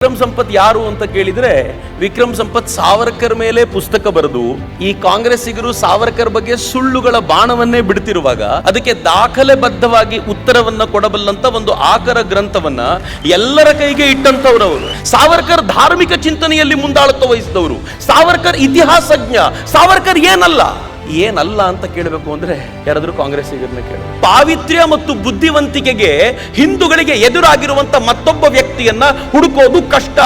ವಿಕ್ರಮ್ ಸಂಪತ್ ಯಾರು ಅಂತ ಕೇಳಿದ್ರೆ, ವಿಕ್ರಮ್ ಸಂಪತ್ ಸಾವರ್ಕರ್ ಮೇಲೆ ಪುಸ್ತಕ ಬರೆದು ಈ ಕಾಂಗ್ರೆಸ್ಸಿಗರು ಸಾವರ್ಕರ್ ಬಗ್ಗೆ ಸುಳ್ಳುಗಳ ಬಾಣವನ್ನೇ ಬಿಡ್ತಿರುವಾಗ ಅದಕ್ಕೆ ದಾಖಲೆ ಬದ್ಧವಾಗಿ ಉತ್ತರವನ್ನ ಕೊಡಬಲ್ಲಂತ ಒಂದು ಆಕರ ಗ್ರಂಥವನ್ನ ಎಲ್ಲರ ಕೈಗೆ ಇಟ್ಟಂತವ್ರವರು. ಸಾವರ್ಕರ್ ಧಾರ್ಮಿಕ ಚಿಂತನೆಯಲ್ಲಿ ಮುಂದಾಳತ್ವ ವಹಿಸಿದವರು, ಸಾವರ್ಕರ್ ಇತಿಹಾಸಜ್ಞ. ಸಾವರ್ಕರ್ ಏನಲ್ಲ ಅಂತ ಕೇಳಬೇಕು ಅಂದ್ರೆ ಯಾರಾದ್ರೂ ಕಾಂಗ್ರೆಸ್ಸಿಗರನ್ನ ಕೇಳಿ. ಪಾವಿತ್ರ್ಯ ಮತ್ತು ಬುದ್ಧಿವಂತಿಕೆಗೆ ಹಿಂದೂಗಳಿಗೆ ಎದುರಾಗಿರುವಂತ ಮತ್ತೊಬ್ಬ ವ್ಯಕ್ತಿಯನ್ನ ಹುಡುಕೋದು ಕಷ್ಟ.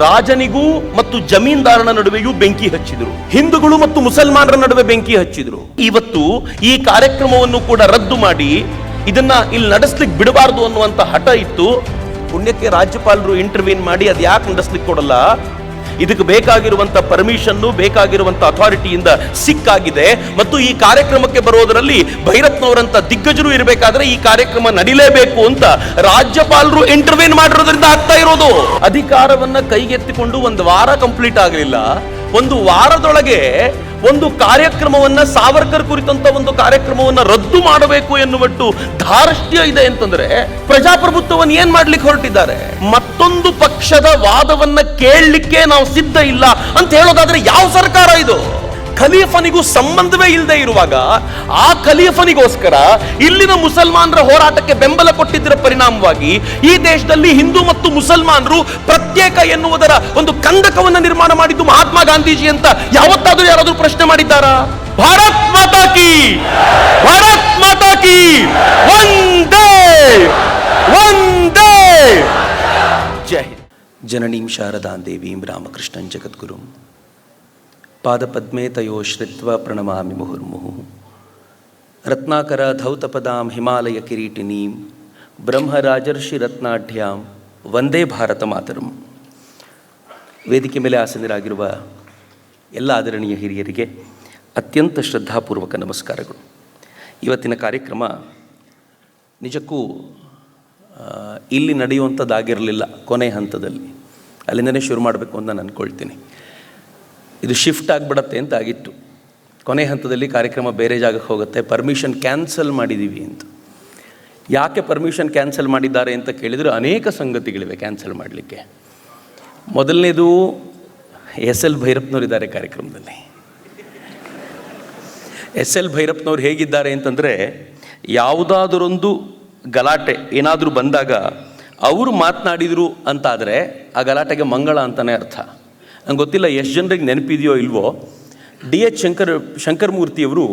ರಾಜನಿಗೂ ಮತ್ತು ಜಮೀನ್ದಾರನ ನಡುವೆಯೂ ಬೆಂಕಿ ಹಚ್ಚಿದ್ರು, ಹಿಂದೂಗಳು ಮತ್ತು ಮುಸಲ್ಮಾನರ ನಡುವೆ ಬೆಂಕಿ ಹಚ್ಚಿದ್ರು. ಇವತ್ತು ಈ ಕಾರ್ಯಕ್ರಮವನ್ನು ಕೂಡ ರದ್ದು ಮಾಡಿ ಇದನ್ನ ಇಲ್ಲಿ ನಡೆಸ್ಲಿಕ್ಕೆ ಬಿಡಬಾರದು ಅನ್ನುವಂತ ಹಠ ಇತ್ತು. ಪುಣ್ಯಕ್ಕೆ ರಾಜ್ಯಪಾಲರು ಇಂಟರ್ವ್ಯೂನ್ ಮಾಡಿ ಅದ್ ಯಾಕೆ ನಡೆಸ್ಲಿಕ್ಕೆ ಕೊಡಲ್ಲ, ಇದಕ್ಕೆ ಬೇಕಾಗಿರುವಂತ ಪರ್ಮಿಷನ್ ಬೇಕಾಗಿರುವಂತ ಅಥಾರಿಟಿಯಿಂದ ಸಿಕ್ಕಾಗಿದೆ. ಮತ್ತು ಈ ಕಾರ್ಯಕ್ರಮಕ್ಕೆ ಬರೋದರಲ್ಲಿ ಭೈರಪ್ಪನವರಂತ ದಿಗ್ಗಜರು ಇರಬೇಕಾದ್ರೆ ಈ ಕಾರ್ಯಕ್ರಮ ನಡಿಲೇಬೇಕು ಅಂತ ರಾಜ್ಯಪಾಲರು ಇಂಟರ್ವ್ಯೂನ್ ಮಾಡಿರೋದ್ರಿಂದ ಆಗ್ತಾ ಇರೋದು. ಅಧಿಕಾರವನ್ನ ಕೈಗೆತ್ತಿಕೊಂಡು ಒಂದು ವಾರ ಕಂಪ್ಲೀಟ್ ಆಗಲಿಲ್ಲ. ಒಂದು ವಾರದೊಳಗೆ ಒಂದು ಕಾರ್ಯಕ್ರಮವನ್ನ, ಸಾವರ್ಕರ್ ಕುರಿತಂತ ಒಂದು ಕಾರ್ಯಕ್ರಮವನ್ನ ರದ್ದು ಮಾಡಬೇಕು ಎನ್ನುವಟ್ಟು ಧಾರ್ಷ್ಟ್ಯ ಇದೆ ಅಂತಂದ್ರೆ ಪ್ರಜಾಪ್ರಭುತ್ವವನ್ನು ಏನ್ ಮಾಡ್ಲಿಕ್ಕೆ ಹೊರಟಿದ್ದಾರೆ? ಮತ್ತೊಂದು ಪಕ್ಷದ ವಾದವನ್ನ ಕೇಳಲಿಕ್ಕೆ ನಾವು ಸಿದ್ಧ ಇಲ್ಲ ಅಂತ ಹೇಳೋದಾದ್ರೆ ಯಾವ ಸರ್ಕಾರ ಇದು? ಖಲೀಫನಿಗೂ ಸಂಬಂಧವೇ ಇಲ್ಲದೆ ಇರುವಾಗ ಆ ಖಲೀಫನಿಗೋಸ್ಕರ ಇಲ್ಲಿನ ಮುಸಲ್ಮಾನರ ಹೋರಾಟಕ್ಕೆ ಬೆಂಬಲ ಕೊಟ್ಟಿದ್ದರ ಪರಿಣಾಮವಾಗಿ ಈ ದೇಶದಲ್ಲಿ ಹಿಂದೂ ಮತ್ತು ಮುಸಲ್ಮಾನರು ಪ್ರತ್ಯೇಕ ಎನ್ನುವುದರ ಒಂದು ಕಂದಕವನ್ನು ನಿರ್ಮಾಣ ಮಾಡಿದ್ದು ಮಹಾತ್ಮ ಗಾಂಧೀಜಿ ಅಂತ ಯಾವತ್ತಾದ್ರೂ ಯಾರಾದ್ರೂ ಪ್ರಶ್ನೆ ಮಾಡಿದ್ದಾರಾ? ಭಾರತ್ ಮಾತಾ ಕಿ, ಭಾರತ್ ಮಾತಾ ಕಿ, ವಂದೇ ವಂದೇ. ಜೈ ಹಿಂದ್. ಜನನೀಂ ಶಾರದಾಂ ದೇವೀಂ ರಾಮಕೃಷ್ಣಂ ಜಗದ್ಗುರುಂ ಪಾದಪದ್ಮೇ ತಯೋ ಶ್ರಿತ್ವ ಪ್ರಣಮಾಮಿ ಮುಹುರ್ಮುಹು. ರತ್ನಾಕರ ಧೌತಪದಾಂ ಹಿಮಾಲಯ ಕಿರೀಟಿನೀಂ ಬ್ರಹ್ಮರಾಜರ್ಷಿ ರತ್ನಾಢ್ಯಾಂ ವಂದೇ ಭಾರತ ಮಾತರಂ. ವೇದಿಕೆ ಮೇಲೆ ಆಸೀನರಾಗಿರುವ ಎಲ್ಲ ಆದರಣೀಯ ಹಿರಿಯರಿಗೆ ಅತ್ಯಂತ ಶ್ರದ್ಧಾಪೂರ್ವಕ ನಮಸ್ಕಾರಗಳು. ಇವತ್ತಿನ ಕಾರ್ಯಕ್ರಮ ನಿಜಕ್ಕೂ ಇಲ್ಲಿ ನಡೆಯುವಂಥದ್ದಾಗಿರಲಿಲ್ಲ. ಕೊನೆ ಹಂತದಲ್ಲಿ ಅಲ್ಲಿಂದನೇ ಶುರು ಮಾಡಬೇಕು ಅಂತ ನಾನು ಅಂದ್ಕೊಳ್ತೀನಿ. ಇದು ಶಿಫ್ಟ್ ಆಗಿಬಿಡತ್ತೆ ಅಂತ ಆಗಿತ್ತು. ಕೊನೆ ಹಂತದಲ್ಲಿ ಕಾರ್ಯಕ್ರಮ ಬೇರೆ ಜಾಗಕ್ಕೆ ಹೋಗುತ್ತೆ, ಪರ್ಮಿಷನ್ ಕ್ಯಾನ್ಸಲ್ ಮಾಡಿದ್ದೀವಿ ಅಂತ. ಯಾಕೆ ಪರ್ಮಿಷನ್ ಕ್ಯಾನ್ಸಲ್ ಮಾಡಿದ್ದಾರೆ ಅಂತ ಕೇಳಿದರೆ ಅನೇಕ ಸಂಗತಿಗಳಿವೆ ಕ್ಯಾನ್ಸಲ್ ಮಾಡಲಿಕ್ಕೆ. ಮೊದಲನೇದು, ಎಸ್.ಎಲ್. ಭೈರಪ್ಪನವ್ರು ಇದ್ದಾರೆ ಕಾರ್ಯಕ್ರಮದಲ್ಲಿ. ಎಸ್.ಎಲ್. ಭೈರಪ್ಪನವ್ರು ಹೇಗಿದ್ದಾರೆ ಅಂತಂದರೆ, ಯಾವುದಾದರೊಂದು ಗಲಾಟೆ ಏನಾದರೂ ಬಂದಾಗ ಅವರು ಮಾತನಾಡಿದರು ಅಂತಾದರೆ ಆ ಗಲಾಟೆಗೆ ಮಂಗಳ ಅಂತಲೇ ಅರ್ಥ. ನಂಗೆ ಗೊತ್ತಿಲ್ಲ ಎಷ್ಟು ಜನರಿಗೆ ನೆನಪಿದೆಯೋ ಇಲ್ವೋ, D.H. ಶಂಕರಮೂರ್ತಿಯವರು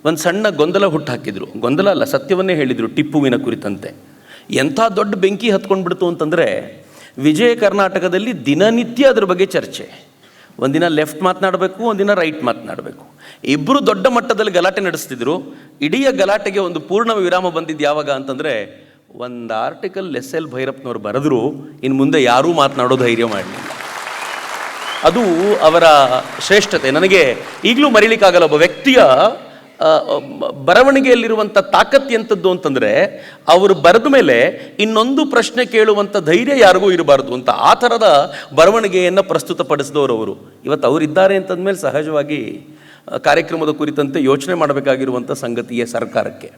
ಒಂದು ಸಣ್ಣ ಗೊಂದಲ ಹುಟ್ಟಾಕಿದ್ರು. ಗೊಂದಲ ಅಲ್ಲ, ಸತ್ಯವನ್ನೇ ಹೇಳಿದರು ಟಿಪ್ಪುವಿನ ಕುರಿತಂತೆ. ಎಂಥ ದೊಡ್ಡ ಬೆಂಕಿ ಹತ್ಕೊಂಡ್ಬಿಡ್ತು ಅಂತಂದರೆ, ವಿಜಯ ಕರ್ನಾಟಕದಲ್ಲಿ ದಿನನಿತ್ಯ ಅದ್ರ ಬಗ್ಗೆ ಚರ್ಚೆ. ಒಂದಿನ ಲೆಫ್ಟ್ ಮಾತನಾಡಬೇಕು, ಒಂದಿನ ರೈಟ್ ಮಾತನಾಡಬೇಕು. ಇಬ್ಬರು ದೊಡ್ಡ ಮಟ್ಟದಲ್ಲಿ ಗಲಾಟೆ ನಡೆಸ್ತಿದ್ರು. ಇಡೀ ಗಲಾಟೆಗೆ ಒಂದು ಪೂರ್ಣ ವಿರಾಮ ಬಂದಿದ್ದು ಯಾವಾಗ ಅಂತಂದರೆ, ಒಂದು ಆರ್ಟಿಕಲ್ ಎಸ್.ಎಲ್. ಭೈರಪ್ಪನವ್ರು ಬರೆದ್ರು, ಇನ್ನು ಮುಂದೆ ಯಾರೂ ಮಾತನಾಡೋ ಧೈರ್ಯ ಮಾಡಲಿಲ್ಲ. ಅದು ಅವರ ಶ್ರೇಷ್ಠತೆ. ನನಗೆ ಈಗಲೂ ಮರೀಲಿಕ್ಕಾಗಲ್ಲ. ಒಬ್ಬ ವ್ಯಕ್ತಿಯ ಬರವಣಿಗೆಯಲ್ಲಿರುವಂಥ ತಾಕತ್ತು ಎಂಥದ್ದು ಅಂತಂದರೆ, ಅವರು ಬರೆದ ಮೇಲೆ ಇನ್ನೊಂದು ಪ್ರಶ್ನೆ ಕೇಳುವಂಥ ಧೈರ್ಯ ಯಾರಿಗೂ ಇರಬಾರ್ದು ಅಂತ ಆ ಥರದ ಬರವಣಿಗೆಯನ್ನು ಪ್ರಸ್ತುತಪಡಿಸಿದವರು ಅವರು. ಇವತ್ತು ಅವರಿದ್ದಾರೆ ಅಂತಂದಮೇಲೆ ಸಹಜವಾಗಿ ಕಾರ್ಯಕ್ರಮದ ಕುರಿತಂತೆ ಯೋಚನೆ ಮಾಡಬೇಕಾಗಿರುವಂಥ ಸಂಗತಿಯೇ ಸರ್ಕಾರಕ್ಕೆ.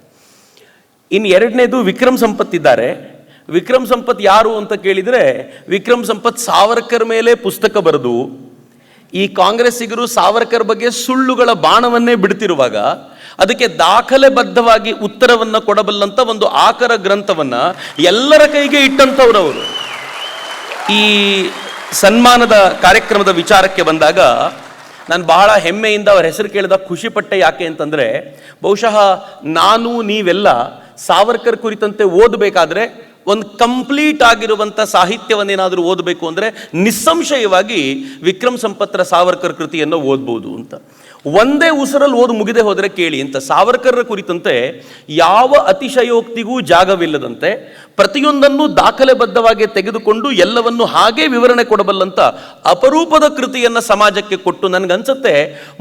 ಇನ್ನು ಎರಡನೇದು, ವಿಕ್ರಮ್ ಸಂಪತ್ ಇದ್ದಾರೆ. ವಿಕ್ರಮ್ ಸಂಪತ್ ಯಾರು ಅಂತ ಕೇಳಿದರೆ, ವಿಕ್ರಮ್ ಸಂಪತ್ ಸಾವರ್ಕರ್ ಮೇಲೆ ಪುಸ್ತಕ ಬರೆದು ಈ ಕಾಂಗ್ರೆಸ್ಸಿಗರು ಸಾವರ್ಕರ್ ಬಗ್ಗೆ ಸುಳ್ಳುಗಳ ಬಾಣವನ್ನೇ ಬಿಡ್ತಿರುವಾಗ ಅದಕ್ಕೆ ದಾಖಲೆ ಬದ್ಧವಾಗಿ ಉತ್ತರವನ್ನ ಕೊಡಬಲ್ಲಂತ ಒಂದು ಆಕರ ಗ್ರಂಥವನ್ನ ಎಲ್ಲರ ಕೈಗೆ ಇಟ್ಟಂಥವ್ರವರು. ಈ ಸನ್ಮಾನದ ಕಾರ್ಯಕ್ರಮದ ವಿಚಾರಕ್ಕೆ ಬಂದಾಗ ನಾನು ಬಹಳ ಹೆಮ್ಮೆಯಿಂದ ಅವರ ಹೆಸರು ಕೇಳಿದಾಗ ಖುಷಿಪಟ್ಟೆ. ಯಾಕೆ ಅಂತಂದರೆ, ಬಹುಶಃ ನಾನು ನೀವೆಲ್ಲ ಸಾವರ್ಕರ್ ಕುರಿತಂತೆ ಓದಬೇಕಾದ್ರೆ ಒಂದು ಕಂಪ್ಲೀಟ್ ಆಗಿರುವಂಥ ಸಾಹಿತ್ಯವನ್ನೇನಾದರೂ ಓದಬೇಕು ಅಂದರೆ ನಿಸ್ಸಂಶಯವಾಗಿ ವಿಕ್ರಮ್ ಸಂಪತ್ರ ಸಾವರ್ಕರ್ ಕೃತಿಯನ್ನು ಓದ್ಬೋದು ಅಂತ. ಒಂದೇ ಉಸಿರಲ್ಲಿ ಓದು ಮುಗಿದೇ ಹೋದರೆ ಕೇಳಿ ಅಂತ. ಸಾವರ್ಕರ್ರ ಕುರಿತಂತೆ ಯಾವ ಅತಿಶಯೋಕ್ತಿಗೂ ಜಾಗವಿಲ್ಲದಂತೆ ಪ್ರತಿಯೊಂದನ್ನು ದಾಖಲೆ ಬದ್ಧವಾಗಿ ತೆಗೆದುಕೊಂಡು ಎಲ್ಲವನ್ನು ಹಾಗೇ ವಿವರಣೆ ಕೊಡಬಲ್ಲಂತ ಅಪರೂಪದ ಕೃತಿಯನ್ನು ಸಮಾಜಕ್ಕೆ ಕೊಟ್ಟು, ನನಗನ್ಸುತ್ತೆ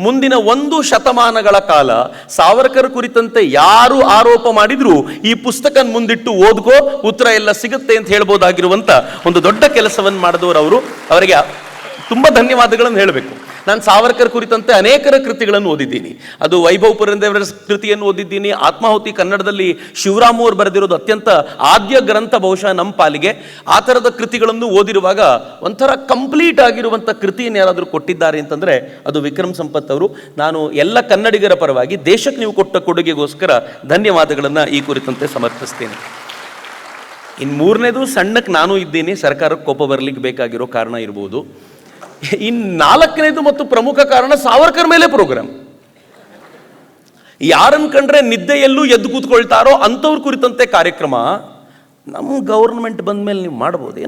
ಮುಂದಿನ 1 ಶತಮಾನಗಳ ಕಾಲ ಸಾವರ್ಕರ್ ಕುರಿತಂತೆ ಯಾರು ಆರೋಪ ಮಾಡಿದ್ರು ಈ ಪುಸ್ತಕ ಮುಂದಿಟ್ಟು ಓದ್ಕೋ, ಉತ್ತರ ಎಲ್ಲ ಸಿಗುತ್ತೆ ಅಂತ ಹೇಳ್ಬೋದಾಗಿರುವಂಥ ಒಂದು ದೊಡ್ಡ ಕೆಲಸವನ್ನು ಮಾಡಿದವರು ಅವರು. ಅವರಿಗೆ ತುಂಬ ಧನ್ಯವಾದಗಳನ್ನು ಹೇಳಬೇಕು. ನಾನು ಸಾವರ್ಕರ್ ಕುರಿತಂತೆ ಅನೇಕರ ಕೃತಿಗಳನ್ನು ಓದಿದ್ದೀನಿ. ಅದು ವೈಭವ್ ಪುರಂದೇವರ ಕೃತಿಯನ್ನು ಓದಿದ್ದೀನಿ. ಆತ್ಮಾಹುತಿ ಕನ್ನಡದಲ್ಲಿ ಶಿವರಾಮು ಅವರು ಬರೆದಿರೋದು ಅತ್ಯಂತ ಆದ್ಯ ಗ್ರಂಥ ಬಹುಶಃ ನಮ್ಮ ಪಾಲಿಗೆ. ಆ ಥರದ ಕೃತಿಗಳನ್ನು ಓದಿರುವಾಗ ಒಂಥರ ಕಂಪ್ಲೀಟ್ ಆಗಿರುವಂಥ ಕೃತಿಯನ್ನು ಯಾರಾದರೂ ಕೊಟ್ಟಿದ್ದಾರೆ ಅಂತಂದರೆ ಅದು ವಿಕ್ರಮ್ ಸಂಪತ್ ಅವರು. ನಾನು ಎಲ್ಲ ಕನ್ನಡಿಗರ ಪರವಾಗಿ ದೇಶಕ್ಕೆ ನೀವು ಕೊಟ್ಟ ಕೊಡುಗೆಗೋಸ್ಕರ ಧನ್ಯವಾದಗಳನ್ನು ಈ ಕುರಿತಂತೆ ಸಮರ್ಪಿಸ್ತೇನೆ. ಇನ್ನು ಮೂರನೇದು, ಸಣ್ಣಕ್ಕೆ ನಾನು ಇದ್ದೀನಿ, ಸರ್ಕಾರಕ್ಕೆ ಕೋಪ ಬರಲಿಕ್ಕೆ ಬೇಕಾಗಿರೋ ಕಾರಣ ಇರ್ಬೋದು. ಇನ್ನು ನಾಲ್ಕನೇದು ಮತ್ತು ಪ್ರಮುಖ ಕಾರಣ, ಸಾವರ್ಕರ್ ಮೇಲೆ ಪ್ರೋಗ್ರಾಮ್. ಯಾರನ್ನು ಕಂಡ್ರೆ ನಿದ್ದೆಯಲ್ಲೂ ಎದ್ದು ಕೂತ್ಕೊಳ್ತಾರೋ ಅಂಥವ್ರ ಕುರಿತಂತೆ ಕಾರ್ಯಕ್ರಮ ನಮ್ಮ ಗೌರ್ಮೆಂಟ್ ಬಂದ ಮೇಲೆ ನೀವು ಮಾಡ್ಬೋದು.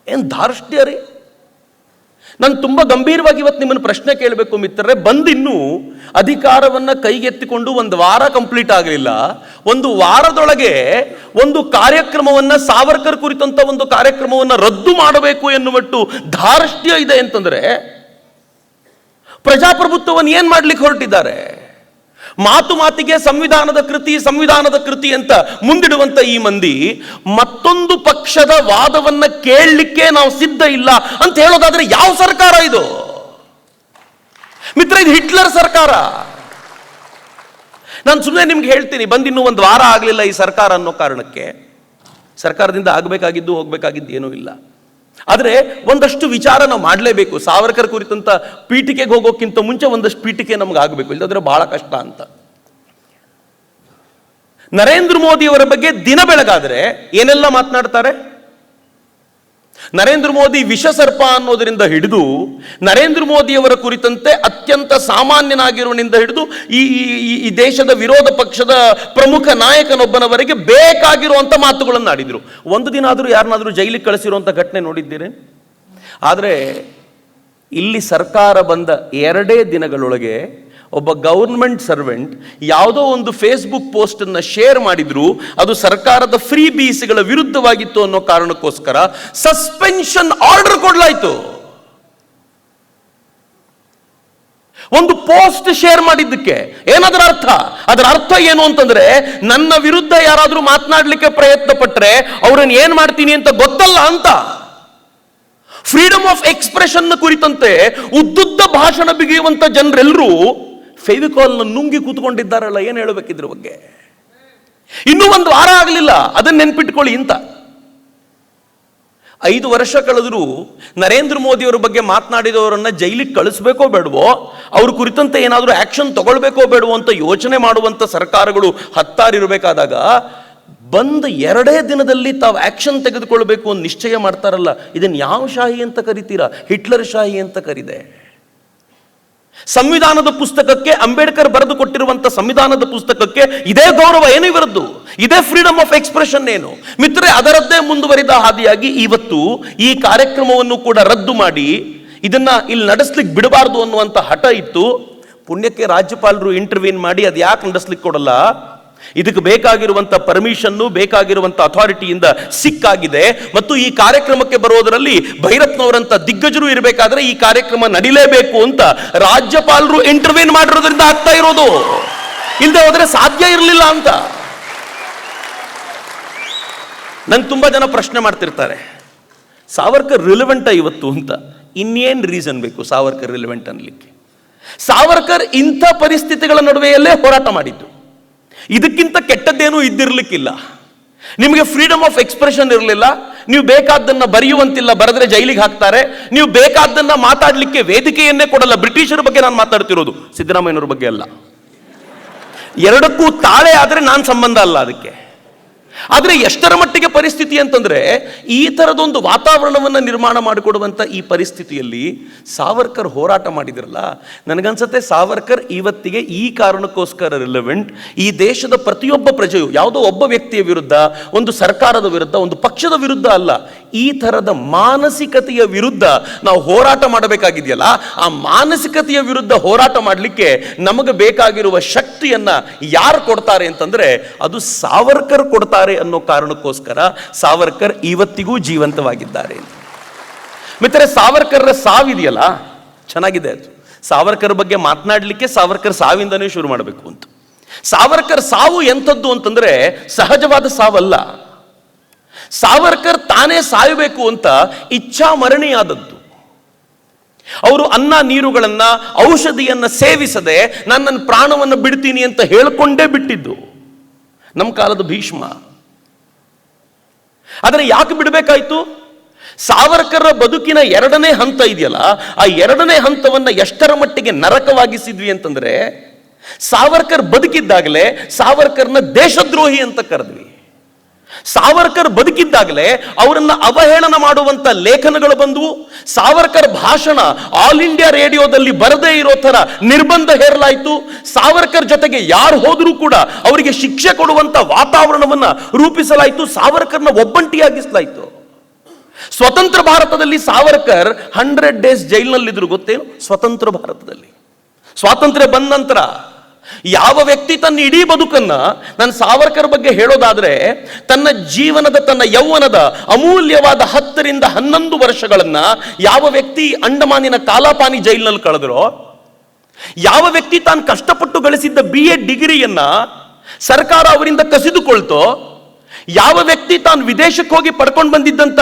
ಏನು ಧಾರ್ಷ್ಟ್ಯ ರೀ. ನಾನು ತುಂಬ ಗಂಭೀರವಾಗಿ ಇವತ್ತು ನಿಮ್ಮನ್ನು ಪ್ರಶ್ನೆ ಕೇಳಬೇಕು ಮಿತ್ರರೇ. ಬಂದಿನ್ನೂ ಅಧಿಕಾರವನ್ನು ಕೈಗೆತ್ತಿಕೊಂಡು ಒಂದು ವಾರ ಕಂಪ್ಲೀಟ್ ಆಗಲಿಲ್ಲ. ಒಂದು ವಾರದೊಳಗೆ ಒಂದು ಕಾರ್ಯಕ್ರಮವನ್ನು, ಸಾವರ್ಕರ್ ಕುರಿತಂತ ಒಂದು ಕಾರ್ಯಕ್ರಮವನ್ನು ರದ್ದು ಮಾಡಬೇಕು ಎನ್ನುವಟ್ಟು ಧಾರ್ಷ್ಟ್ಯ ಇದೆ ಅಂತಂದ್ರೆ ಪ್ರಜಾಪ್ರಭುತ್ವವನ್ನು ಏನ್ ಮಾಡ್ಲಿಕ್ಕೆ ಹೊರಟಿದ್ದಾರೆ? ಮಾತು ಮಾತಿಗೆ ಸಂವಿಧಾನದ ಕೃತಿ ಅಂತ ಮುಂದಿಡುವಂತ ಈ ಮಂದಿ ಮತ್ತೊಂದು ಪಕ್ಷದ ವಾದವನ್ನ ಕೇಳಲಿಕ್ಕೆ ನಾವು ಸಿದ್ಧ ಇಲ್ಲ ಅಂತ ಹೇಳೋದಾದ್ರೆ ಯಾವ ಸರ್ಕಾರ ಇದು ಮಿತ್ರ? ಇದು ಹಿಟ್ಲರ್ ಸರ್ಕಾರ. ನಾನು ಸುಮ್ಮನೆ ನಿಮ್ಗೆ ಹೇಳ್ತೀನಿ, ಬಂದಿನ್ನೂ ಒಂದು ವಾರ ಆಗಲಿಲ್ಲ ಈ ಸರ್ಕಾರ ಅನ್ನೋ ಕಾರಣಕ್ಕೆ ಸರ್ಕಾರದಿಂದ ಆಗಬೇಕಾಗಿದ್ದು ಹೋಗಬೇಕಾಗಿದ್ದು ಏನೂ ಇಲ್ಲ. ಆದರೆ ಒಂದಷ್ಟು ವಿಚಾರ ನಾವು ಮಾಡಲೇಬೇಕು. ಸಾವರ್ಕರ್ ಕುರಿತಂತ ಪೀಠಿಕೆಗೆ ಹೋಗೋಕ್ಕಿಂತ ಮುಂಚೆ ಒಂದಷ್ಟು ಪೀಠಿಕೆ ನಮ್ಗೆ ಆಗಬೇಕು, ಇಲ್ಲದ್ರೆ ಬಹಳ ಕಷ್ಟ ಅಂತ. ನರೇಂದ್ರ ಮೋದಿ ಅವರ ಬಗ್ಗೆ ದಿನ ಬೆಳಗಾದ್ರೆ ಏನೆಲ್ಲ ಮಾತನಾಡ್ತಾರೆ. ನರೇಂದ್ರ ಮೋದಿ ವಿಷಸರ್ಪ ಅನ್ನೋದರಿಂದ ಹಿಡಿದು, ನರೇಂದ್ರ ಮೋದಿಯವರ ಕುರಿತಂತೆ ಅತ್ಯಂತ ಸಾಮಾನ್ಯನಾಗಿರುವನಿಂದ ಹಿಡಿದು ಈ ದೇಶದ ವಿರೋಧ ಪಕ್ಷದ ಪ್ರಮುಖ ನಾಯಕನೊಬ್ಬನವರೆಗೆ ಬೇಕಾಗಿರುವಂಥ ಮಾತುಗಳನ್ನು ಆಡಿದರು. ಒಂದು ದಿನ ಆದರೂ ಯಾರನ್ನಾದರೂ ಜೈಲಿಗೆ ಕಳಿಸಿರುವಂಥ ಘಟನೆ ನೋಡಿದ್ದೀರಿ? ಆದರೆ ಇಲ್ಲಿ ಸರ್ಕಾರ ಬಂದ 2 ದಿನಗಳೊಳಗೆ ಒಬ್ಬ ಗೌರ್ಮೆಂಟ್ ಸರ್ವೆಂಟ್ ಯಾವುದೋ ಒಂದು ಫೇಸ್ಬುಕ್ ಪೋಸ್ಟ್ ಅನ್ನು ಶೇರ್ ಮಾಡಿದ್ರು, ಅದು ಸರ್ಕಾರದ ಫ್ರೀ ಬೀಸ್ಗಳ ವಿರುದ್ಧವಾಗಿತ್ತು ಅನ್ನೋ ಕಾರಣಕ್ಕೋಸ್ಕರ ಸಸ್ಪೆನ್ಷನ್ ಆರ್ಡರ್ ಕೊಡಲಾಯಿತು. ಒಂದು ಪೋಸ್ಟ್ ಶೇರ್ ಮಾಡಿದ್ದಕ್ಕೆ ಏನದರ ಅರ್ಥ? ಅದರ ಅರ್ಥ ಏನು ಅಂತಂದ್ರೆ, ನನ್ನ ವಿರುದ್ಧ ಯಾರಾದ್ರೂ ಮಾತನಾಡಲಿಕ್ಕೆ ಪ್ರಯತ್ನ ಪಟ್ಟರೆ ಅವ್ರನ್ನ ಏನ್ ಮಾಡ್ತೀನಿ ಅಂತ ಗೊತ್ತಲ್ಲ ಅಂತ. ಫ್ರೀಡಮ್ ಆಫ್ ಎಕ್ಸ್ಪ್ರೆಷನ್ ಕುರಿತಂತೆ ಉದ್ದುದ್ದ ಭಾಷಣ ಬಿಗಿಯುವಂತ ಜನರೆಲ್ಲರೂ ಫೆವಿಕಾಲ್ ನುಂಗಿ ಕೂತ್ಕೊಂಡಿದ್ದಾರಲ್ಲ, ಏನು ಹೇಳಬೇಕಿದ್ರ ಬಗ್ಗೆ? ಇನ್ನೂ ಒಂದು ವಾರ ಆಗಲಿಲ್ಲ, ಅದನ್ನ ನೆನ್ಪಿಟ್ಕೊಳ್ಳಿ ಅಂತ. 5 ವರ್ಷ ಕಳೆದರೂ ನರೇಂದ್ರ ಮೋದಿ ಅವರ ಬಗ್ಗೆ ಮಾತನಾಡಿದವರನ್ನ ಜೈಲಿಗೆ ಕಳಿಸ್ಬೇಕೋ ಬೇಡವೋ, ಅವ್ರ ಕುರಿತಂತೆ ಏನಾದರೂ ಆಕ್ಷನ್ ತಗೊಳ್ಬೇಕೋ ಬೇಡವೋ ಅಂತ ಯೋಚನೆ ಮಾಡುವಂತ ಸರ್ಕಾರಗಳು ಹತ್ತಾರಿರಬೇಕಾದಾಗ ಬಂದ 2 ದಿನದಲ್ಲಿ ತಾವು ಆಕ್ಷನ್ ತೆಗೆದುಕೊಳ್ಬೇಕು ಅಂತ ನಿಶ್ಚಯ ಮಾಡ್ತಾರಲ್ಲ, ಇದನ್ನ ಯಾವ ಶಾಹಿ ಅಂತ ಕರಿತೀರಾ? ಹಿಟ್ಲರ್ ಶಾಹಿ ಅಂತ ಕರಿದೆ. ಸಂವಿಧಾನದ ಪುಸ್ತಕಕ್ಕೆ, ಅಂಬೇಡ್ಕರ್ ಬರೆದು ಕೊಟ್ಟಿರುವಂತ ಸಂವಿಧಾನದ ಪುಸ್ತಕಕ್ಕೆ ಇದೇ ಗೌರವ ಏನು ಇವರದ್ದು? ಇದೇ ಫ್ರೀಡಮ್ ಆಫ್ ಎಕ್ಸ್ಪ್ರೆಷನ್ ಏನು ಮಿತ್ರರೇ? ಅದರದ್ದೇ ಮುಂದುವರಿದ ಹಾದಿಯಾಗಿ ಇವತ್ತು ಈ ಕಾರ್ಯಕ್ರಮವನ್ನು ಕೂಡ ರದ್ದು ಮಾಡಿ ಇದನ್ನ ಇಲ್ಲಿ ನಡೆಸ್ಲಿಕ್ಕೆ ಬಿಡಬಾರ್ದು ಅನ್ನುವಂತ ಹಠ ಇತ್ತು. ಪುಣ್ಯಕ್ಕೆ ರಾಜ್ಯಪಾಲರು ಇಂಟರ್ವ್ಯೂನ್ ಮಾಡಿ ಅದು ಯಾಕೆ ನಡೆಸ್ಲಿಕ್ಕೆ ಕೊಡಲ್ಲ, ಇದಕ್ಕೆ ಬೇಕಾಗಿರುವಂತ ಪರ್ಮಿಷನ್, ಬೇಕಾಗಿರುವಂತ ಅಥಾರಿಟಿಯಿಂದ ಸಿಕ್ಕಾಗಿದೆ. ಮತ್ತು ಈ ಕಾರ್ಯಕ್ರಮಕ್ಕೆ ಬರೋದರಲ್ಲಿ ಭೈರತ್ನವರಂತ ದಿಗ್ಗಜರು ಇರಬೇಕಾದ್ರೆ ಈ ಕಾರ್ಯಕ್ರಮ ನಡೀಲೇಬೇಕು ಅಂತ ರಾಜ್ಯಪಾಲರು ಇಂಟರ್ವ್ಯೂನ್ ಮಾಡಿರೋದ್ರಿಂದ ಆಗ್ತಾ ಇರೋದು. ಇಲ್ಲದೆ ಹೋದ್ರೆ ಸಾಧ್ಯ ಇರಲಿಲ್ಲ ಅಂತ. ನಂಗೆ ತುಂಬಾ ಜನ ಪ್ರಶ್ನೆ ಮಾಡ್ತಿರ್ತಾರೆ, ಸಾವರ್ಕರ್ ರಿಲೆವೆಂಟ್ ಇವತ್ತು ಅಂತ. ಇನ್ನೇನ್ ರೀಸನ್ ಬೇಕು ಸಾವರ್ಕರ್ ರಿಲೆವೆಂಟ್ ಅನ್ಲಿಕ್ಕೆ? ಸಾವರ್ಕರ್ ಇಂಥ ಪರಿಸ್ಥಿತಿಗಳ ನಡುವೆಯಲ್ಲೇ ಹೋರಾಟ ಮಾಡಿದ್ದು. ಇದಕ್ಕಿಂತ ಕೆಟ್ಟದ್ದೇನೂ ಇದ್ದಿರ್ಲಿಕ್ಕಿಲ್ಲ. ನಿಮಗೆ ಫ್ರೀಡಮ್ ಆಫ್ ಎಕ್ಸ್ಪ್ರೆಷನ್ ಇರಲಿಲ್ಲ, ನೀವು ಬೇಕಾದ್ದನ್ನ ಬರೆಯುವಂತಿಲ್ಲ, ಬರೆದ್ರೆ ಜೈಲಿಗೆ ಹಾಕ್ತಾರೆ, ನೀವು ಬೇಕಾದ್ದನ್ನ ಮಾತಾಡ್ಲಿಕ್ಕೆ ವೇದಿಕೆಯನ್ನೇ ಕೊಡಲ್ಲ. ಬ್ರಿಟಿಷರ ಬಗ್ಗೆ ನಾನು ಮಾತಾಡ್ತಿರೋದು, ಸಿದ್ದರಾಮಯ್ಯನವ್ರ ಬಗ್ಗೆ ಅಲ್ಲ. ಎರಡಕ್ಕೂ ತಾಳೆ ಆದ್ರೆ ನಾನು ಸಂಬಂಧ ಅಲ್ಲ ಅದಕ್ಕೆ. ಆದ್ರೆ ಎಷ್ಟರ ಮಟ್ಟಿಗೆ ಪರಿಸ್ಥಿತಿ ಅಂತಂದ್ರೆ, ಈ ತರದೊಂದು ವಾತಾವರಣವನ್ನು ನಿರ್ಮಾಣ ಮಾಡಿಕೊಡುವಂತ ಈ ಪರಿಸ್ಥಿತಿಯಲ್ಲಿ ಸಾವರ್ಕರ್ ಹೋರಾಟ ಮಾಡಿದ್ರಲ್ಲ, ನನಗನ್ಸುತ್ತೆ ಸಾವರ್ಕರ್ ಇವತ್ತಿಗೆ ಈ ಕಾರಣಕ್ಕೋಸ್ಕರ ರಿಲೆವೆಂಟ್. ಈ ದೇಶದ ಪ್ರತಿಯೊಬ್ಬ ಪ್ರಜೆಯು ಯಾವುದೋ ಒಬ್ಬ ವ್ಯಕ್ತಿಯ ವಿರುದ್ಧ, ಒಂದು ಸರ್ಕಾರದ ವಿರುದ್ಧ, ಒಂದು ಪಕ್ಷದ ವಿರುದ್ಧ ಅಲ್ಲ, ಈ ತರದ ಮಾನಸಿಕತೆಯ ವಿರುದ್ಧ ನಾವು ಹೋರಾಟ ಮಾಡಬೇಕಾಗಿದೆಯಲ್ಲ, ಆ ಮಾನಸಿಕತೆಯ ವಿರುದ್ಧ ಹೋರಾಟ ಮಾಡಲಿಕ್ಕೆ ನಮಗೆ ಬೇಕಾಗಿರುವ ಶಕ್ತಿಯನ್ನ ಯಾರು ಕೊಡ್ತಾರೆ ಅಂತಂದ್ರೆ ಅದು ಸಾವರ್ಕರ್ ಕೊಡ್ತಾರೆ ಅನ್ನೋ ಕಾರಣಕ್ಕೋಸ್ಕರ ಸಾವರ್ಕರ್ ಇವತ್ತಿಗೂ ಜೀವಂತವಾಗಿದ್ದಾರೆ. ಮಿತ್ರರೇ, ಸಾವರ್ಕರ್ ಸಾವಿದೆಯಲ್ಲ, ಚೆನ್ನಾಗಿದೆ ಅದು. ಸಾವರ್ಕರ್ ಬಗ್ಗೆ ಮಾತನಾಡಲಿಕ್ಕೆ ಸಾವರ್ಕರ್ ಸಾವಿಂದನೇ ಶುರು ಮಾಡಬೇಕು ಅಂತ. ಸಾವರ್ಕರ್ ಸಾವು ಎಂಥದ್ದು ಅಂತಂದ್ರೆ ಸಹಜವಾದ ಸಾವಲ್ಲ. ಸಾವರ್ಕರ್ ತಾನೇ ಸಾಯಬೇಕು ಅಂತ ಇಚ್ಛಾ ಮರಣಿಯಾದದ್ದು. ಅವರು ಅನ್ನ ನೀರುಗಳನ್ನ ಔಷಧಿಯನ್ನ ಸೇವಿಸದೆ ನಾನು ನನ್ನ ಪ್ರಾಣವನ್ನು ಬಿಡ್ತೀನಿ ಅಂತ ಹೇಳಿಕೊಂಡೇ ಬಿಟ್ಟಿದ್ದು ನಮ್ಮ ಕಾಲದ ಭೀಷ್ಮ. ಆದರೆ ಯಾಕೆ ಬಿಡಬೇಕಾಯ್ತು? ಸಾವರ್ಕರ್ ಬದುಕಿನ ಎರಡನೇ ಹಂತ ಇದೆಯಲ್ಲ, ಆ ಎರಡನೇ ಹಂತವನ್ನ ಎಷ್ಟರ ಮಟ್ಟಿಗೆ ನರಕವಾಗಿಸಿದ್ವಿ ಅಂತಂದ್ರೆ, ಸಾವರ್ಕರ್ ಬದುಕಿದ್ದಾಗಲೇ ಸಾವರ್ಕರ್ನ ದೇಶದ್ರೋಹಿ ಅಂತ ಕರೆದ್ವಿ. ಸಾವರ್ಕರ್ ಬದುಕಿದ್ದಾಗಲೇ ಅವರನ್ನ ಅವಹೇಳನ ಮಾಡುವಂತ ಲೇಖನಗಳು ಬಂದವು. ಸಾವರ್ಕರ್ ಭಾಷಣ ಆಲ್ ಇಂಡಿಯಾ ರೇಡಿಯೋದಲ್ಲಿ ಬರದೇ ಇರೋ ತರ ನಿರ್ಬಂಧ ಹೇರಲಾಯಿತು. ಸಾವರ್ಕರ್ ಜೊತೆಗೆ ಯಾರು ಹೋದರೂ ಕೂಡ ಅವರಿಗೆ ಶಿಕ್ಷೆ ಕೊಡುವಂತ ವಾತಾವರಣವನ್ನ ರೂಪಿಸಲಾಯಿತು. ಸಾವರ್ಕರ್ನ ಒಬ್ಬಂಟಿಯಾಗಿಸಲಾಯಿತು. ಸ್ವತಂತ್ರ ಭಾರತದಲ್ಲಿ ಸಾವರ್ಕರ್ 100 days ಜೈಲಿನಲ್ಲಿದ್ರು ಗೊತ್ತೇನು? ಸ್ವತಂತ್ರ ಭಾರತದಲ್ಲಿ ಸ್ವಾತಂತ್ರ್ಯ ಬಂದ ನಂತರ ಯಾವ ವ್ಯಕ್ತಿ ತನ್ನ ಇಡೀ ಬದುಕನ್ನ, ನನ್ನ ಸಾವರ್ಕರ್ ಬಗ್ಗೆ ಹೇಳೋದಾದ್ರೆ, ತನ್ನ ಜೀವನದ, ತನ್ನ ಯೌವನದ ಅಮೂಲ್ಯವಾದ 10 ರಿಂದ 11 ವರ್ಷಗಳನ್ನ ಯಾವ ವ್ಯಕ್ತಿ ಅಂಡಮಾನಿನ ಕಾಲಾಪಾನಿ ಜೈಲಿನಲ್ಲಿ ಕಳೆದರೋ, ಯಾವ ವ್ಯಕ್ತಿ ತಾನು ಕಷ್ಟಪಟ್ಟು ಗಳಿಸಿದ್ದ BA ಡಿಗ್ರಿಯನ್ನ ಸರ್ಕಾರ ಅವರಿಂದ ಕಸಿದುಕೊಳ್ತೋ, ಯಾವ ವ್ಯಕ್ತಿ ತಾನು ವಿದೇಶಕ್ಕೆ ಹೋಗಿ ಪಡ್ಕೊಂಡು ಬಂದಿದ್ದಂತ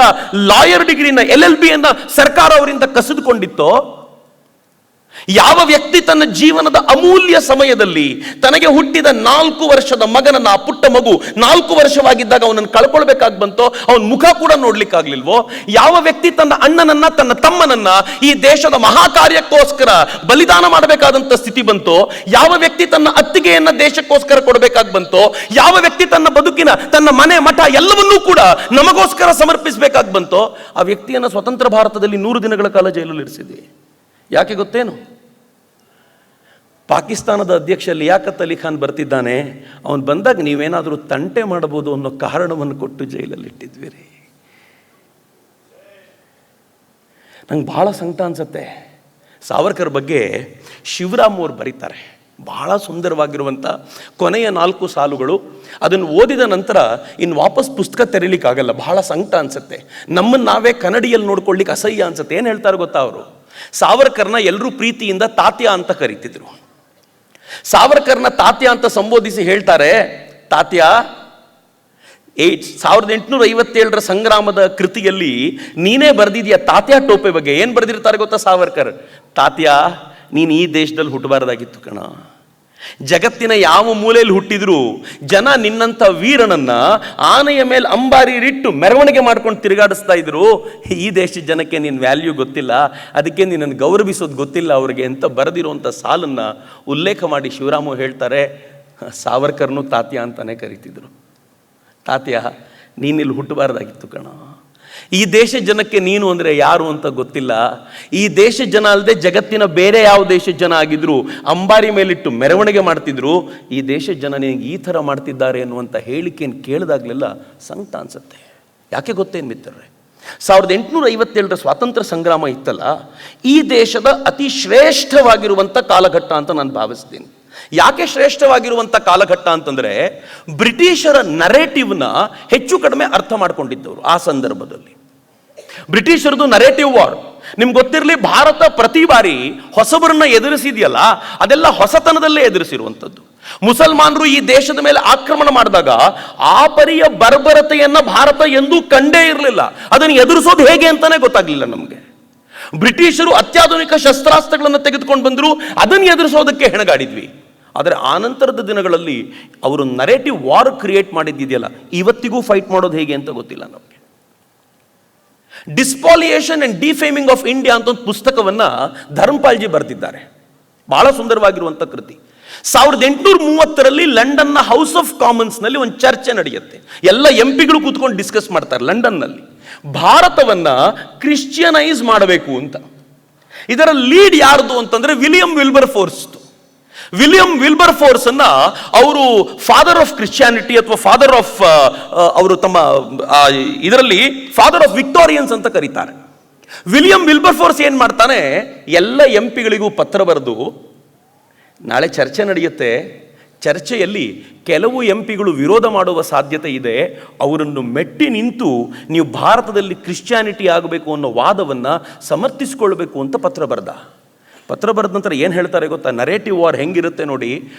ಲಾಯರ್ ಡಿಗ್ರಿನ LLB ಅನ್ನ ಸರ್ಕಾರ ಅವರಿಂದ ಕಸಿದುಕೊಂಡಿತ್ತೋ, ಯಾವ ವ್ಯಕ್ತಿ ತನ್ನ ಜೀವನದ ಅಮೂಲ್ಯ ಸಮಯದಲ್ಲಿ ತನಗೆ ಹುಟ್ಟಿದ 4 ವರ್ಷದ ಮಗನನ್ನ, ಆ ಪುಟ್ಟ ಮಗು 4 ವರ್ಷವಾಗಿದ್ದಾಗ ಅವನನ್ನು ಕಳ್ಕೊಳ್ಬೇಕಾಗಿ ಬಂತೋ, ಅವನ ಮುಖ ಕೂಡ ನೋಡ್ಲಿಕ್ಕಾಗ್ಲಿಲ್ವೋ, ಯಾವ ವ್ಯಕ್ತಿ ತನ್ನ ಅಣ್ಣನನ್ನ, ತನ್ನ ತಮ್ಮನನ್ನ ಈ ದೇಶದ ಮಹಾಕಾರ್ಯಕ್ಕೋಸ್ಕರ ಬಲಿದಾನ ಮಾಡಬೇಕಾದಂತ ಸ್ಥಿತಿ ಬಂತೋ, ಯಾವ ವ್ಯಕ್ತಿ ತನ್ನ ಅತ್ತಿಗೆಯನ್ನ ದೇಶಕ್ಕೋಸ್ಕರ ಕೊಡಬೇಕಾಗಿ ಬಂತೋ, ಯಾವ ವ್ಯಕ್ತಿ ತನ್ನ ಬದುಕಿನ, ತನ್ನ ಮನೆ ಮಠ ಎಲ್ಲವನ್ನೂ ಕೂಡ ನಮಗೋಸ್ಕರ ಸಮರ್ಪಿಸಬೇಕಾಗಿ ಬಂತೋ, ಆ ವ್ಯಕ್ತಿಯನ್ನ ಸ್ವತಂತ್ರ ಭಾರತದಲ್ಲಿ 100 ದಿನಗಳ ಕಾಲ ಜೈಲಲ್ಲಿ ಇರಿಸಿದ್ವಿ. ಯಾಕೆ ಗೊತ್ತೇನು? ಪಾಕಿಸ್ತಾನದ ಅಧ್ಯಕ್ಷ ಲಿಯಾಕತ್ ಅಲಿ ಖಾನ್ ಬರ್ತಿದ್ದಾನೆ, ಅವನು ಬಂದಾಗ ನೀವೇನಾದರೂ ತಂಟೆ ಮಾಡಬಹುದು ಅನ್ನೋ ಕಾರಣವನ್ನು ಕೊಟ್ಟು ಜೈಲಲ್ಲಿ ಇಟ್ಟಿದ್ವಿ ರೀ. ನಂಗೆ ಬಹಳ ಸಂಕಟ ಅನ್ಸುತ್ತೆ. ಸಾವರ್ಕರ್ ಬಗ್ಗೆ ಶಿವರಾಮ್ ಅವರು ಬರೀತಾರೆ, ಬಹಳ ಸುಂದರವಾಗಿರುವಂಥ ಕೊನೆಯ 4 ಸಾಲುಗಳು. ಅದನ್ನು ಓದಿದ ನಂತರ ಇನ್ನು ವಾಪಸ್ ಪುಸ್ತಕ ತೆರೀಲಿಕ್ಕಾಗಲ್ಲ, ಬಹಳ ಸಂಕಟ ಅನ್ಸುತ್ತೆ. ನಮ್ಮನ್ನು ನಾವೇ ಕನ್ನಡಿಯಲ್ಲಿ ನೋಡ್ಕೊಳ್ಳಿಕ್ಕೆ ಅಸಹ್ಯ ಅನ್ಸುತ್ತೆ. ಏನು ಹೇಳ್ತಾರೆ ಗೊತ್ತಾ ಅವರು? ಸಾವರ್ಕರ್ನ ಎಲ್ಲರೂ ಪ್ರೀತಿಯಿಂದ ತಾತ್ಯ ಅಂತ ಕರೀತಿದ್ರು. ಸಾವರ್ಕರ್ನ ತಾತ್ಯ ಅಂತ ಸಂಬೋಧಿಸಿ ಹೇಳ್ತಾರೆ, ತಾತ್ಯ, 1857 ಸಂಗ್ರಾಮದ ಕೃತಿಯಲ್ಲಿ ನೀನೇ ಬರೆದಿದೆಯಾ ತಾತ್ಯ ಟೋಪೆ ಬಗ್ಗೆ. ಏನು ಬರೆದಿರ್ತಾರೆ ಗೊತ್ತಾ ಸಾವರ್ಕರ್? ತಾತ್ಯ, ನೀನು ಈ ದೇಶದಲ್ಲಿ ಹುಟ್ಟಬಾರದಾಗಿತ್ತು ಕಣ. ಜಗತ್ತಿನ ಯಾವ ಮೂಲೆಯಲ್ಲಿ ಹುಟ್ಟಿದ್ರು ಜನ ನಿನ್ನಂಥ ವೀರನನ್ನ ಆನೆಯ ಮೇಲೆ ಅಂಬಾರಿರಿಟ್ಟು ಮೆರವಣಿಗೆ ಮಾಡ್ಕೊಂಡು ತಿರುಗಾಡಿಸ್ತಾ ಇದ್ರು. ಈ ದೇಶದ ಜನಕ್ಕೆ ನಿನ್ನ ವ್ಯಾಲ್ಯೂ ಗೊತ್ತಿಲ್ಲ, ಅದಕ್ಕೆ ನಿನ್ನನ್ನು ಗೌರವಿಸೋದು ಗೊತ್ತಿಲ್ಲ ಅವ್ರಿಗೆ ಅಂತ ಬರೆದಿರುವಂಥ ಸಾಲನ್ನ ಉಲ್ಲೇಖ ಮಾಡಿ ಶಿವರಾಮ ಹೇಳ್ತಾರೆ, ಸಾವರ್ಕರ್ನು ತಾತ್ಯ ಅಂತಾನೆ ಕರೀತಿದ್ರು. ತಾತ್ಯ, ನೀನಿಲ್ಲಿ ಹುಟ್ಟಬಾರ್ದಾಗಿತ್ತು ಕಣ. ಈ ದೇಶ ಜನಕ್ಕೆ ನೀನು ಅಂದರೆ ಯಾರು ಅಂತ ಗೊತ್ತಿಲ್ಲ. ಈ ದೇಶ ಜನ ಅಲ್ಲದೆ ಜಗತ್ತಿನ ಬೇರೆ ಯಾವ ದೇಶದ ಜನ ಆಗಿದ್ರು ಅಂಬಾರಿ ಮೇಲಿಟ್ಟು ಮೆರವಣಿಗೆ ಮಾಡ್ತಿದ್ರು. ಈ ದೇಶದ ಜನ ನಿನಗೆ ಈ ಥರ ಮಾಡ್ತಿದ್ದಾರೆ ಅನ್ನುವಂಥ ಹೇಳಿಕೆಯನ್ನು ಕೇಳಿದಾಗಲೆಲ್ಲ ಸಂಕಟ ಅನ್ಸುತ್ತೆ. ಯಾಕೆ ಗೊತ್ತೇನು ಮಿತ್ರರೇ? 1857 ಸ್ವಾತಂತ್ರ್ಯ ಸಂಗ್ರಾಮ ಇತ್ತಲ್ಲ, ಈ ದೇಶದ ಅತಿ ಶ್ರೇಷ್ಠವಾಗಿರುವಂಥ ಕಾಲಘಟ್ಟ ಅಂತ ನಾನು ಭಾವಿಸ್ತೀನಿ. ಯಾಕೆ ಶ್ರೇಷ್ಠವಾಗಿರುವಂಥ ಕಾಲಘಟ್ಟ ಅಂತಂದರೆ, ಬ್ರಿಟಿಷರ ನರೇಟಿವ್ನ ಹೆಚ್ಚು ಕಡಿಮೆ ಅರ್ಥ ಮಾಡ್ಕೊಂಡಿದ್ದವರು ಆ ಸಂದರ್ಭದಲ್ಲಿ. ಬ್ರಿಟಿಷರದು ನರೇಟಿವ್ ವಾರ್ ನಿಮ್ಗೆ ಗೊತ್ತಿರಲಿ, ಭಾರತ ಪ್ರತಿ ಬಾರಿ ಹೊಸಬರನ್ನ ಎದುರಿಸಿದೆಯಲ್ಲ, ಅದೆಲ್ಲ ಹೊಸತನದಲ್ಲೇ ಎದುರಿಸಿರುವಂಥದ್ದು. ಮುಸಲ್ಮಾನರು ಈ ದೇಶದ ಮೇಲೆ ಆಕ್ರಮಣ ಮಾಡಿದಾಗ ಆ ಪರಿಯ ಬರ್ಬರತೆಯನ್ನ ಭಾರತ ಎಂದೂ ಕಂಡೇ ಇರಲಿಲ್ಲ. ಅದನ್ನು ಎದುರಿಸೋದು ಹೇಗೆ ಅಂತಾನೆ ಗೊತ್ತಾಗ್ಲಿಲ್ಲ ನಮಗೆ. ಬ್ರಿಟಿಷರು ಅತ್ಯಾಧುನಿಕ ಶಸ್ತ್ರಾಸ್ತ್ರಗಳನ್ನು ತೆಗೆದುಕೊಂಡು ಬಂದರು, ಅದನ್ನು ಎದುರಿಸೋದಕ್ಕೆ ಹೆಣಗಾಡಿದ್ವಿ. ಆದರೆ ಆನಂತರದ ದಿನಗಳಲ್ಲಿ ಅವರು ನರೇಟಿವ್ ವಾರ್ ಕ್ರಿಯೇಟ್ ಮಾಡಿದ್ದಿದೆಯಲ್ಲ, ಇವತ್ತಿಗೂ ಫೈಟ್ ಮಾಡೋದು ಹೇಗೆ ಅಂತ ಗೊತ್ತಿಲ್ಲ ನಮಗೆ. ಡಿಸ್ಪಾಲಿಯೇಷನ್ ಅಂಡ್ ಡಿಫೇಮಿಂಗ್ ಆಫ್ ಇಂಡಿಯಾ ಅಂತ ಒಂದು ಪುಸ್ತಕವನ್ನ ಧರ್ಮಪಾಲ್ಜಿ ಬರೆದಿದ್ದಾರೆ, ಬಹಳ ಸುಂದರವಾಗಿರುವಂಥ ಕೃತಿ. 1830 ಲಂಡನ್ನ ಹೌಸ್ ಆಫ್ ಕಾಮನ್ಸ್ ನಲ್ಲಿ ಒಂದು ಚರ್ಚೆ ನಡೆಯುತ್ತೆ. ಎಲ್ಲ ಎಂಪಿಗಳು ಕೂತ್ಕೊಂಡು ಡಿಸ್ಕಸ್ ಮಾಡ್ತಾರೆ ಲಂಡನ್ನಲ್ಲಿ, ಭಾರತವನ್ನ ಕ್ರಿಶ್ಚಿಯನೈಸ್ ಮಾಡಬೇಕು ಅಂತ. ಇದರ ಲೀಡ್ ಯಾರ್ದು ಅಂತಂದ್ರೆ William Wilber force. William Wilber force ಅನ್ನ ಅವರು ಫಾದರ್ ಆಫ್ ಕ್ರಿಶ್ಚಿಯಾನಿಟಿ ಅಥವಾ ಫಾದರ್ ಆಫ್, ಅವರು ತಮ್ಮ ಇದರಲ್ಲಿ ಫಾದರ್ ಆಫ್ ವಿಕ್ಟೋರಿಯನ್ಸ್ ಅಂತ ಕರೀತಾರೆ. ವಿಲಿಯಂ ವಿಲ್ಬರ್ ಫೋರ್ಸ್ ಏನ್ ಮಾಡ್ತಾನೆ, ಎಲ್ಲ ಎಂಪಿಗಳಿಗೂ ಪತ್ರ ಬರೆದು, ನಾಳೆ ಚರ್ಚೆ ನಡೆಯುತ್ತೆ, ಚರ್ಚೆಯಲ್ಲಿ ಕೆಲವು ಎಂಪಿಗಳು ವಿರೋಧ ಮಾಡುವ ಸಾಧ್ಯತೆ ಇದೆ, ಅವರನ್ನು ಮೆಟ್ಟಿ ನಿಂತು ನೀವು ಭಾರತದಲ್ಲಿ ಕ್ರಿಶ್ಚಿಯಾನಿಟಿ ಆಗಬೇಕು ಅನ್ನೋ ವಾದವನ್ನು ಸಮರ್ಥಿಸಿಕೊಳ್ಬೇಕು ಅಂತ ಪತ್ರ ಬರೆದ. ಪತ್ರ ಬರೆದ ನಂತರ ಏನು ಹೇಳ್ತಾರೆ ಗೊತ್ತಾ? ನರೇಟಿವ್ ವಾರ್ ಹೆಂಗಿರುತ್ತೆ ನೋಡಿ.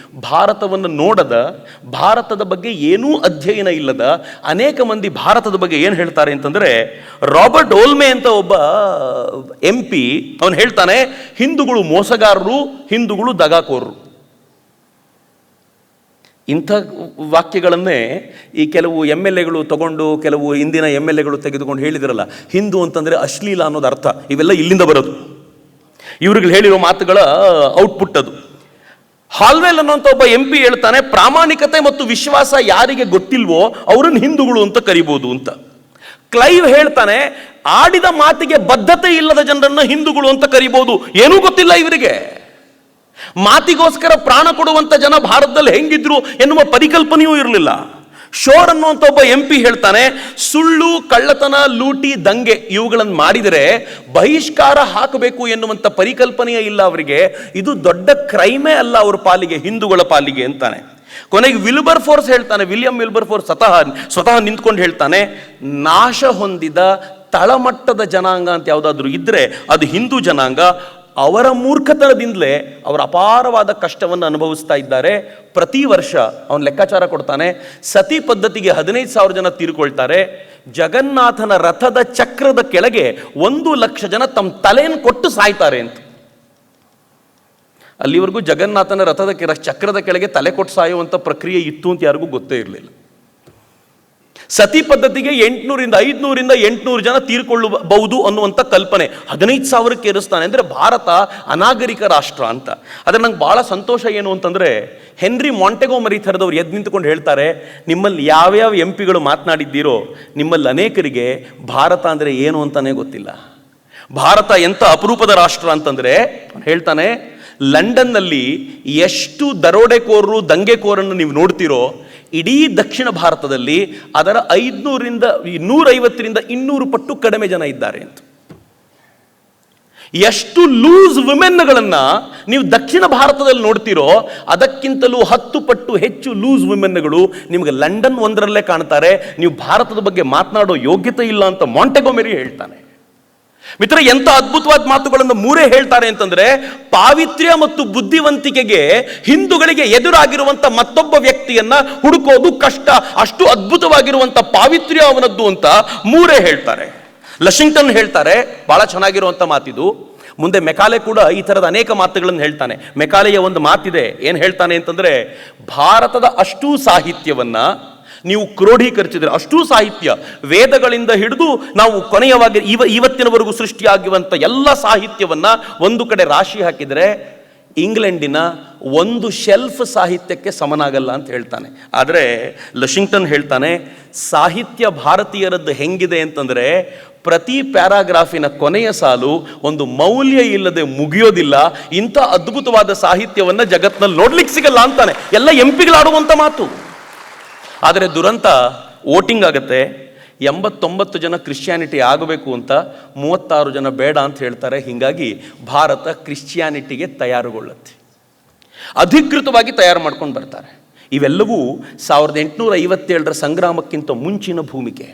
ಭಾರತವನ್ನು ನೋಡದ, ಭಾರತದ ಬಗ್ಗೆ ಏನೂ ಅಧ್ಯಯನ ಇಲ್ಲದ ಅನೇಕ ಮಂದಿ ಭಾರತದ ಬಗ್ಗೆ ಏನು ಹೇಳ್ತಾರೆ ಅಂತಂದರೆ, ರಾಬರ್ಟ್ ಓಲ್ಮೆ ಅಂತ ಒಬ್ಬ MP ಅವನು ಹೇಳ್ತಾನೆ, ಹಿಂದೂಗಳು ಮೋಸಗಾರರು, ಹಿಂದೂಗಳು ದಗಾಕೋರರು. ಇಂಥ ವಾಕ್ಯಗಳನ್ನೇ ಈ ಕೆಲವು MLAಗಳು ತಗೊಂಡು, ಕೆಲವು ಇಂದಿನ MLAಗಳು ತೆಗೆದುಕೊಂಡು ಹೇಳಿದ್ರಲ್ಲ, ಹಿಂದೂ ಅಂತಂದರೆ ಅಶ್ಲೀಲ ಅನ್ನೋದು ಅರ್ಥ. ಇವೆಲ್ಲ ಇಲ್ಲಿಂದ ಬರೋದು, ಇವ್ರಿಗೆ ಹೇಳಿರೋ ಮಾತುಗಳ ಔಟ್ಪುಟ್ ಅದು. ಹಾಲ್ವೆಲ್ ಅನ್ನೋಂಥ ಒಬ್ಬ MP ಹೇಳ್ತಾನೆ, ಪ್ರಾಮಾಣಿಕತೆ ಮತ್ತು ವಿಶ್ವಾಸ ಯಾರಿಗೆ ಗೊತ್ತಿಲ್ವೋ ಅವರನ್ನು ಹಿಂದೂಗಳು ಅಂತ ಕರಿಬೋದು ಅಂತ. ಕ್ಲೈವ್ ಹೇಳ್ತಾನೆ, ಆಡಿದ ಮಾತಿಗೆ ಬದ್ಧತೆ ಇಲ್ಲದ ಜನರನ್ನು ಹಿಂದೂಗಳು ಅಂತ ಕರಿಬೋದು. ಏನೂ ಗೊತ್ತಿಲ್ಲ ಇವರಿಗೆ, ಮಾತಿಗೋಸ್ಕರ ಪ್ರಾಣ ಕೊಡುವಂತ ಜನ ಭಾರತದಲ್ಲಿ ಹೆಂಗಿದ್ರು ಎನ್ನುವ ಪರಿಕಲ್ಪನೆಯೂ ಇರಲಿಲ್ಲ. ಶೋರ್ ಅನ್ನುವಂಥ ಒಬ್ಬ MP ಹೇಳ್ತಾನೆ, ಸುಳ್ಳು, ಕಳ್ಳತನ, ಲೂಟಿ, ದಂಗೆ ಇವುಗಳನ್ನು ಮಾಡಿದರೆ ಬಹಿಷ್ಕಾರ ಹಾಕಬೇಕು ಎನ್ನುವಂಥ ಪರಿಕಲ್ಪನೆಯೇ ಇಲ್ಲ ಅವರಿಗೆ. ಇದು ದೊಡ್ಡ ಕ್ರೈಮೇ ಅಲ್ಲ ಅವ್ರ ಪಾಲಿಗೆ, ಹಿಂದೂಗಳ ಪಾಲಿಗೆ ಅಂತಾನೆ. ಕೊನೆಗೆ ವಿಲಿಯಂ ವಿಲ್ಬರ್ಫೋರ್ಸ್ ಸ್ವತಃ ನಿಂತ್ಕೊಂಡು ಹೇಳ್ತಾನೆ, ನಾಶ ಹೊಂದಿದ ತಳಮಟ್ಟದ ಜನಾಂಗ ಅಂತ ಯಾವುದಾದ್ರೂ ಇದ್ರೆ ಅದು ಹಿಂದೂ ಜನಾಂಗ. ಅವರ ಮೂರ್ಖತನದಿಂದಲೇ ಅವರ ಅಪಾರವಾದ ಕಷ್ಟವನ್ನು ಅನುಭವಿಸ್ತಾ ಇದ್ದಾರೆ. ಪ್ರತಿ ವರ್ಷ ಅವನು ಲೆಕ್ಕಾಚಾರ ಕೊಡ್ತಾನೆ, ಸತಿ ಪದ್ಧತಿಗೆ 15,000 ಜನ ತೀರ್ಕೊಳ್ತಾರೆ. ಜಗನ್ನಾಥನ ರಥದ ಚಕ್ರದ ಕೆಳಗೆ 1,00,000 ಜನ ತಮ್ಮ ತಲೆಯನ್ನು ಕೊಟ್ಟು ಸಾಯ್ತಾರೆ ಅಂತ. ಅಲ್ಲಿವರೆಗೂ ಜಗನ್ನಾಥನ ರಥದ ಚಕ್ರದ ಕೆಳಗೆ ತಲೆ ಕೊಟ್ಟು ಸಾಯುವಂಥ ಪ್ರಕ್ರಿಯೆ ಇತ್ತು ಅಂತ ಯಾರಿಗೂ ಗೊತ್ತೇ ಇರಲಿಲ್ಲ. ಸತಿ ಪದ್ಧತಿಗೆ 500 ಜನ ತೀರ್ಕೊಳ್ಳಬಹುದು ಅನ್ನುವಂಥ ಕಲ್ಪನೆ 15,000ಕ್ಕೆ ಏರಿಸ್ತಾನೆ. ಅಂದರೆ ಭಾರತ ಅನಾಗರಿಕ ರಾಷ್ಟ್ರ ಅಂತ. ಆದರೆ ನಂಗೆ ಭಾಳ ಸಂತೋಷ ಏನು ಅಂತಂದರೆ, ಹೆನ್ರಿ ಮಾಂಟೆಗೊಮರಿ ಥರದವ್ರು ಎದ್ದು ನಿಂತ್ಕೊಂಡು ಹೇಳ್ತಾರೆ, ನಿಮ್ಮಲ್ಲಿ ಯಾವ್ಯಾವ MPಗಳು ಮಾತನಾಡಿದ್ದೀರೋ ನಿಮ್ಮಲ್ಲಿ ಅನೇಕರಿಗೆ ಭಾರತ ಅಂದರೆ ಏನು ಅಂತಾನೆ ಗೊತ್ತಿಲ್ಲ. ಭಾರತ ಎಂಥ ಅಪರೂಪದ ರಾಷ್ಟ್ರ ಅಂತಂದರೆ ಹೇಳ್ತಾನೆ, ಲಂಡನ್ನಲ್ಲಿ ಎಷ್ಟು ದರೋಡೆಕೋರರು, ದಂಗೆಕೋರನ್ನು ನೀವು ನೋಡ್ತೀರೋ, ಇಡೀ ದಕ್ಷಿಣ ಭಾರತದಲ್ಲಿ ಅದರ 500ರಿಂದ 150ರಿಂದ 200 ಪಟ್ಟು ಕಡಿಮೆ ಜನ ಇದ್ದಾರೆ ಅಂತ. ಎಷ್ಟು ಲೂಸ್ ವಿಮೆನ್ಗಳನ್ನು ನೀವು ದಕ್ಷಿಣ ಭಾರತದಲ್ಲಿ ನೋಡ್ತೀರೋ ಅದಕ್ಕಿಂತಲೂ 10 ಪಟ್ಟು ಹೆಚ್ಚು ಲೂಸ್ ವಿಮೆನ್ಗಳು ನಿಮಗೆ ಲಂಡನ್ ಒಂದರಲ್ಲೇ ಕಾಣ್ತಾರೆ. ನೀವು ಭಾರತದ ಬಗ್ಗೆ ಮಾತನಾಡೋ ಯೋಗ್ಯತೆ ಇಲ್ಲ ಅಂತ ಮಾಂಟೆಗೊಮೆರಿ ಹೇಳ್ತಾನೆ. ಮಿತ್ರ, ಎಂಥ ಅದ್ಭುತವಾದ ಮಾತುಗಳನ್ನು ಮೂರೇ ಹೇಳ್ತಾರೆ ಅಂತಂದ್ರೆ, ಪಾವಿತ್ರ್ಯ ಮತ್ತು ಬುದ್ಧಿವಂತಿಕೆಗೆ ಹಿಂದೂಗಳಿಗೆ ಎದುರಾಗಿರುವಂತ ಮತ್ತೊಬ್ಬ ವ್ಯಕ್ತಿಯನ್ನ ಹುಡುಕೋದು ಕಷ್ಟ, ಅಷ್ಟು ಅದ್ಭುತವಾಗಿರುವಂತ ಪಾವಿತ್ರ್ಯ ಅವನದ್ದು ಅಂತ ಮೂರೇ ಹೇಳ್ತಾರೆ. ಲಶಿಂಗ್ಟನ್ ಹೇಳ್ತಾರೆ, ಬಹಳ ಚೆನ್ನಾಗಿರುವಂತ ಮಾತಿದು. ಮುಂದೆ ಮೆಕಾಲೆ ಕೂಡ ಈ ತರದ ಅನೇಕ ಮಾತುಗಳನ್ನು ಹೇಳ್ತಾನೆ. ಮೆಕಾಲೆಯ ಒಂದು ಮಾತಿದೆ, ಏನು ಹೇಳ್ತಾನೆ ಅಂತಂದ್ರೆ, ಭಾರತದ ಅಷ್ಟೂ ಸಾಹಿತ್ಯವನ್ನ ನೀವು ಕ್ರೋಢೀಕರಿಸಿದ್ರೆ, ಅಷ್ಟೂ ಸಾಹಿತ್ಯ ವೇದಗಳಿಂದ ಹಿಡಿದು ನಾವು ಕೊನೆಯವಾಗಿ ಇವತ್ತಿನವರೆಗೂ ಸೃಷ್ಟಿಯಾಗುವಂಥ ಎಲ್ಲ ಸಾಹಿತ್ಯವನ್ನ ಒಂದು ಕಡೆ ರಾಶಿ ಹಾಕಿದರೆ ಇಂಗ್ಲೆಂಡಿನ ಒಂದು ಶೆಲ್ಫ್ ಸಾಹಿತ್ಯಕ್ಕೆ ಸಮನಾಗಲ್ಲ ಅಂತ ಹೇಳ್ತಾನೆ. ಆದರೆ ಲಶಿಂಗ್ಟನ್ ಹೇಳ್ತಾನೆ, ಸಾಹಿತ್ಯ ಭಾರತೀಯರದ್ದು ಹೆಂಗಿದೆ ಅಂತಂದರೆ, ಪ್ರತಿ ಪ್ಯಾರಾಗ್ರಾಫಿನ ಕೊನೆಯ ಸಾಲು ಒಂದು ಮೌಲ್ಯ ಇಲ್ಲದೆ ಮುಗಿಯೋದಿಲ್ಲ. ಇಂಥ ಅದ್ಭುತವಾದ ಸಾಹಿತ್ಯವನ್ನು ಜಗತ್ತಿನಲ್ಲಿ ನೋಡ್ಲಿಕ್ಕೆ ಸಿಗಲ್ಲ ಅಂತಾನೆ. ಎಲ್ಲ MPಗಳಾಡುವಂಥ ಮಾತು. ಆದರೆ ದುರಂತ, ವೋಟಿಂಗ್ ಆಗುತ್ತೆ, 89 ಜನ ಕ್ರಿಶ್ಚಿಯಾನಿಟಿ ಆಗಬೇಕು ಅಂತ, 36 ಜನ ಬೇಡ ಅಂತ ಹೇಳ್ತಾರೆ. ಹೀಗಾಗಿ ಭಾರತ ಕ್ರಿಶ್ಚಿಯಾನಿಟಿಗೆ ತಯಾರುಗೊಳ್ಳುತ್ತೆ, ಅಧಿಕೃತವಾಗಿ ತಯಾರು ಮಾಡ್ಕೊಂಡು ಬರ್ತಾರೆ. ಇವೆಲ್ಲವೂ 1857ರ ಸಂಗ್ರಾಮಕ್ಕಿಂತ ಮುಂಚಿನ ಭೂಮಿಕೆ.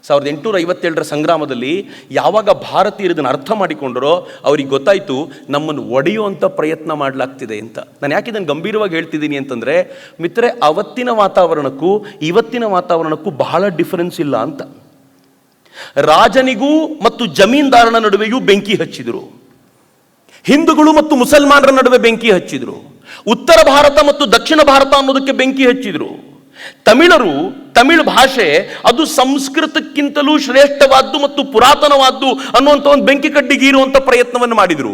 1857ರ ಸಂಗ್ರಾಮದಲ್ಲಿ ಯಾವಾಗ ಭಾರತೀಯರು ಇದನ್ನು ಅರ್ಥ ಮಾಡಿಕೊಂಡರೋ ಅವ್ರಿಗೆ ಗೊತ್ತಾಯಿತು, ನಮ್ಮನ್ನು ಒಡೆಯುವಂಥ ಪ್ರಯತ್ನ ಮಾಡಲಾಗ್ತಿದೆ ಅಂತ. ನಾನು ಯಾಕೆ ಇದನ್ನು ಗಂಭೀರವಾಗಿ ಹೇಳ್ತಿದ್ದೀನಿ ಅಂತಂದರೆ, ಮಿತ್ರೆ, ಅವತ್ತಿನ ವಾತಾವರಣಕ್ಕೂ ಇವತ್ತಿನ ವಾತಾವರಣಕ್ಕೂ ಬಹಳ ಡಿಫರೆನ್ಸ್ ಇಲ್ಲ ಅಂತ. ರಾಜನಿಗೂ ಮತ್ತು ಜಮೀನ್ದಾರನ ನಡುವೆಯೂ ಬೆಂಕಿ ಹಚ್ಚಿದರು, ಹಿಂದೂಗಳು ಮತ್ತು ಮುಸಲ್ಮಾನರ ನಡುವೆ ಬೆಂಕಿ ಹಚ್ಚಿದರು, ಉತ್ತರ ಭಾರತ ಮತ್ತು ದಕ್ಷಿಣ ಭಾರತ ಅನ್ನೋದಕ್ಕೆ ಬೆಂಕಿ ಹಚ್ಚಿದರು. ತಮಿಳು ಭಾಷೆ ಅದು ಸಂಸ್ಕೃತಕ್ಕಿಂತಲೂ ಶ್ರೇಷ್ಠವಾದ್ದು ಮತ್ತು ಪುರಾತನವಾದ್ದು ಅನ್ನುವಂಥ ಒಂದು ಬೆಂಕಿ ಕಡ್ಡಿಗೀರುವಂಥ ಪ್ರಯತ್ನವನ್ನು ಮಾಡಿದರು.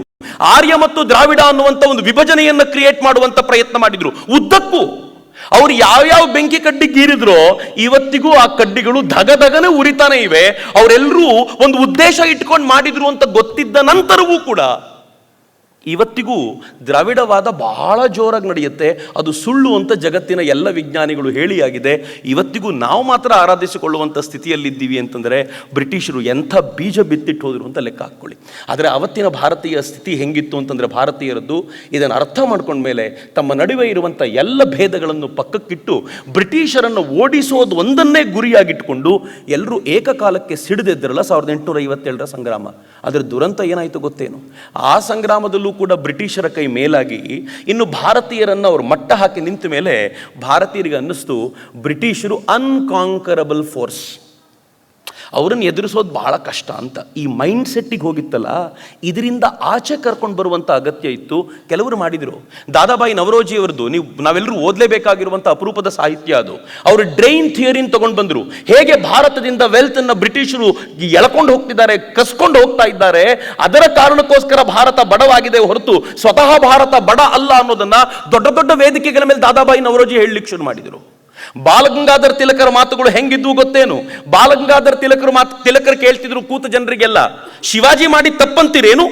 ಆರ್ಯ ಮತ್ತು ದ್ರಾವಿಡ ಅನ್ನುವಂಥ ಒಂದು ವಿಭಜನೆಯನ್ನು ಕ್ರಿಯೇಟ್ ಮಾಡುವಂಥ ಪ್ರಯತ್ನ ಮಾಡಿದರು. ಉದ್ದಕ್ಕೂ ಅವ್ರು ಯಾವ್ಯಾವ ಬೆಂಕಿ ಕಡ್ಡಿ ಗೀರಿದ್ರೋ ಇವತ್ತಿಗೂ ಆ ಕಡ್ಡಿಗಳು ಧಗಧಗನೆ ಉರಿತಾನೆ ಇವೆ. ಅವರೆಲ್ಲರೂ ಒಂದು ಉದ್ದೇಶ ಇಟ್ಕೊಂಡು ಮಾಡಿದ್ರು ಅಂತ ಗೊತ್ತಿದ್ದ ನಂತರವೂ ಕೂಡ ಇವತ್ತಿಗೂ ದ್ರಾವಿಡವಾದ ಬಹಳ ಜೋರಾಗಿ ನಡೆಯುತ್ತೆ. ಅದು ಸುಳ್ಳು ಅಂತ ಜಗತ್ತಿನ ಎಲ್ಲ ವಿಜ್ಞಾನಿಗಳು ಹೇಳಿಯಾಗಿದೆ. ಇವತ್ತಿಗೂ ನಾವು ಮಾತ್ರ ಆರಾಧಿಸಿಕೊಳ್ಳುವಂಥ ಸ್ಥಿತಿಯಲ್ಲಿದ್ದೀವಿ ಅಂತಂದರೆ ಬ್ರಿಟಿಷರು ಎಂಥ ಬೀಜ ಬಿತ್ತಿಟ್ಟು ಹೋದರು ಅಂತ ಲೆಕ್ಕ ಹಾಕ್ಕೊಳ್ಳಿ. ಆದರೆ ಅವತ್ತಿನ ಭಾರತೀಯ ಸ್ಥಿತಿ ಹೆಂಗಿತ್ತು ಅಂತಂದರೆ, ಭಾರತೀಯರದ್ದು ಇದನ್ನು ಅರ್ಥ ಮಾಡ್ಕೊಂಡ್ಮೇಲೆ ತಮ್ಮ ನಡುವೆ ಇರುವಂಥ ಎಲ್ಲ ಭೇದಗಳನ್ನು ಪಕ್ಕಕ್ಕಿಟ್ಟು ಬ್ರಿಟಿಷರನ್ನು ಓಡಿಸೋದು ಒಂದನ್ನೇ ಗುರಿಯಾಗಿಟ್ಕೊಂಡು ಎಲ್ಲರೂ ಏಕಕಾಲಕ್ಕೆ ಸಿಡಿದೆದ್ದರಲ್ಲ 1857ರ ಸಂಗ್ರಾಮ. ಅದರ ದುರಂತ ಏನಾಯಿತು ಗೊತ್ತೇನು? ಆ ಸಂಗ್ರಾಮದಲ್ಲೂ ಕೂಡ ಬ್ರಿಟಿಷರ ಕೈ ಮೇಲಾಗಿ ಇನ್ನು ಭಾರತೀಯರನ್ನು ಅವರು ಮಟ್ಟ ಹಾಕಿ ನಿಂತ ಮೇಲೆ ಭಾರತೀಯರಿಗೆ ಅನ್ನಿಸ್ತು ಬ್ರಿಟಿಷರು ಅನ್ಕಾಂಕರಬಲ್ ಫೋರ್ಸ್, ಅವರನ್ನು ಎದುರಿಸೋದು ಬಹಳ ಕಷ್ಟ ಅಂತ. ಈ ಮೈಂಡ್ ಸೆಟ್ಟಿಗೆ ಹೋಗಿತ್ತಲ್ಲ, ಇದರಿಂದ ಆಚೆ ಕರ್ಕೊಂಡು ಬರುವಂಥ ಅಗತ್ಯ ಇತ್ತು. ಕೆಲವರು ಮಾಡಿದರು. ದಾದಾಬಾಯಿ ನವರೋಜಿಯವರದ್ದು ನಾವೆಲ್ಲರೂ ಓದಲೇಬೇಕಾಗಿರುವಂಥ ಅಪರೂಪದ ಸಾಹಿತ್ಯ ಅದು. ಅವರು ಡ್ರೈನ್ ಥಿಯರಿನ ತಗೊಂಡು ಬಂದರು. ಹೇಗೆ ಭಾರತದಿಂದ ವೆಲ್ತನ್ನು ಬ್ರಿಟಿಷರು ಎಳ್ಕೊಂಡು ಹೋಗ್ತಿದ್ದಾರೆ, ಕಸ್ಕೊಂಡು ಹೋಗ್ತಾ ಇದ್ದಾರೆ, ಅದರ ಕಾರಣಕ್ಕೋಸ್ಕರ ಭಾರತ ಬಡವಾಗಿದೆ ಹೊರತು ಸ್ವತಃ ಭಾರತ ಬಡ ಅಲ್ಲ ಅನ್ನೋದನ್ನ ದೊಡ್ಡ ದೊಡ್ಡ ವೇದಿಕೆಗಳ ಮೇಲೆ ದಾದಾಬಾಯಿ ನವರೋಜಿ ಹೇಳಲಿಕ್ಕೆ ಶುರು ಮಾಡಿದರು. ಬಾಲಗಂಗಾಧರ್ ತಿಲಕರ ಮಾತುಗಳು ಹೆಂಗಿದ್ವು ಗೊತ್ತೇನು? ಬಾಲಗಂಗಾಧರ್ ತಿಲಕರು ಕೇಳ್ತಿದ್ರು ಕೂತ ಜನರಿಗೆಲ್ಲ, ಶಿವಾಜಿ ಮಾಡಿ ತಪ್ಪಂತೀರೇನು?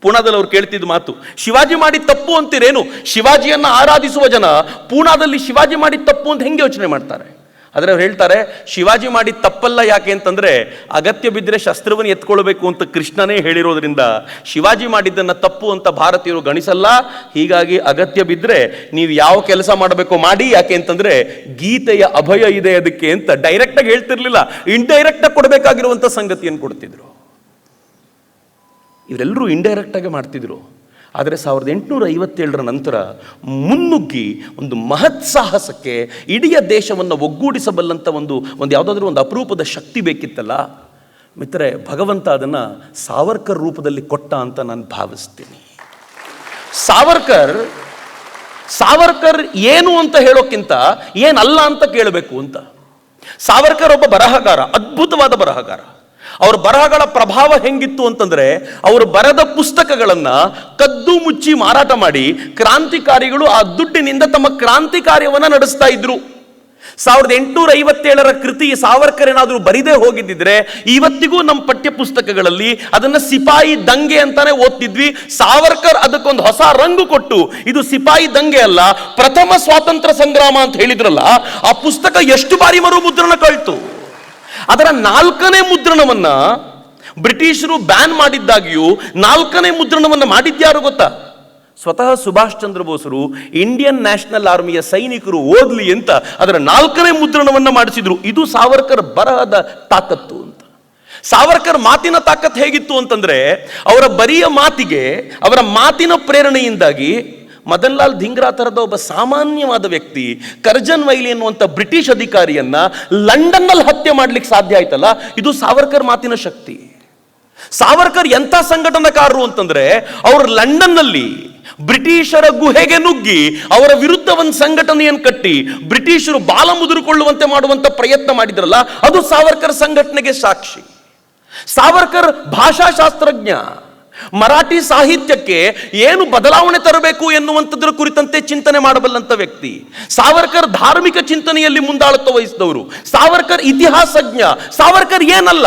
ಪೂನಾದಲ್ಲಿ ಅವ್ರು ಕೇಳ್ತಿದ್ದ ಮಾತು, ಶಿವಾಜಿ ಮಾಡಿ ತಪ್ಪು ಅಂತೀರೇನು? ಶಿವಾಜಿಯನ್ನ ಆರಾಧಿಸುವ ಜನ ಪೂನಾದಲ್ಲಿ ಶಿವಾಜಿ ಮಾಡಿ ತಪ್ಪು ಅಂತ ಹೆಂಗೆ ಯೋಚನೆ ಮಾಡ್ತಾರೆ? ಆದರೆ ಅವ್ರು ಹೇಳ್ತಾರೆ, ಶಿವಾಜಿ ಮಾಡಿ ತಪ್ಪಲ್ಲ. ಯಾಕೆ ಅಂತಂದ್ರೆ ಅಗತ್ಯ ಬಿದ್ದರೆ ಶಸ್ತ್ರವನ್ನು ಎತ್ಕೊಳ್ಬೇಕು ಅಂತ ಕೃಷ್ಣನೇ ಹೇಳಿರೋದ್ರಿಂದ ಶಿವಾಜಿ ಮಾಡಿದ್ದನ್ನು ತಪ್ಪು ಅಂತ ಭಾರತೀಯರು ಗಣಿಸಲ್ಲ. ಹೀಗಾಗಿ ಅಗತ್ಯ ಬಿದ್ದರೆ ನೀವು ಯಾವ ಕೆಲಸ ಮಾಡಬೇಕೋ ಮಾಡಿ, ಯಾಕೆ ಅಂತಂದ್ರೆ ಗೀತೆಯ ಅಭಯ ಇದೆ ಅದಕ್ಕೆ ಅಂತ ಡೈರೆಕ್ಟ್ ಆಗಿ ಹೇಳ್ತಿರ್ಲಿಲ್ಲ, ಇಂಡೈರೆಕ್ಟ್ ಆಗಿ ಕೊಡಬೇಕಾಗಿರುವಂತ ಸಂಗತಿಯನ್ನು ಕೊಡ್ತಿದ್ರು. ಇವರೆಲ್ಲರೂ ಇಂಡೈರೆಕ್ಟ್ ಆಗಿ ಮಾಡ್ತಿದ್ರು. ಆದರೆ 1857 ನಂತರ ಮುನ್ನುಗ್ಗಿ ಒಂದು ಮಹತ್ ಸಾಹಸಕ್ಕೆ ಇಡೀ ದೇಶವನ್ನು ಒಗ್ಗೂಡಿಸಬಲ್ಲಂಥ ಒಂದು ಯಾವುದಾದ್ರೂ ಒಂದು ಅಪರೂಪದ ಶಕ್ತಿ ಬೇಕಿತ್ತಲ್ಲ ಮಿತ್ರರೆ, ಭಗವಂತ ಅದನ್ನು ಸಾವರ್ಕರ್ ರೂಪದಲ್ಲಿ ಕೊಟ್ಟ ಅಂತ ನಾನು ಭಾವಿಸ್ತೀನಿ. ಸಾವರ್ಕರ್ ಏನು ಅಂತ ಹೇಳೋಕ್ಕಿಂತ ಏನಲ್ಲ ಅಂತ ಕೇಳಬೇಕು ಅಂತ. ಸಾವರ್ಕರ್ ಒಬ್ಬ ಬರಹಗಾರ, ಅದ್ಭುತವಾದ ಬರಹಗಾರ. ಅವರ ಬರಹಗಳ ಪ್ರಭಾವ ಹೆಂಗಿತ್ತು ಅಂತಂದ್ರೆ, ಅವರು ಬರೆದ ಪುಸ್ತಕಗಳನ್ನ ಕದ್ದು ಮುಚ್ಚಿ ಮಾರಾಟ ಮಾಡಿ ಕ್ರಾಂತಿಕಾರಿಗಳು ಆ ದುಡ್ಡಿನಿಂದ ತಮ್ಮ ಕ್ರಾಂತಿ ಕಾರ್ಯವನ್ನ ನಡೆಸ್ತಾ ಇದ್ರು. 1857 ಕೃತಿ ಸಾವರ್ಕರ್ ಏನಾದರೂ ಬರಿದೇ ಹೋಗಿದ್ದಿದ್ರೆ ಇವತ್ತಿಗೂ ನಮ್ಮ ಪಠ್ಯ ಪುಸ್ತಕಗಳಲ್ಲಿ ಅದನ್ನ ಸಿಪಾಯಿ ದಂಗೆ ಅಂತಾನೆ ಓದ್ತಿದ್ವಿ. ಸಾವರ್ಕರ್ ಅದಕ್ಕೊಂದು ಹೊಸ ರಂಗು ಕೊಟ್ಟು ಇದು ಸಿಪಾಯಿ ದಂಗೆ ಅಲ್ಲ, ಪ್ರಥಮ ಸ್ವಾತಂತ್ರ್ಯ ಸಂಗ್ರಾಮ ಅಂತ ಹೇಳಿದ್ರಲ್ಲ, ಆ ಪುಸ್ತಕ ಎಷ್ಟು ಬಾರಿ ಮರು ಮುದ್ರಣ ಕಳ್ತು. ಅದರ 4ನೇ ಮುದ್ರಣವನ್ನ ಬ್ರಿಟಿಷರು ಬ್ಯಾನ್ ಮಾಡಿದ್ದಾಗಿಯೂ 4ನೇ ಮುದ್ರಣವನ್ನ ಮಾಡಿದ್ಯಾರು ಗೊತ್ತಾ? ಸ್ವತಃ ಸುಭಾಷ್ ಚಂದ್ರ ಬೋಸರು ಇಂಡಿಯನ್ ನ್ಯಾಷನಲ್ ಆರ್ಮಿಯ ಸೈನಿಕರು ಓದ್ಲಿ ಅಂತ ಅದರ 4ನೇ ಮುದ್ರಣವನ್ನ ಮಾಡಿಸಿದ್ರು. ಇದು ಸಾವರ್ಕರ್ ಬರಹದ ತಾಕತ್ತು ಅಂತ. ಸಾವರ್ಕರ್ ಮಾತಿನ ತಾಕತ್ತು ಹೇಗಿತ್ತು ಅಂತಂದ್ರೆ, ಅವರ ಬರಿಯ ಮಾತಿಗೆ, ಅವರ ಮಾತಿನ ಪ್ರೇರಣೆಯಿಂದಾಗಿ ಮದನ್ ಲಾಲ್ ಧಿಂಗ್ರಾ ತರದ ಒಬ್ಬ ಸಾಮಾನ್ಯವಾದ ವ್ಯಕ್ತಿ ಕರ್ಜನ್ ವೈಲಿ ಎನ್ನುವಂತ ಬ್ರಿಟಿಷ್ ಅಧಿಕಾರಿಯನ್ನ ಲಂಡನ್ನಲ್ಲಿ ಹತ್ಯೆ ಮಾಡ್ಲಿಕ್ಕೆ ಸಾಧ್ಯ ಆಯ್ತಲ್ಲ, ಇದು ಸಾವರ್ಕರ್ ಮಾತಿನ ಶಕ್ತಿ. ಸಾವರ್ಕರ್ ಎಂಥ ಸಂಘಟನಾಕಾರರು ಅಂತಂದ್ರೆ, ಅವರು ಲಂಡನ್ನಲ್ಲಿ ಬ್ರಿಟಿಷರ ಗುಹೆಗೆ ನುಗ್ಗಿ ಅವರ ವಿರುದ್ಧ ಒಂದು ಸಂಘಟನೆಯನ್ನು ಕಟ್ಟಿ ಬ್ರಿಟಿಷರು ಬಾಲ ಮುದುರಿಕೊಳ್ಳುವಂತೆ ಮಾಡುವಂತ ಪ್ರಯತ್ನ ಮಾಡಿದ್ರಲ್ಲ, ಅದು ಸಾವರ್ಕರ್ ಸಂಘಟನೆಗೆ ಸಾಕ್ಷಿ. ಸಾವರ್ಕರ್ ಭಾಷಾಶಾಸ್ತ್ರಜ್ಞ, ಮರಾಠಿ ಸಾಹಿತ್ಯಕ್ಕೆ ಏನು ಬದಲಾವಣೆ ತರಬೇಕು ಎನ್ನುವಂಥದ್ರ ಕುರಿತಂತೆ ಚಿಂತನೆ ಮಾಡಬಲ್ಲಂತ ವ್ಯಕ್ತಿ. ಸಾವರ್ಕರ್ ಧಾರ್ಮಿಕ ಚಿಂತನೆಯಲ್ಲಿ ಮುಂದಾಳತ್ವ ವಹಿಸಿದವರು. ಸಾವರ್ಕರ್ ಇತಿಹಾಸಜ್ಞ. ಸಾವರ್ಕರ್ ಏನಲ್ಲ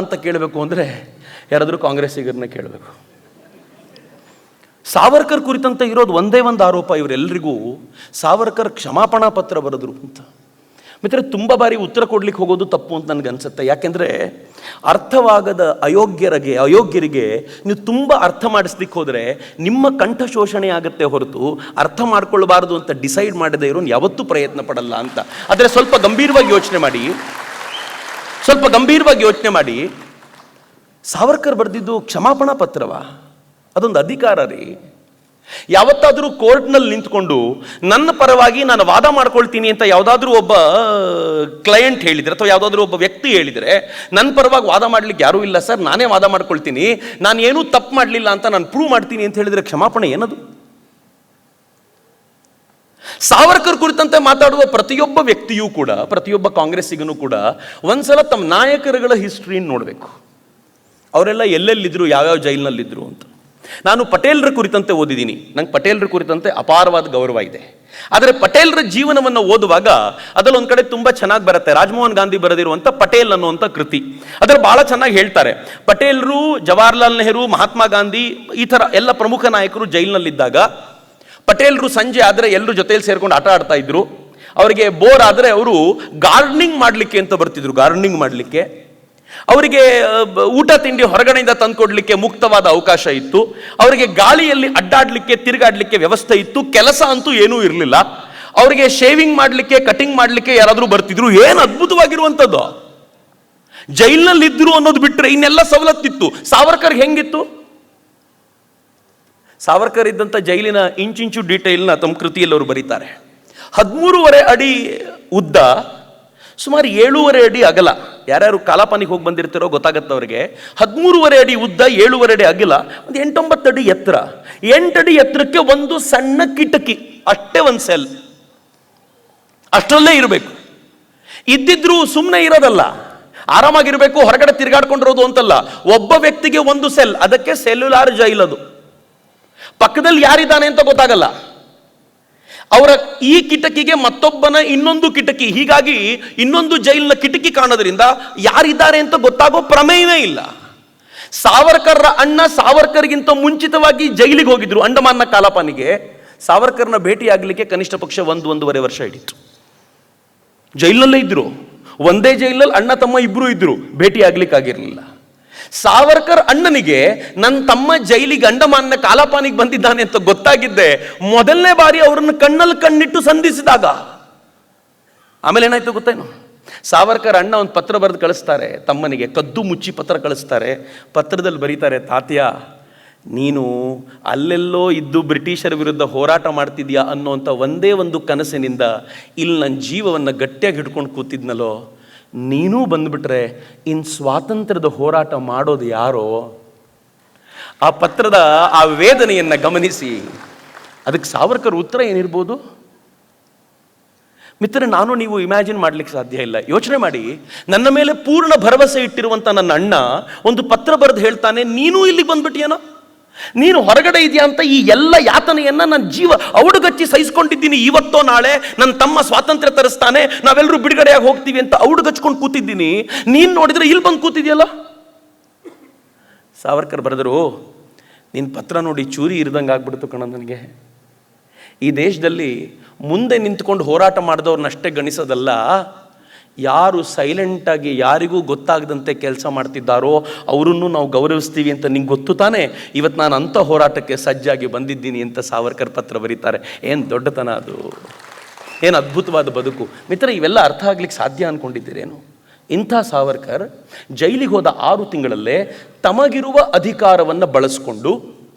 ಅಂತ ಕೇಳಬೇಕು ಅಂದ್ರೆ ಯಾರಾದರೂ ಕಾಂಗ್ರೆಸ್ಸಿಗರನ್ನ ಕೇಳಬೇಕು. ಸಾವರ್ಕರ್ ಕುರಿತಂತೆ ಇರೋದು ಒಂದೇ ಒಂದು ಆರೋಪ ಇವರೆಲ್ಲರಿಗೂ, ಸಾವರ್ಕರ್ ಕ್ಷಮಾಪಣಾ ಪತ್ರ ಬರೆದ್ರು ಅಂತ. ಮಿತ್ರ, ತುಂಬ ಬಾರಿ ಉತ್ತರ ಕೊಡ್ಲಿಕ್ಕೆ ಹೋಗೋದು ತಪ್ಪು ಅಂತ ನನಗನ್ಸುತ್ತೆ. ಯಾಕೆಂದರೆ ಅರ್ಥವಾಗದ ಅಯೋಗ್ಯರಿಗೆ ನೀವು ತುಂಬ ಅರ್ಥ ಮಾಡಿಸ್ಲಿಕ್ಕೆ ಹೋದರೆ ನಿಮ್ಮ ಕಂಠ ಶೋಷಣೆ ಆಗುತ್ತೆ ಹೊರತು ಅರ್ಥ ಮಾಡ್ಕೊಳ್ಬಾರ್ದು ಅಂತ ಡಿಸೈಡ್ ಮಾಡದೇ ಇರೋನು ಯಾವತ್ತೂ ಪ್ರಯತ್ನ ಪಡಲ್ಲ ಅಂತ. ಆದರೆ ಸ್ವಲ್ಪ ಗಂಭೀರವಾಗಿ ಯೋಚನೆ ಮಾಡಿ. ಸಾವರ್ಕರ್ ಬರೆದಿದ್ದು ಕ್ಷಮಾಪಣಾ ಪತ್ರವಾ? ಅದೊಂದು ಅಧಿಕಾರ ರೀ. ಯಾವತ್ತಾದರೂ ಕೋರ್ಟ್ನಲ್ಲಿ ನಿಂತ್ಕೊಂಡು ನನ್ನ ಪರವಾಗಿ ನಾನು ವಾದ ಮಾಡ್ಕೊಳ್ತೀನಿ ಅಂತ ಯಾವುದಾದ್ರೂ ಒಬ್ಬ ಕ್ಲೈಂಟ್ ಹೇಳಿದರೆ ಅಥವಾ ಯಾವುದಾದ್ರೂ ಒಬ್ಬ ವ್ಯಕ್ತಿ ಹೇಳಿದರೆ, ನನ್ನ ಪರವಾಗಿ ವಾದ ಮಾಡ್ಲಿಕ್ಕೆ ಯಾರೂ ಇಲ್ಲ ಸರ್, ನಾನೇ ವಾದ ಮಾಡ್ಕೊಳ್ತೀನಿ, ನಾನು ಏನೂ ತಪ್ಪು ಮಾಡಲಿಲ್ಲ ಅಂತ ನಾನು ಪ್ರೂವ್ ಮಾಡ್ತೀನಿ ಅಂತ ಹೇಳಿದರೆ ಕ್ಷಮಾಪಣೆ ಏನದು? ಸಾವರ್ಕರ್ ಕುರಿತಂತೆ ಮಾತಾಡುವ ಪ್ರತಿಯೊಬ್ಬ ವ್ಯಕ್ತಿಯೂ ಕೂಡ, ಪ್ರತಿಯೊಬ್ಬ ಕಾಂಗ್ರೆಸ್ಸಿಗನೂ ಕೂಡ ಒಂದ್ಸಲ ತಮ್ಮ ನಾಯಕರುಗಳ ಹಿಸ್ಟ್ರಿಯನ್ನು ನೋಡಬೇಕು. ಅವರೆಲ್ಲ ಎಲ್ಲೆಲ್ಲಿದ್ರು, ಯಾವ್ಯಾವ ಜೈಲಿನಲ್ಲಿದ್ದರು ಅಂತ. ನಾನು ಪಟೇಲ್ರ ಕುರಿತಂತೆ ಓದಿದ್ದೀನಿ. ನಂಗೆ ಪಟೇಲ್ರ ಕುರಿತಂತೆ ಅಪಾರವಾದ ಗೌರವ ಇದೆ. ಆದರೆ ಪಟೇಲ್ರ ಜೀವನವನ್ನು ಓದುವಾಗ ಅದರಲ್ಲಿ ಒಂದು ಕಡೆ ತುಂಬ ಚೆನ್ನಾಗಿ ಬರುತ್ತೆ. ರಾಜಮೋಹನ್ ಗಾಂಧಿ ಬರೆದಿರುವಂಥ ಪಟೇಲ್ ಅನ್ನುವಂಥ ಕೃತಿ, ಅದರಲ್ಲಿ ಬಹಳ ಚೆನ್ನಾಗಿ ಹೇಳ್ತಾರೆ. ಪಟೇಲ್ರು, ಜವಾಹರ್ಲಾಲ್ ನೆಹರು, ಮಹಾತ್ಮ ಗಾಂಧಿ, ಈ ಥರ ಎಲ್ಲ ಪ್ರಮುಖ ನಾಯಕರು ಜೈಲಿನಲ್ಲಿದ್ದಾಗ ಪಟೇಲ್ರು ಸಂಜೆ ಆದರೆ ಎಲ್ಲರೂ ಜೊತೆಯಲ್ಲಿ ಸೇರ್ಕೊಂಡು ಆಟ ಆಡ್ತಾ ಇದ್ರು. ಅವರಿಗೆ ಬೋರ್ ಆದರೆ ಅವರು ಗಾರ್ಡನಿಂಗ್ ಮಾಡಲಿಕ್ಕೆ ಅಂತ ಬರ್ತಿದ್ರು. ಗಾರ್ಡನಿಂಗ್ ಮಾಡಲಿಕ್ಕೆ ಅವರಿಗೆ ಊಟ ತಿಂಡಿ ಹೊರಗಡೆಯಿಂದ ತಂದುಕೊಡ್ಲಿಕ್ಕೆ ಮುಕ್ತವಾದ ಅವಕಾಶ ಇತ್ತು. ಅವರಿಗೆ ಗಾಳಿಯಲ್ಲಿ ಅಡ್ಡಾಡ್ಲಿಕ್ಕೆ, ತಿರುಗಾಡ್ಲಿಕ್ಕೆ ವ್ಯವಸ್ಥೆ ಇತ್ತು. ಕೆಲಸ ಅಂತೂ ಏನೂ ಇರಲಿಲ್ಲ. ಅವರಿಗೆ ಶೇವಿಂಗ್ ಮಾಡಲಿಕ್ಕೆ, ಕಟಿಂಗ್ ಮಾಡಲಿಕ್ಕೆ ಯಾರಾದರೂ ಬರ್ತಿದ್ರು. ಏನು ಅದ್ಭುತವಾಗಿರುವಂಥದ್ದು! ಜೈಲಿನಲ್ಲಿ ಇದ್ರು ಅನ್ನೋದು ಬಿಟ್ಟರೆ ಇನ್ನೆಲ್ಲ ಸವಲತ್ತಿತ್ತು. ಸಾವರ್ಕರ್ಗೆ ಹೆಂಗಿತ್ತು? ಸಾವರ್ಕರ್ ಇದ್ದಂಥ ಜೈಲಿನ ಇಂಚಿಂಚು ಡೀಟೇಲ್ನ ತಮ್ಮ ಕೃತಿಯಲ್ಲಿ ಅವರು ಬರೀತಾರೆ. 13.5 ಅಡಿ ಉದ್ದ, ಸುಮಾರು 7.5 ಅಡಿ ಅಗಲ. ಯಾರ್ಯಾರು ಕಾಲಾಪಾನಿಗೆ ಹೋಗಿ ಬಂದಿರ್ತಾರೋ ಗೊತ್ತಾಗತ್ತೆ ಅವರಿಗೆ. 13.5 ಅಡಿ ಉದ್ದ, 7.5 ಅಡಿ ಅಗಲ, ಒಂದು 8-9 ಅಡಿ ಎತ್ತರ. 8 ಅಡಿ ಎತ್ತರಕ್ಕೆ ಒಂದು ಸಣ್ಣ ಕಿಟಕಿ, ಅಷ್ಟೇ ಒಂದು ಸೆಲ್, ಅಷ್ಟರಲ್ಲೇ ಇರಬೇಕು. ಇದ್ದಿದ್ರು ಸುಮ್ಮನೆ ಇರೋದಲ್ಲ, ಆರಾಮಾಗಿರ್ಬೇಕು, ಹೊರಗಡೆ ತಿರುಗಾಡ್ಕೊಂಡಿರೋದು ಅಂತಲ್ಲ. ಒಬ್ಬ ವ್ಯಕ್ತಿಗೆ ಒಂದು ಸೆಲ್, ಅದಕ್ಕೆ ಸೆಲ್ಯುಲಾರ್ ಜೈಲ್. ಅದು ಪಕ್ಕದಲ್ಲಿ ಯಾರಿದ್ದಾನೆ ಅಂತ ಗೊತ್ತಾಗಲ್ಲ. ಅವರ ಈ ಕಿಟಕಿಗೆ ಮತ್ತೊಬ್ಬನ ಇನ್ನೊಂದು ಕಿಟಕಿ, ಹೀಗಾಗಿ ಇನ್ನೊಂದು ಜೈಲಿನ ಕಿಟಕಿ ಕಾಣೋದ್ರಿಂದ ಯಾರಿದ್ದಾರೆ ಅಂತ ಗೊತ್ತಾಗೋ ಪ್ರಮೇಯವೇ ಇಲ್ಲ. ಸಾವರ್ಕರ್ರ ಅಣ್ಣ ಸಾವರ್ಕರ್ಗಿಂತ ಮುಂಚಿತವಾಗಿ ಜೈಲಿಗೆ ಹೋಗಿದ್ರು ಅಂಡಮಾನ್ನ ಕಾಲಾಪಾನಿಗೆ. ಸಾವರ್ಕರ್ನ ಭೇಟಿ ಆಗಲಿಕ್ಕೆ ಕನಿಷ್ಠ ಪಕ್ಷ 1-1.5 ವರ್ಷ ಹಿಡಿತು. ಜೈಲಲ್ಲೇ ಇದ್ರು, ಒಂದೇ ಜೈಲಲ್ಲಿ ಅಣ್ಣ ತಮ್ಮ ಇಬ್ರು ಇದ್ರು, ಭೇಟಿ ಆಗ್ಲಿಕ್ಕಾಗಿರ್ಲಿಲ್ಲ. ಸಾವರ್ಕರ್ ಅಣ್ಣನಿಗೆ ನನ್ನ ತಮ್ಮ ಜೈಲಿಗೆ ಅಂಡಮಾನ್ನ ಕಾಲಾಪಾನಿಗೆ ಬಂದಿದ್ದಾನೆ ಅಂತ ಗೊತ್ತಾಗಿದ್ದೆ ಮೊದಲನೇ ಬಾರಿ ಅವರನ್ನು ಕಣ್ಣಲ್ಲಿ ಕಣ್ಣಿಟ್ಟು ಸಂಧಿಸಿದಾಗ. ಆಮೇಲೆ ಏನಾಯ್ತು ಗೊತ್ತೇನು? ಸಾವರ್ಕರ್ ಅಣ್ಣ ಒಂದು ಪತ್ರ ಬರೆದು ಕಳಿಸ್ತಾರೆ ತಮ್ಮನಿಗೆ, ಕದ್ದು ಮುಚ್ಚಿ ಪತ್ರ ಕಳಿಸ್ತಾರೆ. ಪತ್ರದಲ್ಲಿ ಬರೀತಾರೆ, ತಾತ್ಯ ನೀನು ಅಲ್ಲೆಲ್ಲೋ ಇದ್ದು ಬ್ರಿಟಿಷರ ವಿರುದ್ಧ ಹೋರಾಟ ಮಾಡ್ತಿದ್ಯಾ ಅನ್ನೋಂಥ ಒಂದೇ ಒಂದು ಕನಸಿನಿಂದ ಇಲ್ಲಿ ನನ್ನ ಜೀವವನ್ನು ಗಟ್ಟಿಯಾಗಿ ಹಿಡ್ಕೊಂಡು ಕೂತಿದ್ನಲ್ಲೋ, ನೀನೂ ಬಂದುಬಿಟ್ರೆ ಇನ್ನು ಸ್ವಾತಂತ್ರ್ಯದ ಹೋರಾಟ ಮಾಡೋದು ಯಾರೋ? ಆ ಪತ್ರದ ಆ ವೇದನೆಯನ್ನು ಗಮನಿಸಿ ಅದಕ್ಕೆ ಸಾವರ್ಕರ್ ಉತ್ತರ ಏನಿರ್ಬೋದು ಮಿತ್ರರೇ? ನಾನು ನೀವು ಇಮ್ಯಾಜಿನ್ ಮಾಡ್ಲಿಕ್ಕೆ ಸಾಧ್ಯ ಇಲ್ಲ. ಯೋಚನೆ ಮಾಡಿ, ನನ್ನ ಮೇಲೆ ಪೂರ್ಣ ಭರವಸೆ ಇಟ್ಟಿರುವಂಥ ನನ್ನ ಅಣ್ಣ ಒಂದು ಪತ್ರ ಬರೆದು ಹೇಳ್ತಾನೆ, ನೀನೂ ಇಲ್ಲಿಗೆ ಬಂದ್ಬಿಟ್ಟಿಯೇನೋ, ನೀನು ಹೊರಗಡೆ ಇದೆಯಾ ಅಂತ ಈ ಎಲ್ಲ ಯಾತನೆಯನ್ನ ನನ್ನ ಜೀವ ಔಡುಗಚ್ಚಿ ಸಹಿಸ್ಕೊಂಡಿದ್ದೀನಿ. ಇವತ್ತೋ ನಾಳೆ ನನ್ನ ತಮ್ಮ ಸ್ವಾತಂತ್ರ್ಯ ತರಿಸ್ತಾನೆ, ನಾವೆಲ್ಲರೂ ಬಿಡುಗಡೆಯಾಗಿ ಹೋಗ್ತೀವಿ ಅಂತ ಔಡುಗಚ್ಕೊಂಡು ಕೂತಿದ್ದೀನಿ. ನೀನು ನೋಡಿದ್ರೆ ಇಲ್ಲಿ ಬಂದು ಕೂತಿದ್ಯಲ್ಲ. ಸಾವರ್ಕರ್ ಬರೆದರು, ನಿನ್ನ ಪತ್ರ ನೋಡಿ ಚೂರಿ ಇರ್ದಂಗೆ ಆಗ್ಬಿಡ್ತು ಕಣ ನನಗೆ. ಈ ದೇಶದಲ್ಲಿ ಮುಂದೆ ನಿಂತ್ಕೊಂಡು ಹೋರಾಟ ಮಾಡಿದವ್ರನ್ನಷ್ಟೇ ಗಣಿಸೋದಲ್ಲ, ಯಾರು ಸೈಲೆಂಟಾಗಿ ಯಾರಿಗೂ ಗೊತ್ತಾಗದಂತೆ ಕೆಲಸ ಮಾಡ್ತಿದ್ದಾರೋ ಅವರನ್ನು ನಾವು ಗೌರವಿಸ್ತೀವಿ ಅಂತ ನಿಂಗೆ ಗೊತ್ತು ತಾನೆ. ಇವತ್ತು ನಾನು ಅಂಥ ಹೋರಾಟಕ್ಕೆ ಸಜ್ಜಾಗಿ ಬಂದಿದ್ದೀನಿ ಅಂತ ಸಾವರ್ಕರ್ ಪತ್ರ ಬರೀತಾರೆ. ಏನು ದೊಡ್ಡತನ ಅದು, ಏನು ಅದ್ಭುತವಾದ ಬದುಕು. ಮಿತ್ರ, ಇವೆಲ್ಲ ಅರ್ಥ ಆಗ್ಲಿಕ್ಕೆ ಸಾಧ್ಯ ಅಂದ್ಕೊಂಡಿದ್ದೀರೇನು? ಇಂಥ ಸಾವರ್ಕರ್ ಜೈಲಿಗೆ ಹೋದ 6 ತಿಂಗಳಲ್ಲೇ ತಮಗಿರುವ ಅಧಿಕಾರವನ್ನು ಬಳಸ್ಕೊಂಡು,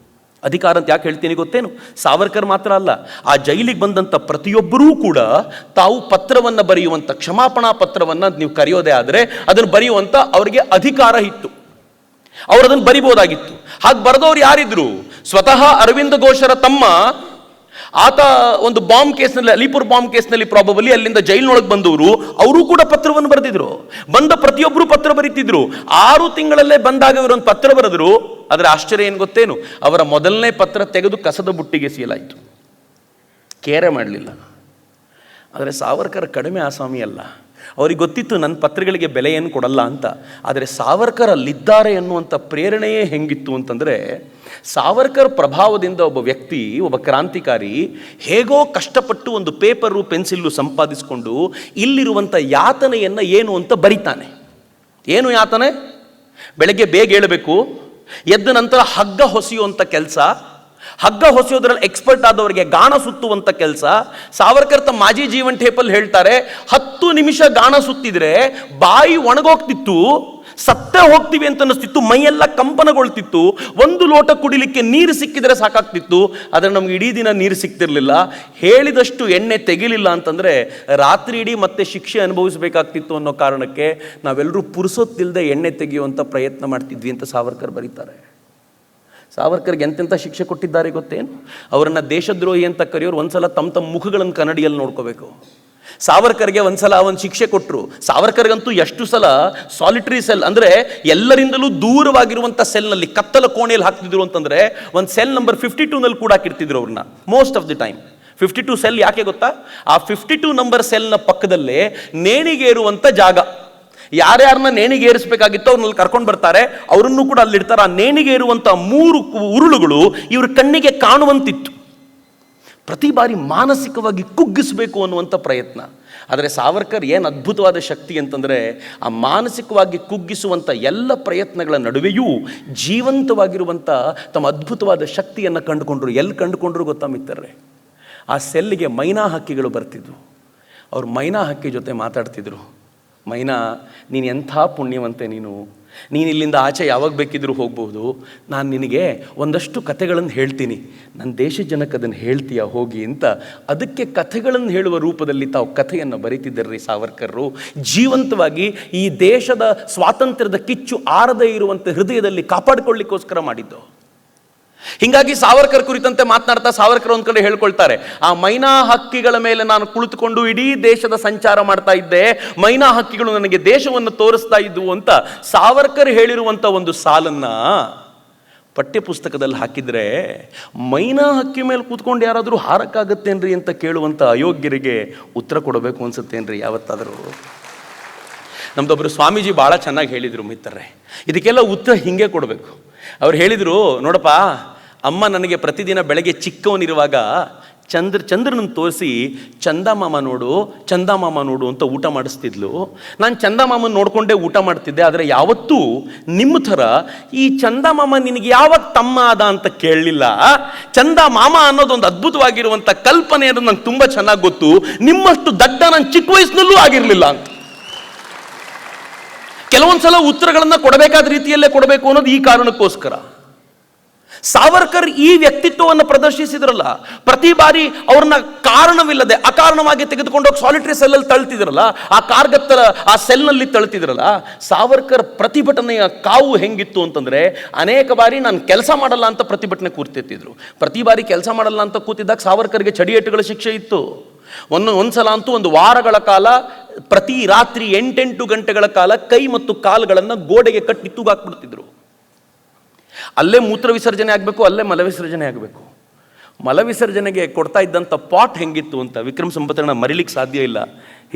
ಅಧಿಕಾರ ಅಂತ ಯಾಕೆ ಹೇಳ್ತೀನಿ ಗೊತ್ತೇನು? ಸಾವರ್ಕರ್ ಮಾತ್ರ ಅಲ್ಲ, ಆ ಜೈಲಿಗೆ ಬಂದಂಥ ಪ್ರತಿಯೊಬ್ಬರೂ ಕೂಡ ತಾವು ಪತ್ರವನ್ನು ಬರೆಯುವಂಥ, ಕ್ಷಮಾಪಣಾ ಪತ್ರವನ್ನು ನೀವು ಕರೆಯೋದೇ ಆದರೆ ಅದನ್ನು ಬರೆಯುವಂಥ ಅವರಿಗೆ ಅಧಿಕಾರ ಇತ್ತು. ಅವರು ಅದನ್ನು ಬರಿಬೋದಾಗಿತ್ತು. ಹಾಗೆ ಬರೆದವ್ರು ಯಾರಿದ್ರು? ಸ್ವತಃ ಅರವಿಂದ ಘೋಷರ ತಮ್ಮ, ಆತ ಒಂದು ಬಾಂಬ್ ಕೇಸ್ನಲ್ಲಿ, ಅಲಿಪುರ್ ಬಾಂಬ್ ಕೇಸ್ನಲ್ಲಿ ಪ್ರಾಬಬಲಿ ಅಲ್ಲಿಂದ ಜೈಲಿನೊಳಗೆ ಬಂದವರು, ಅವರು ಕೂಡ ಪತ್ರವನ್ನು ಬರೆದಿದ್ರು. ಬಂದ ಪ್ರತಿಯೊಬ್ಬರು ಪತ್ರ ಬರೀತಿದ್ರು. 6 ತಿಂಗಳಲ್ಲೇ ಬಂದಾಗ ಇವರೊಂದು ಪತ್ರ ಬರೆದ್ರು. ಆದರೆ ಆಶ್ಚರ್ಯ ಏನು ಗೊತ್ತೇನು? ಅವರ ಮೊದಲನೇ ಪತ್ರ ತೆಗೆದು ಕಸದ ಬುಟ್ಟಿಗೆ ಸೀಲಾಯಿತು, ಕೇರೆ ಮಾಡಲಿಲ್ಲ. ಆದರೆ ಸಾವರ್ಕರ್ ಕಡಿಮೆ ಆಸಾಮಿ ಅಲ್ಲ. ಅವ್ರಿಗೆ ಗೊತ್ತಿತ್ತು ನನ್ನ ಪತ್ರಗಳಿಗೆ ಬೆಲೆ ಏನು ಕೊಡಲ್ಲ ಅಂತ. ಆದರೆ ಸಾವರ್ಕರ್ ಅಲ್ಲಿದ್ದಾರೆ ಎನ್ನುವಂಥ ಪ್ರೇರಣೆಯೇ ಹೆಂಗಿತ್ತು ಅಂತಂದರೆ, ಸಾವರ್ಕರ್ ಪ್ರಭಾವದಿಂದ ಒಬ್ಬ ವ್ಯಕ್ತಿ, ಒಬ್ಬ ಕ್ರಾಂತಿಕಾರಿ ಹೇಗೋ ಕಷ್ಟಪಟ್ಟು ಒಂದು ಪೇಪರು ಪೆನ್ಸಿಲ್ಲು ಸಂಪಾದಿಸಿಕೊಂಡು ಇಲ್ಲಿರುವಂಥ ಯಾತನೆಯನ್ನು ಏನು ಅಂತ ಬರಿತಾನೆ. ಏನು ಯಾತನೆ? ಬೆಳಗ್ಗೆ ಬೇಗ ಏಳಬೇಕು, ಎದ್ದ ನಂತರ ಹಗ್ಗ ಹೊಸೆಯುವಂಥ ಕೆಲಸ, ಹಗ್ಗ ಹೊಸೆಯೋದ್ರಲ್ಲಿ ಎಕ್ಸ್ಪರ್ಟ್ ಆದವರಿಗೆ ಗಾಣ ಸುತ್ತುವಂಥ ಕೆಲಸ. ಸಾವರ್ಕರ್ ತಮ್ಮ ಮಾಜಿ ಜೀವನ್ ಟೇಪಲ್ಲಿ ಹೇಳ್ತಾರೆ, 10 ನಿಮಿಷ ಗಾಣ ಸುತ್ತಿದ್ರೆ ಬಾಯಿ ಒಣಗೋಗ್ತಿತ್ತು, ಸತ್ತೇ ಹೋಗ್ತೀವಿ ಅಂತ ಅನ್ನಿಸ್ತಿತ್ತು, ಮೈಯೆಲ್ಲ ಕಂಪನಗೊಳ್ತಿತ್ತು. 1 ಲೋಟ ಕುಡಿಲಿಕ್ಕೆ ನೀರು ಸಿಕ್ಕಿದ್ರೆ ಸಾಕಾಗ್ತಿತ್ತು, ಆದರೆ ನಮ್ಗೆ ಇಡೀ ದಿನ ನೀರು ಸಿಕ್ತಿರ್ಲಿಲ್ಲ. ಹೇಳಿದಷ್ಟು ಎಣ್ಣೆ ತೆಗಿಲಿಲ್ಲ ಅಂತಂದರೆ ರಾತ್ರಿ ಇಡೀ ಮತ್ತೆ ಶಿಕ್ಷೆ ಅನುಭವಿಸಬೇಕಾಗ್ತಿತ್ತು ಅನ್ನೋ ಕಾರಣಕ್ಕೆ ನಾವೆಲ್ಲರೂ ಪುರುಸೊತ್ತಿಲ್ಲದೆ ಎಣ್ಣೆ ತೆಗೆಯುವಂಥ ಪ್ರಯತ್ನ ಮಾಡ್ತಿದ್ವಿ ಅಂತ ಸಾವರ್ಕರ್ ಬರೀತಾರೆ. ಸಾವರ್ಕರ್ಗೆ ಎಂತೆಂಥ ಶಿಕ್ಷೆ ಕೊಟ್ಟಿದ್ದಾರೆ ಗೊತ್ತೇನು? ಅವರನ್ನು ದೇಶದ್ರೋಹಿ ಅಂತ ಕರೆಯೋರು ಒಂದ್ಸಲ ತಮ್ಮ ಮುಖಗಳನ್ನು ಕನ್ನಡಿಯಲ್ಲಿ ನೋಡ್ಕೋಬೇಕು. ಸಾವರ್ಕರ್ಗೆ ಒಂದ್ಸಲ ಒಂದು ಶಿಕ್ಷೆ ಕೊಟ್ಟರು. ಸಾವರ್ಕರ್ಗಂತೂ ಎಷ್ಟು ಸಲ ಸಾಲಿಟರಿ ಸೆಲ್, ಅಂದರೆ ಎಲ್ಲರಿಂದಲೂ ದೂರವಾಗಿರುವಂಥ ಸೆಲ್ನಲ್ಲಿ, ಕತ್ತಲ ಕೋಣೆಯಲ್ಲಿ ಹಾಕ್ತಿದ್ರು ಅಂತಂದರೆ ಒಂದು ಸೆಲ್ ನಂಬರ್ 52ನಲ್ಲಿ ಕೂಡ ಹಾಕಿರ್ತಿದ್ರು ಅವ್ರನ್ನ most of the time. 52 cell ಯಾಕೆ ಗೊತ್ತಾ? ಆ 52 ನಂಬರ್ ಸೆಲ್ನ ಪಕ್ಕದಲ್ಲೇ ನೇಣಿಗೇರುವಂಥ ಜಾಗ. ಯಾರ್ಯಾರನ್ನ ನೇಣಿಗೇರಿಸಬೇಕಾಗಿತ್ತು ಅವ್ರನ್ನಲ್ಲಿ ಕರ್ಕೊಂಡು ಬರ್ತಾರೆ, ಅವರನ್ನು ಕೂಡ ಅಲ್ಲಿಡ್ತಾರೆ. ಆ ನೇಣಿಗೇರುವಂಥ 3 ಉರುಳುಗಳು ಇವ್ರ ಕಣ್ಣಿಗೆ ಕಾಣುವಂತಿತ್ತು. ಪ್ರತಿ ಬಾರಿ ಮಾನಸಿಕವಾಗಿ ಕುಗ್ಗಿಸಬೇಕು ಅನ್ನುವಂಥ ಪ್ರಯತ್ನ. ಆದರೆ ಸಾವರ್ಕರ್ ಏನು ಅದ್ಭುತವಾದ ಶಕ್ತಿ ಅಂತಂದರೆ, ಆ ಮಾನಸಿಕವಾಗಿ ಕುಗ್ಗಿಸುವಂಥ ಎಲ್ಲ ಪ್ರಯತ್ನಗಳ ನಡುವೆಯೂ ಜೀವಂತವಾಗಿರುವಂಥ ತಮ್ಮ ಅದ್ಭುತವಾದ ಶಕ್ತಿಯನ್ನು ಕಂಡುಕೊಂಡ್ರು. ಎಲ್ಲಿ ಕಂಡುಕೊಂಡ್ರು ಗೊತ್ತಾ ಮಿತ್ರರೇ? ಆ ಸೆಲ್ಲಿಗೆ ಮೈನಾ ಹಕ್ಕಿಗಳು ಬರ್ತಿದ್ವು. ಅವ್ರು ಮೈನಾ ಹಕ್ಕಿ ಜೊತೆ ಮಾತಾಡ್ತಿದ್ರು. ಮೈನಾ, ನೀನು ಎಂಥ ಪುಣ್ಯವಂತೆ, ನೀನು ಇಲ್ಲಿಂದ ಆಚೆ ಯಾವಾಗ ಬೇಕಿದ್ರೂ ಹೋಗ್ಬೋದು. ನಾನು ನಿನಗೆ ಒಂದಷ್ಟು ಕಥೆಗಳನ್ನು ಹೇಳ್ತೀನಿ, ನನ್ನ ದೇಶದ ಜನಕ್ಕೆ ಅದನ್ನು ಹೇಳ್ತೀಯ ಹೋಗಿ ಅಂತ. ಅದಕ್ಕೆ ಕಥೆಗಳನ್ನು ಹೇಳುವ ರೂಪದಲ್ಲಿ ತಾವು ಕಥೆಯನ್ನು ಬರೀತಿದ್ದರ್ರಿ ಸಾವರ್ಕರ್ರು. ಜೀವಂತವಾಗಿ ಈ ದೇಶದ ಸ್ವಾತಂತ್ರ್ಯದ ಕಿಚ್ಚು ಆರದೇ ಇರುವಂತೆ ಹೃದಯದಲ್ಲಿ ಕಾಪಾಡಿಕೊಳ್ಳಿಕ್ಕೋಸ್ಕರ ಮಾಡಿದ್ದು. ಹೀಗಾಗಿ ಸಾವರ್ಕರ್ ಕುರಿತಂತೆ ಮಾತನಾಡ್ತಾ ಸಾವರ್ಕರ್ ಒಂದು ಕಡೆ ಹೇಳ್ಕೊಳ್ತಾರೆ, ಆ ಮೈನಾ ಹಕ್ಕಿಗಳ ಮೇಲೆ ನಾನು ಕುಳಿತುಕೊಂಡು ಇಡೀ ದೇಶದ ಸಂಚಾರ ಮಾಡ್ತಾ ಇದ್ದೆ, ಮೈನಾ ಹಕ್ಕಿಗಳು ನನಗೆ ದೇಶವನ್ನು ತೋರಿಸ್ತಾ ಇದ್ವು ಅಂತ ಸಾವರ್ಕರ್ ಹೇಳಿರುವಂಥ ಒಂದು ಸಾಲನ್ನ ಪಠ್ಯಪುಸ್ತಕದಲ್ಲಿ ಹಾಕಿದ್ರೆ ಮೈನಾ ಹಕ್ಕಿ ಮೇಲೆ ಕೂತ್ಕೊಂಡು ಯಾರಾದರೂ ಹಾರಕ್ಕಾಗತ್ತೇನ್ರಿ ಅಂತ ಕೇಳುವಂಥ ಅಯೋಗ್ಯರಿಗೆ ಉತ್ತರ ಕೊಡಬೇಕು ಅನ್ಸುತ್ತೇನ್ರಿ ಯಾವತ್ತಾದರೂ? ನಮ್ದೊಬ್ಬರು ಸ್ವಾಮೀಜಿ ಭಾಳ ಚೆನ್ನಾಗಿ ಹೇಳಿದರು ಮಿತ್ರರೇ, ಇದಕ್ಕೆಲ್ಲ ಉತ್ತರ ಹಿಂಗೆ ಕೊಡಬೇಕು. ಅವ್ರು ಹೇಳಿದರು, ನೋಡಪ್ಪ ಅಮ್ಮ ನನಗೆ ಪ್ರತಿದಿನ ಬೆಳಗ್ಗೆ ಚಿಕ್ಕವನಿರುವಾಗ ಚಂದ್ರನನ್ನು ತೋರಿಸಿ ಚಂದಮಾಮ ನೋಡು ಅಂತ ಊಟ ಮಾಡಿಸ್ತಿದ್ಲು. ನಾನು ಚಂದಮಾಮನ ನೋಡಿಕೊಂಡೇ ಊಟ ಮಾಡ್ತಿದ್ದೆ. ಆದರೆ ಯಾವತ್ತೂ ನಿಮ್ಮ ಥರ ಈ ಚಂದಮಾಮ ನಿನಗೆ ಯಾವಾಗ ತಮ್ಮ ಆದ ಅಂತ ಕೇಳಲಿಲ್ಲ. ಚಂದಮಾಮ ಅನ್ನೋದೊಂದು ಅದ್ಭುತವಾಗಿರುವಂಥ ಕಲ್ಪನೆ ಅನ್ನೋದು ನಂಗೆ ತುಂಬ ಚೆನ್ನಾಗಿ ಗೊತ್ತು. ನಿಮ್ಮಷ್ಟು ದಡ್ಡ ನಾನು ಚಿಕ್ಕ ವಯಸ್ಸಿನಲ್ಲೂ ಆಗಿರಲಿಲ್ಲ ಅಂತ. ಕೆಲವೊಂದ್ಸಲ ಉತ್ತರಗಳನ್ನು ಕೊಡಬೇಕಾದ ರೀತಿಯಲ್ಲೇ ಕೊಡಬೇಕು ಅನ್ನೋದು ಈ ಕಾರಣಕ್ಕೋಸ್ಕರ. ಸಾವರ್ಕರ್ ಈ ವ್ಯಕ್ತಿತ್ವವನ್ನು ಪ್ರದರ್ಶಿಸಿದ್ರಲ್ಲ, ಪ್ರತಿ ಬಾರಿ ಅವ್ರನ್ನ ಕಾರಣವಿಲ್ಲದೆ ಅಕಾರಣವಾಗಿ ತೆಗೆದುಕೊಂಡೋಗಿ ಸಾಲಿಟರಿ ಸೆಲ್ಲಲ್ಲಿ ತಳ್ತಿದ್ರಲ್ಲ, ಆ ಕಾರ್ಗತ್ತರ ಆ ಸೆಲ್ನಲ್ಲಿ ತಳ್ತಿದ್ರಲ್ಲ, ಸಾವರ್ಕರ್ ಪ್ರತಿಭಟನೆಯ ಕಾವು ಹೆಂಗಿತ್ತು ಅಂತಂದ್ರೆ, ಅನೇಕ ಬಾರಿ ನಾನು ಕೆಲಸ ಮಾಡಲ್ಲ ಅಂತ ಪ್ರತಿಭಟನೆ ಕೂರ್ತಿದ್ರು. ಪ್ರತಿ ಬಾರಿ ಕೆಲಸ ಮಾಡಲ್ಲ ಅಂತ ಕೂತಿದ್ದಾಗ ಸಾವರ್ಕರ್ಗೆ ಚಡಿಯೇಟುಗಳ ಶಿಕ್ಷೆ ಇತ್ತು. ಒಂದ್ಸಲ ಅಂತೂ ಒಂದು ವಾರಗಳ ಕಾಲ ಪ್ರತಿ ರಾತ್ರಿ 8 ಗಂಟೆಗಳ ಕಾಲ ಕೈ ಮತ್ತು ಕಾಲುಗಳನ್ನು ಗೋಡೆಗೆ ಕಟ್ಟಿ ತೂಗಾಕ್ಬಿಡ್ತಿದ್ರು. ಅಲ್ಲೇ ಮೂತ್ರ ವಿಸರ್ಜನೆ ಆಗಬೇಕು, ಅಲ್ಲೇ ಮಲವಿಸರ್ಜನೆ ಆಗಬೇಕು. ಮಲವಿಸರ್ಜನೆಗೆ ಕೊಡ್ತಾ ಇದ್ದಂಥ ಪಾಟ್ ಹೆಂಗಿತ್ತು ಅಂತ ವಿಕ್ರಮ್ ಸಂಪತ್ನ ಮರಿಲಿಕ್ಕೆ ಸಾಧ್ಯ ಇಲ್ಲ.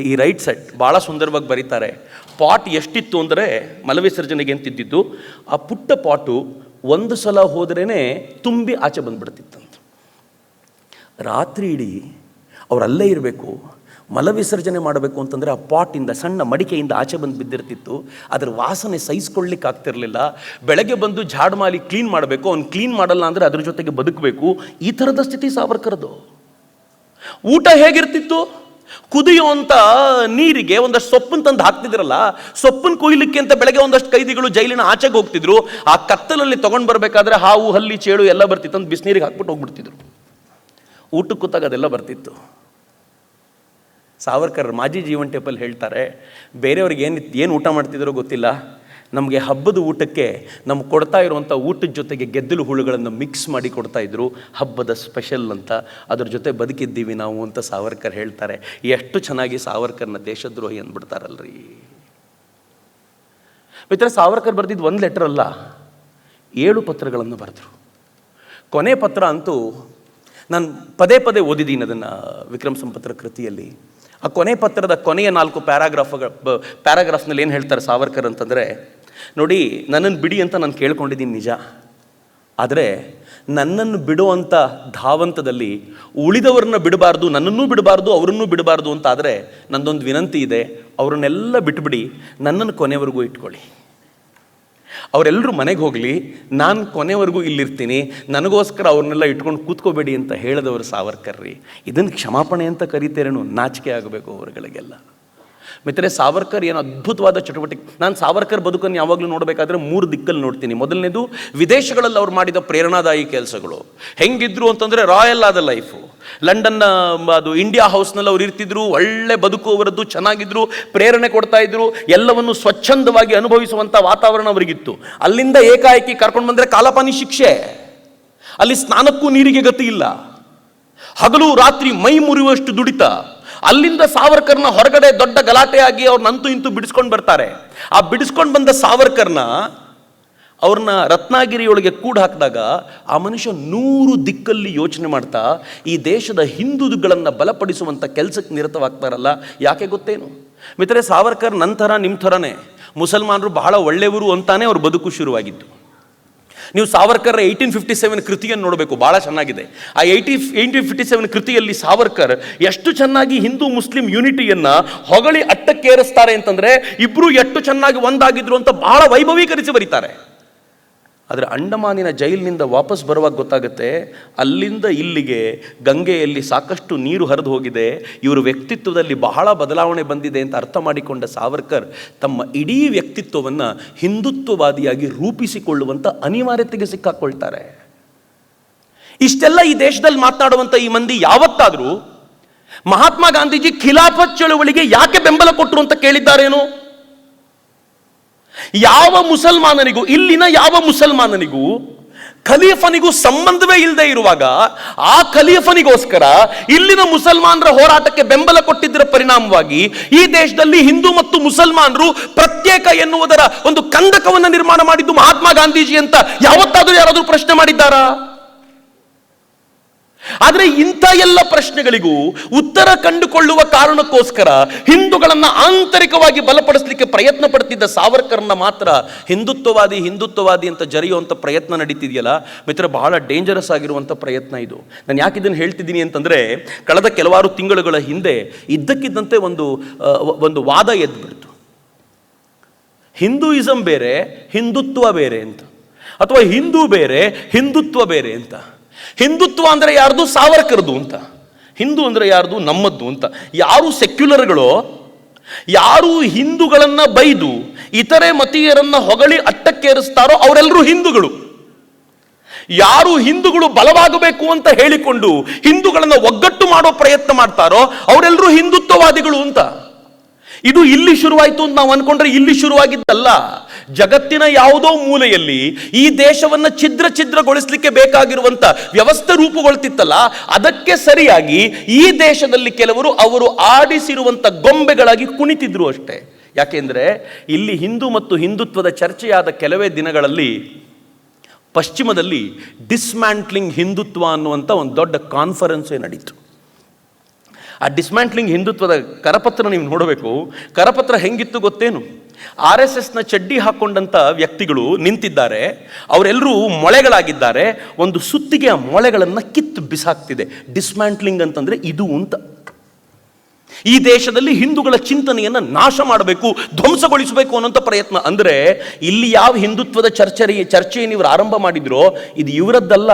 ಈ ರೈಟ್ ಸೆಟ್ ಭಾಳ ಸುಂದರವಾಗಿ ಬರೀತಾರೆ. ಪಾಟ್ ಎಷ್ಟಿತ್ತು ಅಂದರೆ ಮಲವಿಸರ್ಜನೆಗೆ ಅಂತಿದ್ದಿದ್ದು, ಆ ಪುಟ್ಟ ಪಾಟು ಒಂದು ಸಲ ಹೋದ್ರೇ ತುಂಬಿ ಆಚೆ ಬಂದ್ಬಿಡ್ತಿತ್ತಂತ. ರಾತ್ರಿ ಇಡೀ ಅವರಲ್ಲೇ ಇರಬೇಕು. ಮಲವಿಸರ್ಜನೆ ಮಾಡಬೇಕು ಅಂತಂದರೆ ಆ ಪಾಟಿಂದ, ಸಣ್ಣ ಮಡಿಕೆಯಿಂದ ಆಚೆ ಬಂದು ಬಿದ್ದಿರ್ತಿತ್ತು. ಅದರ ವಾಸನೆ ಸಹಿಸ್ಕೊಳ್ಳಿಕ್ಕೆ ಆಗ್ತಿರಲಿಲ್ಲ. ಬೆಳಗ್ಗೆ ಬಂದು ಝಾಡ್ಮಾಲಿ ಕ್ಲೀನ್ ಮಾಡಬೇಕು, ಅವ್ನು ಕ್ಲೀನ್ ಮಾಡಲ್ಲ ಅಂದರೆ ಅದ್ರ ಜೊತೆಗೆ ಬದುಕಬೇಕು. ಈ ಥರದ ಸ್ಥಿತಿ ಸಾವರ್ಕರ್ದು. ಊಟ ಹೇಗಿರ್ತಿತ್ತು? ಕುದಿಯುವಂಥ ನೀರಿಗೆ ಒಂದಷ್ಟು ಸೊಪ್ಪನ್ನು ತಂದು ಹಾಕ್ತಿದ್ರಲ್ಲ, ಸೊಪ್ಪನ್ನು ಕೊಯ್ಲಿಕ್ಕೆ ಅಂತ ಬೆಳಗ್ಗೆ ಒಂದಷ್ಟು ಕೈದಿಗಳು ಜೈಲಿನ ಆಚೆಗೆ ಹೋಗ್ತಿದ್ರು. ಆ ಕತ್ತಲಲ್ಲಿ ತೊಗೊಂಡು ಬರಬೇಕಾದ್ರೆ ಹಾವು ಹಲ್ಲಿ ಚೇಳು ಎಲ್ಲ ಬರ್ತಿತ್ತು ಅಂತ ಬಿಸಿನೀರಿಗೆ ಹಾಕ್ಬಿಟ್ಟು ಹೋಗ್ಬಿಡ್ತಿದ್ರು. ಊಟಕ್ಕೆ ಕೂತಾಗ ಅದೆಲ್ಲ ಬರ್ತಿತ್ತು. ಸಾವರ್ಕರ್ ಮಾಜಿ ಜೀವನ್ ಟೇಪಲ್ಲಿ ಹೇಳ್ತಾರೆ, ಬೇರೆಯವ್ರಿಗೆ ಏನು ಊಟ ಮಾಡ್ತಿದ್ರೋ ಗೊತ್ತಿಲ್ಲ, ನಮಗೆ ಹಬ್ಬದ ಊಟಕ್ಕೆ ನಮ್ಗೆ ಕೊಡ್ತಾ ಇರುವಂಥ ಊಟದ ಜೊತೆಗೆ ಗೆದ್ದಲು ಹುಳುಗಳನ್ನು ಮಿಕ್ಸ್ ಮಾಡಿ ಕೊಡ್ತಾ ಇದ್ರು, ಹಬ್ಬದ ಸ್ಪೆಷಲ್ ಅಂತ. ಅದ್ರ ಜೊತೆ ಬದುಕಿದ್ದೀವಿ ನಾವು ಅಂತ ಸಾವರ್ಕರ್ ಹೇಳ್ತಾರೆ. ಎಷ್ಟು ಚೆನ್ನಾಗಿ ಸಾವರ್ಕರ್ನ ದೇಶದ್ರೋಹಿ ಅಂದ್ಬಿಡ್ತಾರಲ್ರಿ. ಮಿತ್ರ, ಸಾವರ್ಕರ್ ಬರೆದಿದ್ದು ಒಂದು ಲೆಟರ್ ಅಲ್ಲ, 7 ಪತ್ರಗಳನ್ನು ಬರೆದ್ರು. ಕೊನೆ ಪತ್ರ ಅಂತೂ ನಾನು ಪದೇ ಓದಿದ್ದೀನಿ ಅದನ್ನು ವಿಕ್ರಮ್ ಸಂಪತ್ರ ಕೃತಿಯಲ್ಲಿ. ಆ ಕೊನೆ ಪತ್ರದ ಕೊನೆಯ 4 ಪ್ಯಾರಾಗ್ರಾಫ್ನಲ್ಲಿ ಏನು ಹೇಳ್ತಾರೆ ಸಾವರ್ಕರ್ ಅಂತಂದರೆ, ನೋಡಿ, ನನ್ನನ್ನು ಬಿಡಿ ಅಂತ ನಾನು ಕೇಳ್ಕೊಂಡಿದ್ದೀನಿ ನಿಜ, ಆದರೆ ನನ್ನನ್ನು ಬಿಡುವಂಥ ಧಾವಂತದಲ್ಲಿ ಉಳಿದವ್ರನ್ನ ಬಿಡಬಾರ್ದು, ನನ್ನನ್ನೂ ಬಿಡಬಾರ್ದು, ಅವರನ್ನೂ ಬಿಡಬಾರ್ದು ಅಂತ. ಆದರೆ ನನ್ನದೊಂದು ವಿನಂತಿ ಇದೆ, ಅವರನ್ನೆಲ್ಲ ಬಿಟ್ಬಿಡಿ, ನನ್ನನ್ನು ಕೊನೆವರೆಗೂ ಇಟ್ಕೊಳ್ಳಿ. ಅವರೆಲ್ಲರೂ ಮನೆಗೆ ಹೋಗಲಿ, ನಾನು ಕೊನೆವರೆಗೂ ಇಲ್ಲಿರ್ತೀನಿ, ನನಗೋಸ್ಕರ ಅವ್ರನ್ನೆಲ್ಲ ಇಟ್ಕೊಂಡು ಕೂತ್ಕೋಬೇಡಿ ಅಂತ ಹೇಳಿದವರು ಸಾವರ್ಕರ್ ರೀ. ಇದನ್ನು ಕ್ಷಮಾಪಣೆ ಅಂತ ಕರೀತೇರೇನು? ನಾಚಿಕೆ ಆಗಬೇಕು ಅವರುಗಳಿಗೆಲ್ಲ. ಮಿತ್ರರೇ, ಸಾವರ್ಕರ್ ಏನು ಅದ್ಭುತವಾದ ಚಟುವಟಿಕೆ. ನಾನು ಸಾವರ್ಕರ್ ಬದುಕನ್ನು ಯಾವಾಗಲೂ ನೋಡಬೇಕಾದ್ರೆ 3 ದಿಕ್ಕಲ್ಲಿ ನೋಡ್ತೀನಿ. ಮೊದಲನೇದು, ವಿದೇಶಗಳಲ್ಲಿ ಅವ್ರು ಮಾಡಿದ ಪ್ರೇರಣಾದಾಯಿ ಕೆಲಸಗಳು ಹೆಂಗಿದ್ರು ಅಂತಂದರೆ, ರಾಯಲ್ ಆದ ಲೈಫು. ಲಂಡನ್ನ ಅದು ಇಂಡಿಯಾ ಹೌಸ್ನಲ್ಲಿ ಅವ್ರು ಇರ್ತಿದ್ರು, ಒಳ್ಳೆ ಬದುಕು ಅವರದ್ದು, ಚೆನ್ನಾಗಿದ್ರು, ಪ್ರೇರಣೆ ಕೊಡ್ತಾ ಇದ್ರು, ಎಲ್ಲವನ್ನು ಸ್ವಚ್ಛಂದವಾಗಿ ಅನುಭವಿಸುವಂಥ ವಾತಾವರಣ ಅವರಿಗಿತ್ತು. ಅಲ್ಲಿಂದ ಏಕಾಏಕಿ ಕರ್ಕೊಂಡು ಬಂದರೆ ಕಾಲಪಾನಿ ಶಿಕ್ಷೆ. ಅಲ್ಲಿ ಸ್ನಾನಕ್ಕೂ ನೀರಿಗೆ ಗತಿ ಇಲ್ಲ, ಹಗಲು ರಾತ್ರಿ ಮೈ ಮುರಿಯುವಷ್ಟು ದುಡಿತ. ಅಲ್ಲಿಂದ ಸಾವರ್ಕರ್ನ ಹೊರಗಡೆ ದೊಡ್ಡ ಗಲಾಟೆಯಾಗಿ ಅವ್ರನ್ನಂತೂ ಇಂತೂ ಬಿಡಿಸ್ಕೊಂಡು ಬರ್ತಾರೆ. ಆ ಬಿಡಿಸ್ಕೊಂಡು ಬಂದ ಸಾವರ್ಕರ್ನ ಅವ್ರನ್ನ ರತ್ನಾಗಿರಿಯೊಳಗೆ ಕೂಡ ಹಾಕಿದಾಗ ಆ ಮನುಷ್ಯ 100 ದಿಕ್ಕಲ್ಲಿ ಯೋಚನೆ ಮಾಡ್ತಾ ಈ ದೇಶದ ಹಿಂದೂಗಳನ್ನು ಬಲಪಡಿಸುವಂಥ ಕೆಲಸಕ್ಕೆ ನಿರತವಾಗ್ತಾರಲ್ಲ. ಯಾಕೆ ಗೊತ್ತೇನು ಮಿತ್ರರೇ, ಸಾವರ್ಕರ್ ನಂತರ ನಿಮ್ಮ ಥರನೇ ಮುಸಲ್ಮಾನರು ಬಹಳ ಒಳ್ಳೆಯವರು ಅಂತಾನೆ ಅವ್ರ ಬದುಕು ಶುರುವಾಗಿತ್ತು. ನೀವು ಸಾವರ್ಕರ್ 1857 ಕೃತಿಯನ್ನು ನೋಡಬೇಕು, ಭಾಳ ಚೆನ್ನಾಗಿದೆ. ಆ 1857 ಕೃತಿಯಲ್ಲಿ ಸಾವರ್ಕರ್ ಎಷ್ಟು ಚೆನ್ನಾಗಿ ಹಿಂದೂ ಮುಸ್ಲಿಂ ಯೂನಿಟಿಯನ್ನು ಹೊಗಳಿ ಅಟ್ಟಕ್ಕೇರಿಸ್ತಾರೆ ಅಂತಂದರೆ, ಇಬ್ಬರು ಎಷ್ಟು ಚೆನ್ನಾಗಿ ಒಂದಾಗಿದ್ರು ಅಂತ ಬಹಳ ವೈಭವೀಕರಿಸಿ ಬರೀತಾರೆ. ಆದರೆ ಅಂಡಮಾನಿನ ಜೈಲಿನಿಂದ ವಾಪಸ್ ಬರುವಾಗ ಗೊತ್ತಾಗುತ್ತೆ, ಅಲ್ಲಿಂದ ಇಲ್ಲಿಗೆ ಗಂಗೆಯಲ್ಲಿ ಸಾಕಷ್ಟು ನೀರು ಹರಿದು ಹೋಗಿದೆ, ಇವರ ವ್ಯಕ್ತಿತ್ವದಲ್ಲಿ ಬಹಳ ಬದಲಾವಣೆ ಬಂದಿದೆ ಅಂತ ಅರ್ಥ ಮಾಡಿಕೊಂಡ ಸಾವರ್ಕರ್ ತಮ್ಮ ಇಡೀ ವ್ಯಕ್ತಿತ್ವವನ್ನು ಹಿಂದುತ್ವವಾದಿಯಾಗಿ ರೂಪಿಸಿಕೊಳ್ಳುವಂಥ ಅನಿವಾರ್ಯತೆಗೆ ಸಿಕ್ಕಾಕೊಳ್ತಾರೆ. ಇಷ್ಟೆಲ್ಲ ಈ ದೇಶದಲ್ಲಿ ಮಾತನಾಡುವಂಥ ಈ ಮಂದಿ ಯಾವತ್ತಾದರೂ ಮಹಾತ್ಮ ಗಾಂಧೀಜಿ ಖಿಲಾಫತ್ ಚಳುವಳಿಗೆ ಯಾಕೆ ಬೆಂಬಲ ಕೊಟ್ಟರು ಅಂತ ಕೇಳಿದ್ದಾರೇನು? ಯಾವ ಮುಸಲ್ಮಾನನಿಗೂ, ಇಲ್ಲಿನ ಯಾವ ಮುಸಲ್ಮಾನನಿಗೂ ಖಲೀಫನಿಗೂ ಸಂಬಂಧವೇ ಇಲ್ಲದೆ ಇರುವಾಗ ಆ ಖಲೀಫನಿಗೋಸ್ಕರ ಇಲ್ಲಿನ ಮುಸಲ್ಮಾನರ ಹೋರಾಟಕ್ಕೆ ಬೆಂಬಲ ಕೊಟ್ಟಿದ್ದರ ಪರಿಣಾಮವಾಗಿ ಈ ದೇಶದಲ್ಲಿ ಹಿಂದೂ ಮತ್ತು ಮುಸಲ್ಮಾನರು ಪ್ರತ್ಯೇಕ ಎನ್ನುವುದರ ಒಂದು ಕಂದಕವನ್ನು ನಿರ್ಮಾಣ ಮಾಡಿದ್ದು ಮಹಾತ್ಮ ಗಾಂಧೀಜಿ ಅಂತ ಯಾವತ್ತಾದರೂ ಯಾರಾದರೂ ಪ್ರಶ್ನೆ ಮಾಡಿದ್ದಾರಾ? ಆದರೆ ಇಂಥ ಎಲ್ಲ ಪ್ರಶ್ನೆಗಳಿಗೂ ಉತ್ತರ ಕಂಡುಕೊಳ್ಳುವ ಕಾರಣಕ್ಕೋಸ್ಕರ ಹಿಂದೂಗಳನ್ನು ಆಂತರಿಕವಾಗಿ ಬಲಪಡಿಸಲಿಕ್ಕೆ ಪ್ರಯತ್ನ ಪಡ್ತಿದ್ದ ಸಾವರ್ಕರ್ನ ಮಾತ್ರ ಹಿಂದುತ್ವವಾದಿ ಅಂತ ಜರಿಯುವಂಥ ಪ್ರಯತ್ನ ನಡೀತಿದೆಯಲ್ಲ ಮಿತ್ರ, ಬಹಳ ಡೇಂಜರಸ್ ಆಗಿರುವಂಥ ಪ್ರಯತ್ನ ಇದು. ನಾನು ಯಾಕೆ ಇದನ್ನು ಹೇಳ್ತಿದ್ದೀನಿ ಅಂತಂದರೆ, ಕಳೆದ ಕೆಲವಾರು ತಿಂಗಳುಗಳ ಹಿಂದೆ ಇದ್ದಕ್ಕಿದ್ದಂತೆ ಒಂದು ವಾದ ಎದ್ದುಬಿಡ್ತು. ಹಿಂದೂಯಿಸಂ ಬೇರೆ, ಹಿಂದುತ್ವ ಬೇರೆ ಅಂತ, ಅಥವಾ ಹಿಂದೂ ಬೇರೆ, ಹಿಂದುತ್ವ ಬೇರೆ ಅಂತ. ಹಿಂದುತ್ವ ಅಂದರೆ ಯಾರ್ದು? ಸಾವರ್ಕರ್ದು ಅಂತ. ಹಿಂದೂ ಅಂದರೆ ಯಾರ್ದು? ನಮ್ಮದ್ದು ಅಂತ. ಯಾರು ಸೆಕ್ಯುಲರ್ಗಳೋ, ಯಾರು ಹಿಂದೂಗಳನ್ನು ಬೈದು ಇತರೆ ಮತೀಯರನ್ನ ಹೊಗಳಿ ಅಟ್ಟಕ್ಕೇರಿಸ್ತಾರೋ ಅವರೆಲ್ಲರೂ ಹಿಂದೂಗಳು. ಯಾರು ಹಿಂದೂಗಳು ಬಲವಾಗಬೇಕು ಅಂತ ಹೇಳಿಕೊಂಡು ಹಿಂದೂಗಳನ್ನು ಒಗ್ಗಟ್ಟು ಮಾಡೋ ಪ್ರಯತ್ನ ಮಾಡ್ತಾರೋ ಅವರೆಲ್ಲರೂ ಹಿಂದುತ್ವವಾದಿಗಳು ಅಂತ. ಇದು ಇಲ್ಲಿ ಶುರುವಾಯಿತು ಅಂತ ನಾವು ಅನ್ಕೊಂಡ್ರೆ ಇಲ್ಲಿ ಶುರುವಾಗಿದ್ದಲ್ಲ. ಜಗತ್ತಿನ ಯಾವುದೋ ಮೂಲೆಯಲ್ಲಿ ಈ ದೇಶವನ್ನು ಛಿದ್ರಗೊಳಿಸಲಿಕ್ಕೆ ಬೇಕಾಗಿರುವಂತ ವ್ಯವಸ್ಥೆ ರೂಪುಗೊಳ್ತಿತ್ತಲ್ಲ, ಅದಕ್ಕೆ ಸರಿಯಾಗಿ ಈ ದೇಶದಲ್ಲಿ ಕೆಲವರು ಅವರು ಆಡಿಸಿರುವಂತ ಗೊಂಬೆಗಳಾಗಿ ಕುಣಿತಿದ್ರು ಅಷ್ಟೇ. ಯಾಕೆಂದ್ರೆ ಇಲ್ಲಿ ಹಿಂದೂ ಮತ್ತು ಹಿಂದುತ್ವದ ಚರ್ಚೆಯಾದ ಕೆಲವೇ ದಿನಗಳಲ್ಲಿ ಪಶ್ಚಿಮದಲ್ಲಿ ಡಿಸ್ಮ್ಯಾಂಟ್ಲಿಂಗ್ ಹಿಂದುತ್ವ ಅನ್ನುವಂಥ ಒಂದು ದೊಡ್ಡ ಕಾನ್ಫರೆನ್ಸೇ ನಡೀತು. ಆ ಡಿಸ್ಮ್ಯಾಂಟ್ಲಿಂಗ್ ಹಿಂದುತ್ವದ ಕರಪತ್ರ ನೀವು ನೋಡಬೇಕು. ಕರಪತ್ರ ಹೆಂಗಿತ್ತು ಗೊತ್ತೇನು? RSSನ ಚಡ್ಡಿ ಹಾಕೊಂಡಂತ ವ್ಯಕ್ತಿಗಳು ನಿಂತಿದ್ದಾರೆ, ಅವರೆಲ್ಲರೂ ಮೊಳೆಗಳಾಗಿದ್ದಾರೆ. ಒಂದು ಸುತ್ತಿಗೆ ಆ ಮೊಳೆಗಳನ್ನು ಕಿತ್ತು ಬಿಸಾಕ್ತಿದೆ. ಡಿಸ್ಮ್ಯಾಂಟ್ಲಿಂಗ್ ಅಂತಂದ್ರೆ ಇದು ಅಂತ. ಈ ದೇಶದಲ್ಲಿ ಹಿಂದೂಗಳ ಚಿಂತನೆಯನ್ನು ನಾಶ ಮಾಡಬೇಕು, ಧ್ವಂಸಗೊಳಿಸಬೇಕು ಅನ್ನೋಂಥ ಪ್ರಯತ್ನ. ಅಂದರೆ ಇಲ್ಲಿ ಯಾವ ಹಿಂದುತ್ವದ ಚರ್ಚೆಯನ್ನು ಇವರು ಆರಂಭ ಮಾಡಿದ್ರೋ ಇದು ಇವರದ್ದಲ್ಲ.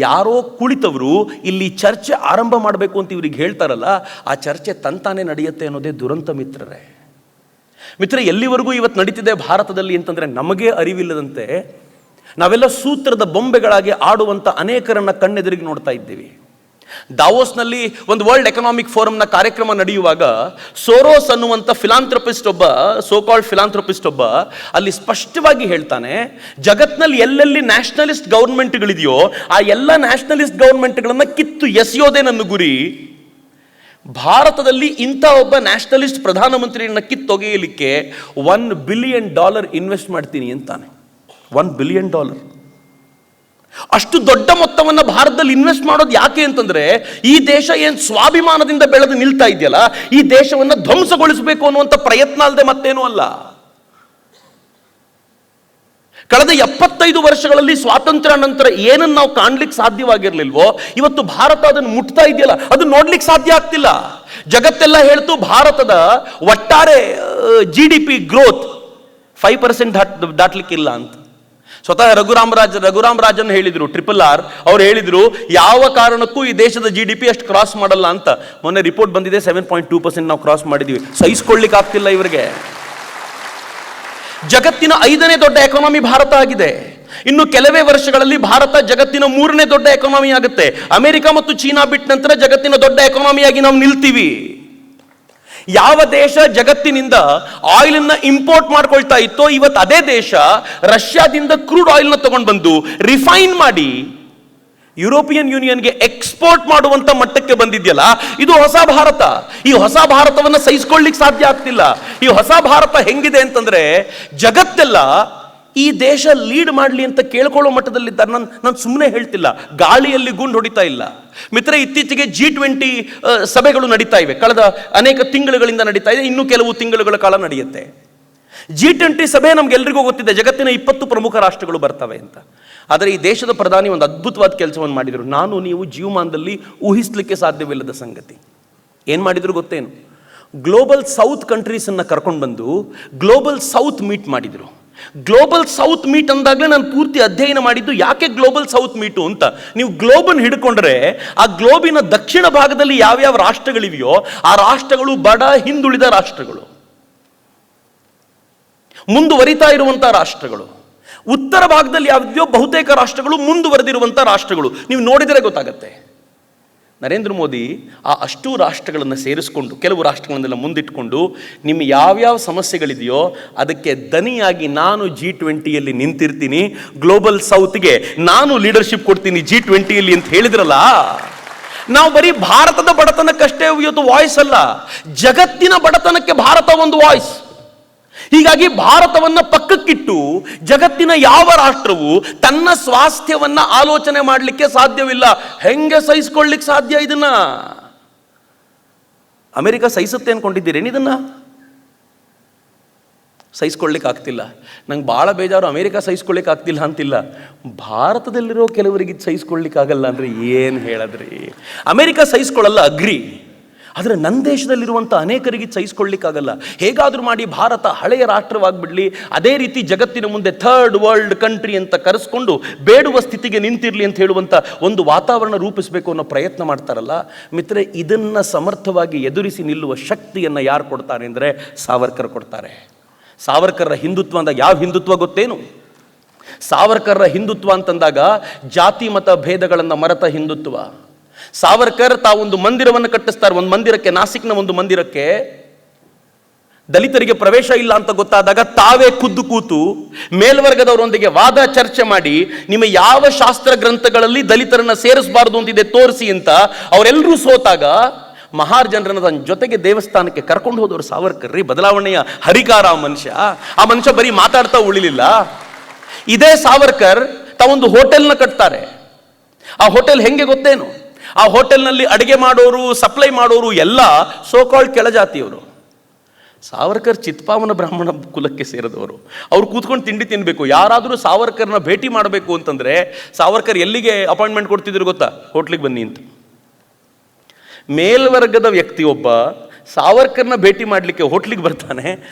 ಯಾರೋ ಕುಳಿತವರು ಇಲ್ಲಿ ಚರ್ಚೆ ಆರಂಭ ಮಾಡಬೇಕು ಅಂತ ಇವ್ರಿಗೆ ಹೇಳ್ತಾರಲ್ಲ, ಆ ಚರ್ಚೆ ತಂತಾನೆ ನಡೆಯುತ್ತೆ ಅನ್ನೋದೇ ದುರಂತ ಮಿತ್ರರೇ. ಎಲ್ಲಿವರೆಗೂ ಇವತ್ತು ನಡೀತಿದೆ ಭಾರತದಲ್ಲಿ ಅಂತಂದ್ರೆ ನಮಗೆ ಅರಿವಿಲ್ಲದಂತೆ ನಾವೆಲ್ಲ ಸೂತ್ರದ ಬೊಂಬೆಗಳಾಗಿ ಆಡುವಂಥ ಅನೇಕರನ್ನ ಕಣ್ಣೆದುರಿಗೆ ನೋಡ್ತಾ ಇದ್ದೀವಿ. ದಾವೋಸ್ನಲ್ಲಿ ಒಂದು ವರ್ಲ್ಡ್ ಎಕನಾಮಿಕ್ ಫೋರಂನ ಕಾರ್ಯಕ್ರಮ ನಡೆಯುವಾಗ ಸೋರೋಸ್ ಅನ್ನುವಂಥ ಸೋಕಾಲ್ಡ್ ಫಿಲಾಂಥ್ರಪಿಸ್ಟ್ ಒಬ್ಬ ಅಲ್ಲಿ ಸ್ಪಷ್ಟವಾಗಿ ಹೇಳ್ತಾನೆ, ಜಗತ್ನಲ್ಲಿ ಎಲ್ಲೆಲ್ಲಿ ನ್ಯಾಷನಲಿಸ್ಟ್ ಗೌರ್ಮೆಂಟ್ಗಳಿದೆಯೋ ಆ ಎಲ್ಲ ನ್ಯಾಷನಲಿಸ್ಟ್ ಗೌರ್ಮೆಂಟ್ಗಳನ್ನ ಕಿತ್ತು ಎಸೆಯೋದೇ ನನ್ನ ಗುರಿ. ಭಾರತದಲ್ಲಿ ಇಂಥ ಒಬ್ಬ ನ್ಯಾಷನಲಿಸ್ಟ್ ಪ್ರಧಾನಮಂತ್ರಿಯನ್ನ ಕಿತ್ತೊಗೆಯಲಿಕ್ಕೆ $1 ಬಿಲಿಯನ್ ಇನ್ವೆಸ್ಟ್ ಮಾಡ್ತೀನಿ ಅಂತಾನೆ. $1 ಬಿಲಿಯನ್. ಅಷ್ಟು ದೊಡ್ಡ ಮೊತ್ತವನ್ನು ಭಾರತದಲ್ಲಿ ಇನ್ವೆಸ್ಟ್ ಮಾಡೋದು ಯಾಕೆ ಅಂತಂದ್ರೆ ಈ ದೇಶ ಏನು ಸ್ವಾಭಿಮಾನದಿಂದ ಬೆಳೆದು ನಿಲ್ತಾ ಇದೆಯಲ್ಲ, ಈ ದೇಶವನ್ನು ಧ್ವಂಸಗೊಳಿಸಬೇಕು ಅನ್ನುವಂಥ ಪ್ರಯತ್ನ ಅಲ್ಲದೆ ಮತ್ತೇನೂ ಅಲ್ಲ. ಕಳೆದ 75 ವರ್ಷಗಳಲ್ಲಿ ಸ್ವಾತಂತ್ರ್ಯ ನಂತರ ಏನನ್ನು ನಾವು ಕಾಣ್ಲಿಕ್ಕೆ ಸಾಧ್ಯವಾಗಿರ್ಲಿಲ್ವೋ ಇವತ್ತು ಭಾರತ ಅದನ್ನು ಮುಟ್ತಾ ಇದೆಯಲ್ಲ, ಅದು ನೋಡ್ಲಿಕ್ಕೆ ಸಾಧ್ಯ ಆಗ್ತಿಲ್ಲ. ಜಗತ್ತೆಲ್ಲ ಹೇಳ್ತು ಭಾರತದ ಒಟ್ಟಾರೆ GDP ಗ್ರೋತ್ 5% ದಾಟ್ಲಿಕ್ಕಿಲ್ಲ ಅಂತ. ಸ್ವತಃ ರಘುರಾಮ್ ರಾಜನ್ ಹೇಳಿದ್ರು, RRR ಅವ್ರು ಹೇಳಿದ್ರು ಯಾವ ಕಾರಣಕ್ಕೂ ಈ ದೇಶದ GDP ಅಷ್ಟು ಕ್ರಾಸ್ ಮಾಡಲ್ಲ ಅಂತ. ಮೊನ್ನೆ ರಿಪೋರ್ಟ್ ಬಂದಿದೆ 7.2% ನಾವು ಕ್ರಾಸ್ ಮಾಡಿದೀವಿ. ಸಹಿಸ್ಕೊಳ್ಳಿಕ್ಕೆ ಆಗ್ತಿಲ್ಲ ಇವರಿಗೆ. ಜಗತ್ತಿನ 5ನೇ ದೊಡ್ಡ ಎಕಾನಮಿ ಭಾರತ ಆಗಿದೆ. ಇನ್ನು ಕೆಲವೇ ವರ್ಷಗಳಲ್ಲಿ ಭಾರತ ಜಗತ್ತಿನ 3ನೇ ದೊಡ್ಡ ಎಕಾನಮಿ ಆಗುತ್ತೆ. ಅಮೆರಿಕ ಮತ್ತು ಚೀನಾ ಬಿಟ್ಟ ನಂತರ ಜಗತ್ತಿನ ದೊಡ್ಡ ಎಕಾನಮಿಯಾಗಿ ನಾವು ನಿಲ್ತೀವಿ. ಯಾವ ದೇಶ ಜಗತ್ತಿನಿಂದ ಆಯಿಲ್ ಅನ್ನ ಇಂಪೋರ್ಟ್ ಮಾಡ್ಕೊಳ್ತಾ ಇತ್ತೋ ಇವತ್ತು ಅದೇ ದೇಶ ರಷ್ಯಾದಿಂದ ಕ್ರೂಡ್ ಆಯಿಲ್ ನ ತಗೊಂಡು ಬಂದು ರಿಫೈನ್ ಮಾಡಿ ಯುರೋಪಿಯನ್ ಯೂನಿಯನ್ಗೆ ಎಕ್ಸ್ಪೋರ್ಟ್ ಮಾಡುವಂತ ಮಟ್ಟಕ್ಕೆ ಬಂದಿದೆಯಲ್ಲ, ಇದು ಹೊಸ ಭಾರತ. ಈ ಹೊಸ ಭಾರತವನ್ನು ಸಹಿಸಿಕೊಳ್ಳಿಕ್ಕೆ ಸಾಧ್ಯ ಆಗ್ತಿಲ್ಲ. ಈ ಹೊಸ ಭಾರತ ಹೆಂಗಿದೆ ಅಂತಂದ್ರೆ ಜಗತ್ತೆಲ್ಲ ಈ ದೇಶ ಲೀಡ್ ಮಾಡಲಿ ಅಂತ ಕೇಳ್ಕೊಳ್ಳೋ ಮಟ್ಟದಲ್ಲಿದ್ದಾರೆ. ನಾನು ಸುಮ್ಮನೆ ಹೇಳ್ತಿಲ್ಲ, ಗಾಳಿಯಲ್ಲಿ ಗುಂಡು ಹೊಡಿತಾ ಇಲ್ಲ ಮಿತ್ರ. ಇತ್ತೀಚೆಗೆ G20 ಸಭೆಗಳು ನಡೀತಾ ಇವೆ. ಕಳೆದ ಅನೇಕ ತಿಂಗಳುಗಳಿಂದ ನಡೀತಾ ಇದೆ, ಇನ್ನೂ ಕೆಲವು ತಿಂಗಳುಗಳ ಕಾಲ ನಡೆಯುತ್ತೆ. G20 ಸಭೆ ನಮ್ಗೆಲ್ರಿಗೂ ಗೊತ್ತಿದೆ, ಜಗತ್ತಿನ 20 ಪ್ರಮುಖ ರಾಷ್ಟ್ರಗಳು ಬರ್ತವೆ ಅಂತ. ಆದರೆ ಈ ದೇಶದ ಪ್ರಧಾನಿ ಒಂದು ಅದ್ಭುತವಾದ ಕೆಲಸವನ್ನು ಮಾಡಿದರು. ನಾನು ನೀವು ಜೀವಮಾನದಲ್ಲಿ ಊಹಿಸ್ಲಿಕ್ಕೆ ಸಾಧ್ಯವಿಲ್ಲದ ಸಂಗತಿ. ಏನು ಮಾಡಿದ್ರು ಗೊತ್ತೇನು? ಗ್ಲೋಬಲ್ ಸೌತ್ ಕಂಟ್ರೀಸ್ ಅನ್ನ ಕರ್ಕೊಂಡು ಬಂದು ಗ್ಲೋಬಲ್ ಸೌತ್ ಮೀಟ್ ಮಾಡಿದ್ರು. ಗ್ಲೋಬಲ್ ಸೌತ್ ಮೀಟ್ ಅಂದಾಗಲೇ ನಾನು ಪೂರ್ತಿ ಅಧ್ಯಯನ ಮಾಡಿದ್ದು ಯಾಕೆ ಗ್ಲೋಬಲ್ ಸೌತ್ ಮೀಟು ಅಂತ. ನೀವು ಗ್ಲೋಬನ್ ಹಿಡ್ಕೊಂಡ್ರೆ ಆ ಗ್ಲೋಬಿನ ದಕ್ಷಿಣ ಭಾಗದಲ್ಲಿ ಯಾವ್ಯಾವ ರಾಷ್ಟ್ರಗಳಿವೆಯೋ ಆ ರಾಷ್ಟ್ರಗಳು ಬಡ ಹಿಂದುಳಿದ ರಾಷ್ಟ್ರಗಳು, ಮುಂದುವರಿತಾ ಇರುವಂತಹ ರಾಷ್ಟ್ರಗಳು. ಉತ್ತರ ಭಾಗದಲ್ಲಿ ಯಾವ್ಯಾವ ಬಹುತೇಕ ರಾಷ್ಟ್ರಗಳು ಮುಂದುವರೆದಿರುವಂಥ ರಾಷ್ಟ್ರಗಳು. ನೀವು ನೋಡಿದರೆ ಗೊತ್ತಾಗತ್ತೆ. ನರೇಂದ್ರ ಮೋದಿ ಆ ಅಷ್ಟೂ ರಾಷ್ಟ್ರಗಳನ್ನು ಸೇರಿಸ್ಕೊಂಡು, ಕೆಲವು ರಾಷ್ಟ್ರಗಳನ್ನೆಲ್ಲ ಮುಂದಿಟ್ಕೊಂಡು, ನಿಮ್ಮ ಯಾವ್ಯಾವ ಸಮಸ್ಯೆಗಳಿದೆಯೋ ಅದಕ್ಕೆ ದನಿಯಾಗಿ ನಾನು G20ಯಲ್ಲಿ ನಿಂತಿರ್ತೀನಿ, ಗ್ಲೋಬಲ್ ಸೌತ್ಗೆ ನಾನು ಲೀಡರ್ಶಿಪ್ ಕೊಡ್ತೀನಿ G20ಯಲ್ಲಿ ಅಂತ ಹೇಳಿದ್ರಲ್ಲ. ನಾವು ಬರೀ ಭಾರತದ ಬಡತನಕ್ಕಷ್ಟೇ ಇವತ್ತು ವಾಯ್ಸ್ ಅಲ್ಲ, ಜಗತ್ತಿನ ಬಡತನಕ್ಕೆ ಭಾರತ ಒಂದು ವಾಯ್ಸ್. ಹೀಗಾಗಿ ಭಾರತವನ್ನ ಪಕ್ಕಕ್ಕಿಟ್ಟು ಜಗತ್ತಿನ ಯಾವ ರಾಷ್ಟ್ರವು ತನ್ನ ಸ್ವಾಸ್ಥ್ಯವನ್ನ ಆಲೋಚನೆ ಮಾಡಲಿಕ್ಕೆ ಸಾಧ್ಯವಿಲ್ಲ. ಹೆಂಗೆ ಸಹಿಸಿಕೊಳ್ಳಿಕ್ಕೆ ಸಾಧ್ಯ ಇದನ್ನ? ಅಮೆರಿಕ ಸಹಿಸುತ್ತೆ ಅನ್ಕೊಂಡಿದ್ದೀರೇನು? ಇದನ್ನ ಸಹಿಸ್ಕೊಳ್ಳಿಕ್ಕೆ ಆಗ್ತಿಲ್ಲ. ನಂಗೆ ಭಾಳ ಬೇಜಾರು, ಅಮೆರಿಕ ಸಹಿಸ್ಕೊಳ್ಳಿಕ್ಕೆ ಆಗ್ತಿಲ್ಲ ಅಂತಿಲ್ಲ, ಭಾರತದಲ್ಲಿರೋ ಕೆಲವರಿಗೆ ಸಹಿಸ್ಕೊಳ್ಳಿಕ್ಕೆ ಆಗಲ್ಲ ಅಂದರೆ ಏನು ಹೇಳದ್ರಿ? America ಸಹಿಸ್ಕೊಳ್ಳಲ್ಲ, agri. ಆದರೆ ನನ್ನ ದೇಶದಲ್ಲಿರುವಂಥ ಅನೇಕರಿಗೆ ಸಹಿಸ್ಕೊಳ್ಳಿಕ್ಕಾಗಲ್ಲ. ಹೇಗಾದರೂ ಮಾಡಿ ಭಾರತ ಹಳೆಯ ರಾಷ್ಟ್ರವಾಗ್ಬಿಡ್ಲಿ, ಅದೇ ರೀತಿ ಜಗತ್ತಿನ ಮುಂದೆ ಥರ್ಡ್ ವರ್ಲ್ಡ್ ಕಂಟ್ರಿ ಅಂತ ಕರೆಸ್ಕೊಂಡು ಬೇಡುವ ಸ್ಥಿತಿಗೆ ನಿಂತಿರಲಿ ಅಂತ ಹೇಳುವಂಥ ಒಂದು ವಾತಾವರಣ ರೂಪಿಸಬೇಕು ಅನ್ನೋ ಪ್ರಯತ್ನ ಮಾಡ್ತಾರಲ್ಲ ಮಿತ್ರರೆ, ಇದನ್ನು ಸಮರ್ಥವಾಗಿ ಎದುರಿಸಿ ನಿಲ್ಲುವ ಶಕ್ತಿಯನ್ನು ಯಾರು ಕೊಡ್ತಾರೆ ಅಂದರೆ ಸಾವರ್ಕರ್ ಕೊಡ್ತಾರೆ. ಸಾವರ್ಕರ್ರ ಹಿಂದುತ್ವ ಅಂದಾಗ ಯಾವ ಹಿಂದುತ್ವ ಗೊತ್ತೇನು? ಸಾವರ್ಕರ್ರ ಹಿಂದುತ್ವ ಅಂತಂದಾಗ ಜಾತಿ ಮತ ಭೇದಗಳನ್ನು ಮರೆತ ಹಿಂದುತ್ವ. ಸಾವರ್ಕರ್ ತಾವೊಂದು ಮಂದಿರವನ್ನು ಕಟ್ಟಿಸ್ತಾರೆ. ಒಂದು ಮಂದಿರಕ್ಕೆ, ನಾಸಿಕ್ನ ಒಂದು ಮಂದಿರಕ್ಕೆ ದಲಿತರಿಗೆ ಪ್ರವೇಶ ಇಲ್ಲ ಅಂತ ಗೊತ್ತಾದಾಗ ತಾವೇ ಖುದ್ದು ಕೂತು ಮೇಲ್ವರ್ಗದವರೊಂದಿಗೆ ವಾದ ಚರ್ಚೆ ಮಾಡಿ, ನಿಮ್ಮ ಯಾವ ಶಾಸ್ತ್ರ ಗ್ರಂಥಗಳಲ್ಲಿ ದಲಿತರನ್ನ ಸೇರಿಸಬಾರದು ಅಂತಿದೆ ತೋರಿಸಿ ಅಂತ ಅವರೆಲ್ಲರೂ ಸೋತಾಗ ಮಹಾರ್ ಜನರನ್ನ ತನ್ನ ಜೊತೆಗೆ ದೇವಸ್ಥಾನಕ್ಕೆ ಕರ್ಕೊಂಡು ಹೋದವರು ಸಾವರ್ಕರ್ ರೀ. ಬದಲಾವಣೆಯ ಹರಿಕಾರ ಆ ಮನುಷ್ಯ ಬರೀ ಮಾತಾಡ್ತಾ ಉಳಿಲಿಲ್ಲ. ಇದೇ ಸಾವರ್ಕರ್ ತಾವೊಂದು ಹೋಟೆಲ್ನ ಕಟ್ತಾರೆ. ಆ ಹೋಟೆಲ್ ಹೆಂಗೆ ಗೊತ್ತೇನು? ಆ ಹೋಟೆಲ್ನಲ್ಲಿ ಅಡಿಗೆ ಮಾಡೋರು, ಸಪ್ಲೈ ಮಾಡೋರು ಎಲ್ಲ ಸೋಕಾಲ್ಡ್ ಕೆಳಜಾತಿಯವರು. ಸಾವರ್ಕರ್ ಚಿತ್ಪಾವನ ಬ್ರಾಹ್ಮಣ ಕುಲಕ್ಕೆ ಸೇರಿದವರು. ಅವ್ರು ಕೂತ್ಕೊಂಡು ತಿಂಡಿ ತಿನ್ನಬೇಕು. ಯಾರಾದರೂ ಸಾವರ್ಕರ್ನ ಭೇಟಿ ಮಾಡಬೇಕು ಅಂತಂದ್ರೆ ಸಾವರ್ಕರ್ ಎಲ್ಲಿಗೆ ಅಪಾಯಿಂಟ್ಮೆಂಟ್ ಕೊಡ್ತಿದ್ರು ಗೊತ್ತಾ? ಹೋಟ್ಲಿಗೆ ಬನ್ನಿ ಅಂತ. ಮೇಲ್ವರ್ಗದ ವ್ಯಕ್ತಿಯೊಬ್ಬ ಸಾವರ್ಕರ್ನ ಭೇಟಿ ಮಾಡಲಿಕ್ಕೆ ಹೋಟ್ಲಿಗೆ ಬರ್ತಾನೆ.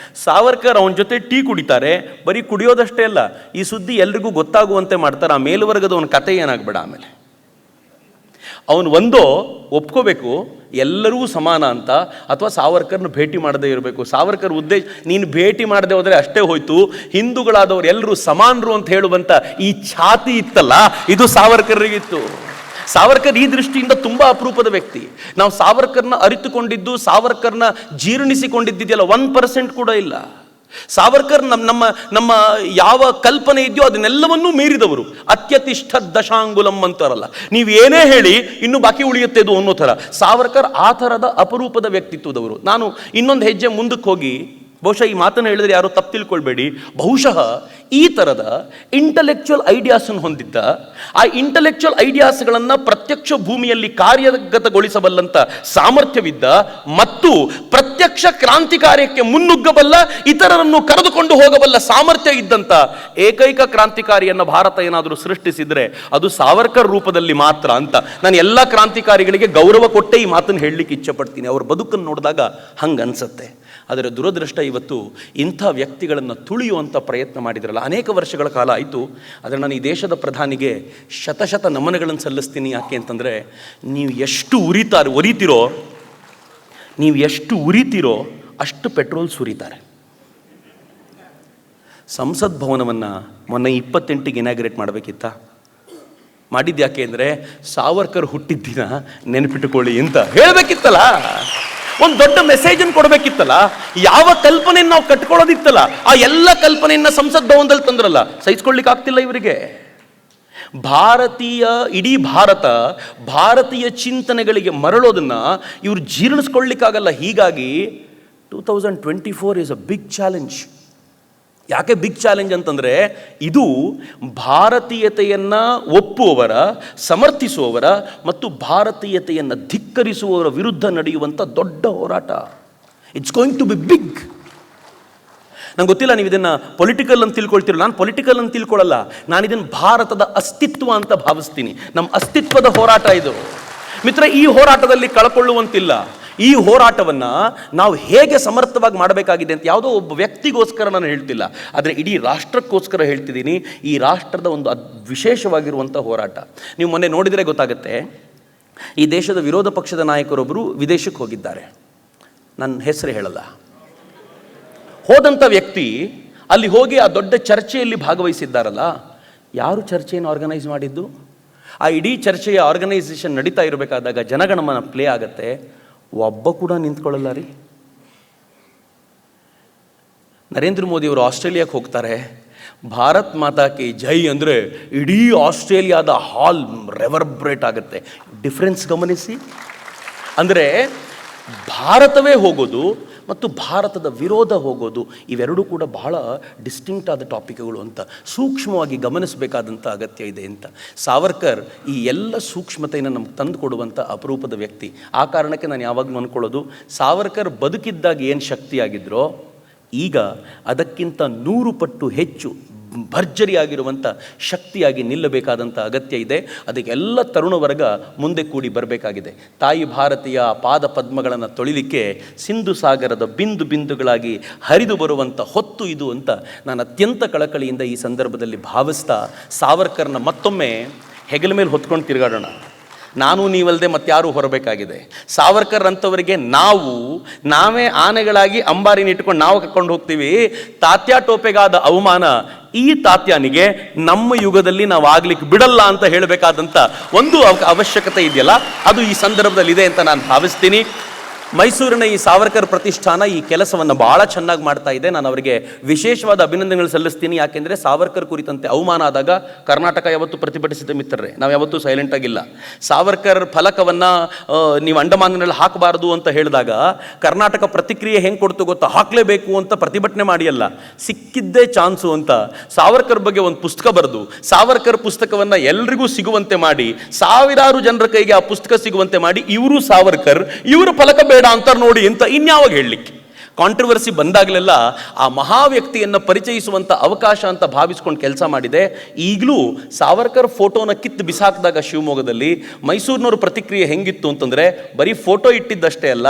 ಸಾವರ್ಕರ್ ಅವನ ಜೊತೆ ಟೀ ಕುಡಿತಾರೆ. ಬರೀ ಕುಡಿಯೋದಷ್ಟೇ ಅಲ್ಲ, ಈ ಸುದ್ದಿ ಎಲ್ರಿಗೂ ಗೊತ್ತಾಗುವಂತೆ ಮಾಡ್ತಾರೆ. ಆ ಮೇಲ್ವರ್ಗದವನ ಕತೆ ಏನಾಗಬೇಡ. ಆಮೇಲೆ ಅವನು ಒಂದೋ ಒಪ್ಕೋಬೇಕು ಎಲ್ಲರೂ ಸಮಾನ ಅಂತ, ಅಥವಾ ಸಾವರ್ಕರ್ನ ಭೇಟಿ ಮಾಡದೇ ಇರಬೇಕು. ಸಾವರ್ಕರ್ ಉದ್ದೇಶ ನೀನು ಭೇಟಿ ಮಾಡದೆ ಹೋದರೆ ಅಷ್ಟೇ ಹೋಯ್ತು, ಹಿಂದೂಗಳಾದವರು ಎಲ್ಲರೂ ಸಮಾನರು ಅಂತ ಹೇಳುವಂಥ ಈ ಛಾತಿ ಇತ್ತಲ್ಲ, ಇದು ಸಾವರ್ಕರ್ರಿಗಿತ್ತು. ಸಾವರ್ಕರ್ ಈ ದೃಷ್ಟಿಯಿಂದ ತುಂಬಾ ಅಪರೂಪದ ವ್ಯಕ್ತಿ. ನಾವು ಸಾವರ್ಕರ್ನ ಅರಿತುಕೊಂಡಿದ್ದು, ಸಾವರ್ಕರ್ನ ಜೀರ್ಣಿಸಿಕೊಂಡಿದ್ದಿದೆಯಲ್ಲ 1% ಕೂಡ ಇಲ್ಲ. ಸಾವರ್ಕರ್ ನಮ್ಮ ಯಾವ ಕಲ್ಪನೆ ಇದೆಯೋ ಅದನ್ನೆಲ್ಲವನ್ನೂ ಮೀರಿದವರು. ಅತ್ಯತಿಷ್ಠ ದಶಾಂಗುಲಂ ಅಂತಾರಲ್ಲ, ನೀವು ಏನೇ ಹೇಳಿ ಇನ್ನು ಬಾಕಿ ಉಳಿಯುತ್ತೆ ಇದು ಅನ್ನೋ ಥರ. ಸಾವರ್ಕರ್ ಆ ಥರದ ಅಪರೂಪದ ವ್ಯಕ್ತಿತ್ವದವರು. ನಾನು ಇನ್ನೊಂದು ಹೆಜ್ಜೆ ಮುಂದಕ್ಕೆ ಹೋಗಿ, ಬಹುಶಃ ಈ ಮಾತನ್ನು ಹೇಳಿದ್ರೆ ಯಾರೋ ತಪ್ಪು ತಿಳ್ಕೊಳ್ಬೇಡಿ, ಬಹುಶಃ ಈ ಥರದ ಇಂಟಲೆಕ್ಚುಯಲ್ ಐಡಿಯಾಸನ್ನು ಹೊಂದಿದ್ದ, ಆ ಇಂಟಲೆಕ್ಚುಯಲ್ ಐಡಿಯಾಸ್ಗಳನ್ನು ಪ್ರತ್ಯಕ್ಷ ಭೂಮಿಯಲ್ಲಿ ಕಾರ್ಯಗತಗೊಳಿಸಬಲ್ಲಂಥ ಸಾಮರ್ಥ್ಯವಿದ್ದ ಮತ್ತು ಪ್ರತ್ಯಕ್ಷ ಕ್ರಾಂತಿ ಕಾರ್ಯಕ್ಕೆ ಮುನ್ನುಗ್ಗಬಲ್ಲ, ಇತರರನ್ನು ಕರೆದುಕೊಂಡು ಹೋಗಬಲ್ಲ ಸಾಮರ್ಥ್ಯ ಇದ್ದಂಥ ಏಕೈಕ ಕ್ರಾಂತಿಕಾರಿಯನ್ನು ಭಾರತ ಏನಾದರೂ ಸೃಷ್ಟಿಸಿದರೆ ಅದು ಸಾವರ್ಕರ್ ರೂಪದಲ್ಲಿ ಮಾತ್ರ ಅಂತ ನಾನು ಎಲ್ಲ ಕ್ರಾಂತಿಕಾರಿಗಳಿಗೆ ಗೌರವ ಕೊಟ್ಟೆ ಈ ಮಾತನ್ನು ಹೇಳಲಿಕ್ಕೆ ಇಚ್ಛೆ ಪಡ್ತೀನಿ. ಅವ್ರ ಬದುಕನ್ನು ನೋಡಿದಾಗ ಹಂಗೆ ಅನ್ಸುತ್ತೆ. ಆದರೆ ದುರದೃಷ್ಟ ಇವತ್ತು ಇಂಥ ವ್ಯಕ್ತಿಗಳನ್ನು ತುಳಿಯುವಂಥ ಪ್ರಯತ್ನ ಮಾಡಿದ್ರಲ್ಲ, ಅನೇಕ ವರ್ಷಗಳ ಕಾಲ ಆಯಿತು. ಆದರೆ ನಾನು ಈ ದೇಶದ ಪ್ರಧಾನಿಗೆ ಶತಶತ ನಮನಗಳನ್ನು ಸಲ್ಲಿಸ್ತೀನಿ. ಯಾಕೆ ಅಂತಂದರೆ ನೀವು ಎಷ್ಟು ಉರಿತೀರೋ ಅಷ್ಟು ಪೆಟ್ರೋಲ್ ಸುರಿತಾರೆ. ಸಂಸತ್ ಭವನವನ್ನು ಮೊನ್ನೆ 28ಗೆ ಇನಾಗ್ರೇಟ್ ಮಾಡಬೇಕಿತ್ತ, ಮಾಡಿದ್ಯಾಕೆ ಅಂದರೆ ಸಾವರ್ಕರ್ ಹುಟ್ಟಿದ್ದಿನ ನೆನಪಿಟ್ಟುಕೊಳ್ಳಿ ಅಂತ ಹೇಳಬೇಕಿತ್ತಲ್ಲ. ಒಂದು ದೊಡ್ಡ ಮೆಸೇಜನ್ನು ಕೊಡಬೇಕಿತ್ತಲ್ಲ. ಯಾವ ಕಲ್ಪನೆಯನ್ನು ನಾವು ಕಟ್ಕೊಳ್ಳೋದಿತ್ತಲ್ಲ, ಆ ಎಲ್ಲ ಕಲ್ಪನೆಯನ್ನ ಸಂಸತ್ ಭವನದಲ್ಲಿ ತಂದ್ರಲ್ಲ, ಸಹಿಸ್ಕೊಳ್ಳಿಕ್ಕೆ ಆಗ್ತಿಲ್ಲ ಇವರಿಗೆ. ಇಡೀ ಭಾರತೀಯ ಚಿಂತನೆಗಳಿಗೆ ಮರಳೋದನ್ನ ಇವರು ಜೀರ್ಣಿಸ್ಕೊಳ್ಳಿಕ್ಕಾಗಲ್ಲ. ಹೀಗಾಗಿ 2024 ಈಸ್ ಅ ಬಿಗ್ ಚಾಲೆಂಜ್. ಯಾಕೆ ಬಿಗ್ ಚಾಲೆಂಜ್ ಅಂತಂದರೆ ಇದು ಭಾರತೀಯತೆಯನ್ನು ಒಪ್ಪುವವರ, ಸಮರ್ಥಿಸುವವರ ಮತ್ತು ಭಾರತೀಯತೆಯನ್ನು ಧಿಕ್ಕರಿಸುವವರ ವಿರುದ್ಧ ನಡೆಯುವಂಥ ದೊಡ್ಡ ಹೋರಾಟ. It's going to be big. ನಂಗೆ ಗೊತ್ತಿಲ್ಲ ನೀವು ಇದನ್ನು ಪೊಲಿಟಿಕಲ್ ಅಂತ ತಿಳ್ಕೊಳ್ತೀರ. ನಾನು ಪೊಲಿಟಿಕಲ್ ಅಂತ ತಿಳ್ಕೊಳ್ಳಲ್ಲ, ನಾನು ಇದನ್ನು ಭಾರತದ ಅಸ್ತಿತ್ವ ಅಂತ ಭಾವಿಸ್ತೀನಿ. ನಮ್ಮ ಅಸ್ತಿತ್ವದ ಹೋರಾಟ ಇದು ಮಿತ್ರ. ಈ ಹೋರಾಟದಲ್ಲಿ ಕಳ್ಕೊಳ್ಳುವಂತಿಲ್ಲ. ಈ ಹೋರಾಟವನ್ನು ನಾವು ಹೇಗೆ ಸಮರ್ಥವಾಗಿ ಮಾಡಬೇಕಾಗಿದೆ ಅಂತ ಯಾವುದೋ ಒಬ್ಬ ವ್ಯಕ್ತಿಗೋಸ್ಕರ ನಾನು ಹೇಳ್ತಿಲ್ಲ, ಆದರೆ ಇಡೀ ರಾಷ್ಟ್ರಕ್ಕೋಸ್ಕರ ಹೇಳ್ತಿದ್ದೀನಿ. ಈ ರಾಷ್ಟ್ರದ ಒಂದು ವಿಶೇಷವಾಗಿರುವಂಥ ಹೋರಾಟ. ನೀವು ಮೊನ್ನೆ ನೋಡಿದರೆ ಗೊತ್ತಾಗುತ್ತೆ, ಈ ದೇಶದ ವಿರೋಧ ಪಕ್ಷದ ನಾಯಕರೊಬ್ಬರು ವಿದೇಶಕ್ಕೆ ಹೋಗಿದ್ದಾರೆ. ನನ್ನ ಹೆಸರು ಹೇಳಲ್ಲ. ಹೋದಂಥ ವ್ಯಕ್ತಿ ಅಲ್ಲಿ ಹೋಗಿ ಆ ದೊಡ್ಡ ಚರ್ಚೆಯಲ್ಲಿ ಭಾಗವಹಿಸಿದ್ದಾರಲ್ಲ, ಯಾರು ಚರ್ಚೆಯನ್ನು ಆರ್ಗನೈಸ್ ಮಾಡಿದ್ದು? ಆ ಇಡೀ ಚರ್ಚೆಯ ಆರ್ಗನೈಸೇಷನ್ ನಡೀತಾ ಇರಬೇಕಾದಾಗ ಜನಗಣಮನ ಪ್ಲೇ ಆಗತ್ತೆ, ಒಬ್ಬ ಕೂಡ ನಿಂತ್ಕೊಳ್ಳಲ್ಲ ರೀ. ನರೇಂದ್ರ ಮೋದಿಯವರು ಆಸ್ಟ್ರೇಲಿಯಾಕ್ಕೆ ಹೋಗ್ತಾರೆ, ಭಾರತ್ ಮಾತಾ ಕಿ ಜೈ ಅಂದರೆ ಇಡೀ ಆಸ್ಟ್ರೇಲಿಯಾದ ಹಾಲ್ ರೆವರ್ಬ್ರೇಟ್ ಆಗುತ್ತೆ. ಡಿಫ್ರೆನ್ಸ್ ಗಮನಿಸಿ. ಅಂದರೆ ಭಾರತವೇ ಹೋಗೋದು ಮತ್ತು ಭಾರತದ ವಿರೋಧ ಹೋಗೋದು, ಇವೆರಡೂ ಕೂಡ ಬಹಳ ಡಿಸ್ಟಿಂಕ್ಟ್ ಆದ ಟಾಪಿಕ್ಗಳು ಅಂತ ಸೂಕ್ಷ್ಮವಾಗಿ ಗಮನಿಸಬೇಕಾದಂಥ ಅಗತ್ಯ ಇದೆ ಅಂತ. ಸಾವರ್ಕರ್ ಈ ಎಲ್ಲ ಸೂಕ್ಷ್ಮತೆಯನ್ನು ನಮ್ಗೆ ತಂದು ಕೊಡುವಂಥ ಅಪರೂಪದ ವ್ಯಕ್ತಿ. ಆ ಕಾರಣಕ್ಕೆ ನಾನು ಯಾವಾಗಲೂ ಅಂದ್ಕೊಳ್ಳೋದು, ಸಾವರ್ಕರ್ ಬದುಕಿದ್ದಾಗ ಏನು ಶಕ್ತಿಯಾಗಿದ್ರೋ ಈಗ ಅದಕ್ಕಿಂತ 100 ಪಟ್ಟು ಹೆಚ್ಚು ಭರ್ಜರಿಯಾಗಿರುವಂಥ ಶಕ್ತಿಯಾಗಿ ನಿಲ್ಲಬೇಕಾದಂಥ ಅಗತ್ಯ ಇದೆ. ಅದಕ್ಕೆಲ್ಲ ತರುಣ ವರ್ಗ ಮುಂದೆ ಕೂಡಿ ಬರಬೇಕಾಗಿದೆ. ತಾಯಿ ಭಾರತೀಯ ಪಾದ ಪದ್ಮಗಳನ್ನು ತೊಳಿಲಿಕ್ಕೆ ಸಿಂಧು ಸಾಗರದ ಬಿಂದು ಬಿಂದುಗಳಾಗಿ ಹರಿದು ಬರುವಂಥ ಹೊತ್ತು ಇದು ಅಂತ ನಾನು ಅತ್ಯಂತ ಕಳಕಳಿಯಿಂದ ಈ ಸಂದರ್ಭದಲ್ಲಿ ಭಾವಿಸ್ತಾ, ಸಾವರ್ಕರ್ನ ಮತ್ತೊಮ್ಮೆ ಹೆಗಲ ಮೇಲೆ ಹೊತ್ಕೊಂಡು ತಿರುಗಾಡೋಣ. ನಾನು ನೀವಲ್ಲದೆ ಮತ್ತಾರೂ ಹೊರಬೇಕಾಗಿದೆ. ಸಾವರ್ಕರ್ ಅಂಥವರಿಗೆ ನಾವೇ ಆನೆಗಳಾಗಿ ಅಂಬಾರಿನ ಇಟ್ಕೊಂಡು ನಾವು ಕರ್ಕೊಂಡು ಹೋಗ್ತೀವಿ. ತಾತ್ಯ ಟೋಪೆಗಾದ ಅವಮಾನ ಈ ತಾತ್ಯಾನಿಗೆ ನಮ್ಮ ಯುಗದಲ್ಲಿ ನಾವು ಆಗ್ಲಿಕ್ಕೆ ಬಿಡಲ್ಲ ಅಂತ ಹೇಳಬೇಕಾದಂಥ ಒಂದು ಅವಶ್ಯಕತೆ ಇದೆಯಲ್ಲ, ಅದು ಈ ಸಂದರ್ಭದಲ್ಲಿ ಇದೆ ಅಂತ ನಾನು ಭಾವಿಸ್ತೀನಿ. ಮೈಸೂರಿನ ಈ ಸಾವರ್ಕರ್ ಪ್ರತಿಷ್ಠಾನ ಈ ಕೆಲಸವನ್ನು ಭಾಳ ಚೆನ್ನಾಗಿ ಮಾಡ್ತಾ ಇದೆ. ನಾನು ಅವರಿಗೆ ವಿಶೇಷವಾದ ಅಭಿನಂದನೆಗಳು ಸಲ್ಲಿಸ್ತೀನಿ. ಯಾಕೆಂದರೆ ಸಾವರ್ಕರ್ ಕುರಿತಂತೆ ಅವಮಾನ ಆದಾಗ ಕರ್ನಾಟಕ ಯಾವತ್ತೂ ಪ್ರತಿಭಟಿಸಿದ ಮಿತ್ರರೇ, ನಾವು ಯಾವತ್ತೂ ಸೈಲೆಂಟ್ ಆಗಿಲ್ಲ. ಸಾವರ್ಕರ್ ಫಲಕವನ್ನು ನೀವು ಅಂಡಮಾನ್ನಲ್ಲಿ ಹಾಕಬಾರ್ದು ಅಂತ ಹೇಳಿದಾಗ ಕರ್ನಾಟಕ ಪ್ರತಿಕ್ರಿಯೆ ಹೆಂಗೆ ಕೊಡ್ತು ಗೊತ್ತಾ? ಹಾಕಲೇಬೇಕು ಅಂತ ಪ್ರತಿಭಟನೆ ಮಾಡಿಯಲ್ಲ, ಸಿಕ್ಕಿದ್ದೇ ಚಾನ್ಸು ಅಂತ ಸಾವರ್ಕರ್ ಬಗ್ಗೆ ಒಂದು ಪುಸ್ತಕ ಬರೆದು ಸಾವರ್ಕರ್ ಪುಸ್ತಕವನ್ನು ಎಲ್ರಿಗೂ ಸಿಗುವಂತೆ ಮಾಡಿ, ಸಾವಿರಾರು ಜನರ ಕೈಗೆ ಆ ಪುಸ್ತಕ ಸಿಗುವಂತೆ ಮಾಡಿ, ಇವರು ಸಾವರ್ಕರ್, ಇವರ ಫಲಕ ಬೇಡ ಅಂತಾರೆ ನೋಡಿ ಅಂತ ಇನ್ಯಾವಾಗ ಹೇಳಲಿಕ್ಕೆ. ಕಾಂಟ್ರವರ್ಸಿ ಬಂದಾಗಲೆಲ್ಲ ಆ ಮಹಾ ವ್ಯಕ್ತಿಯನ್ನು ಪರಿಚಯಿಸುವಂಥ ಅವಕಾಶ ಅಂತ ಭಾವಿಸ್ಕೊಂಡು ಕೆಲಸ ಮಾಡಿದೆ. ಈಗಲೂ ಸಾವರ್ಕರ್ ಫೋಟೋನ ಕಿತ್ತು ಬಿಸಾಕಿದಾಗ ಶಿವಮೊಗ್ಗದಲ್ಲಿ ಮೈಸೂರಿನವ್ರ ಪ್ರತಿಕ್ರಿಯೆ ಹೆಂಗಿತ್ತು ಅಂತಂದರೆ, ಬರೀ ಫೋಟೋ ಇಟ್ಟಿದ್ದಷ್ಟೇ ಅಲ್ಲ,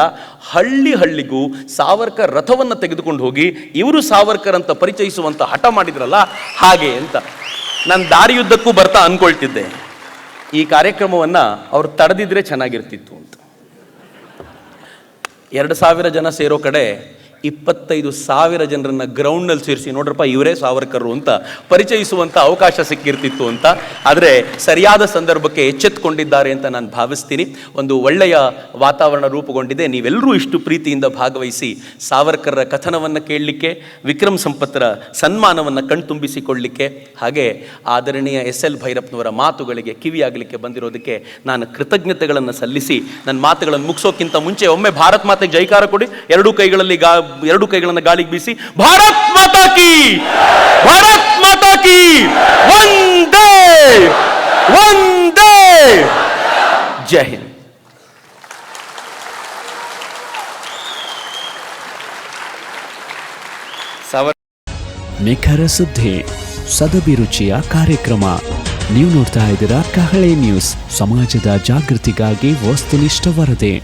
ಹಳ್ಳಿಗೂ ಸಾವರ್ಕರ್ ರಥವನ್ನು ತೆಗೆದುಕೊಂಡು ಹೋಗಿ ಇವರು ಸಾವರ್ಕರ್ ಅಂತ ಪರಿಚಯಿಸುವಂಥ ಹಠ ಮಾಡಿದ್ರಲ್ಲ, ಹಾಗೆ ಅಂತ ನಾನು ದಾರಿಯುದ್ದಕ್ಕೂ ಬರ್ತಾ ಅಂದ್ಕೊಳ್ತಿದ್ದೆ, ಈ ಕಾರ್ಯಕ್ರಮವನ್ನು ಅವ್ರು ತಡೆದಿದ್ರೆ ಚೆನ್ನಾಗಿರ್ತಿತ್ತು ಅಂತ. 2,000 ಜನ ಸೇರೋ ಕಡೆ 25,000 ಜನರನ್ನು ಗ್ರೌಂಡ್ನಲ್ಲಿ ಸೇರಿಸಿ, ನೋಡ್ರಪ್ಪ ಇವರೇ ಸಾವರ್ಕರು ಅಂತ ಪರಿಚಯಿಸುವಂಥ ಅವಕಾಶ ಸಿಕ್ಕಿರ್ತಿತ್ತು ಅಂತ. ಆದರೆ ಸರಿಯಾದ ಸಂದರ್ಭಕ್ಕೆ ಎಚ್ಚೆತ್ತುಕೊಂಡಿದ್ದಾರೆ ಅಂತ ನಾನು ಭಾವಿಸ್ತೀನಿ. ಒಂದು ಒಳ್ಳೆಯ ವಾತಾವರಣ ರೂಪುಗೊಂಡಿದೆ. ನೀವೆಲ್ಲರೂ ಇಷ್ಟು ಪ್ರೀತಿಯಿಂದ ಭಾಗವಹಿಸಿ ಸಾವರ್ಕರ್ರ ಕಥನವನ್ನು ಕೇಳಲಿಕ್ಕೆ, ವಿಕ್ರಮ್ ಸಂಪತ್ತರ ಸನ್ಮಾನವನ್ನು ಕಣ್ತುಂಬಿಸಿಕೊಳ್ಳಲಿಕ್ಕೆ, ಹಾಗೆ ಆದರಣೀಯ SL ಭೈರಪ್ಪನವರ ಮಾತುಗಳಿಗೆ ಕಿವಿಯಾಗಲಿಕ್ಕೆ ಬಂದಿರೋದಕ್ಕೆ ನಾನು ಕೃತಜ್ಞತೆಗಳನ್ನು ಸಲ್ಲಿಸಿ ನನ್ನ ಮಾತುಗಳನ್ನು ಮುಗಿಸೋಕ್ಕಿಂತ ಮುಂಚೆ ಒಮ್ಮೆ ಭಾರತ್ ಮಾತೆಗೆ ಜೈಕಾರ ಕೊಡಿ. ಎರಡು ಕೈಗಳನ್ನು ಗಾಳಿಗೆ ಬೀಸಿ, ಭಾರತ್ ಮಾತಾ ಕಿ, ಭಾರತ್ ಮಾತಾ ಕಿ, ವಂದೇ ವಂದೇ, ಜೈ ಹಿಂದ್. ನಿಖರ ಸುದ್ದಿ, ಸದಭಿರುಚಿಯ ಕಾರ್ಯಕ್ರಮ. ನೀವು ನೋಡ್ತಾ ಇದ್ದೀರಾ ಕಹಳೆ ನ್ಯೂಸ್, ಸಮಾಜದ ಜಾಗೃತಿಗಾಗಿ ವಸ್ತುನಿಷ್ಠ ವರದಿ.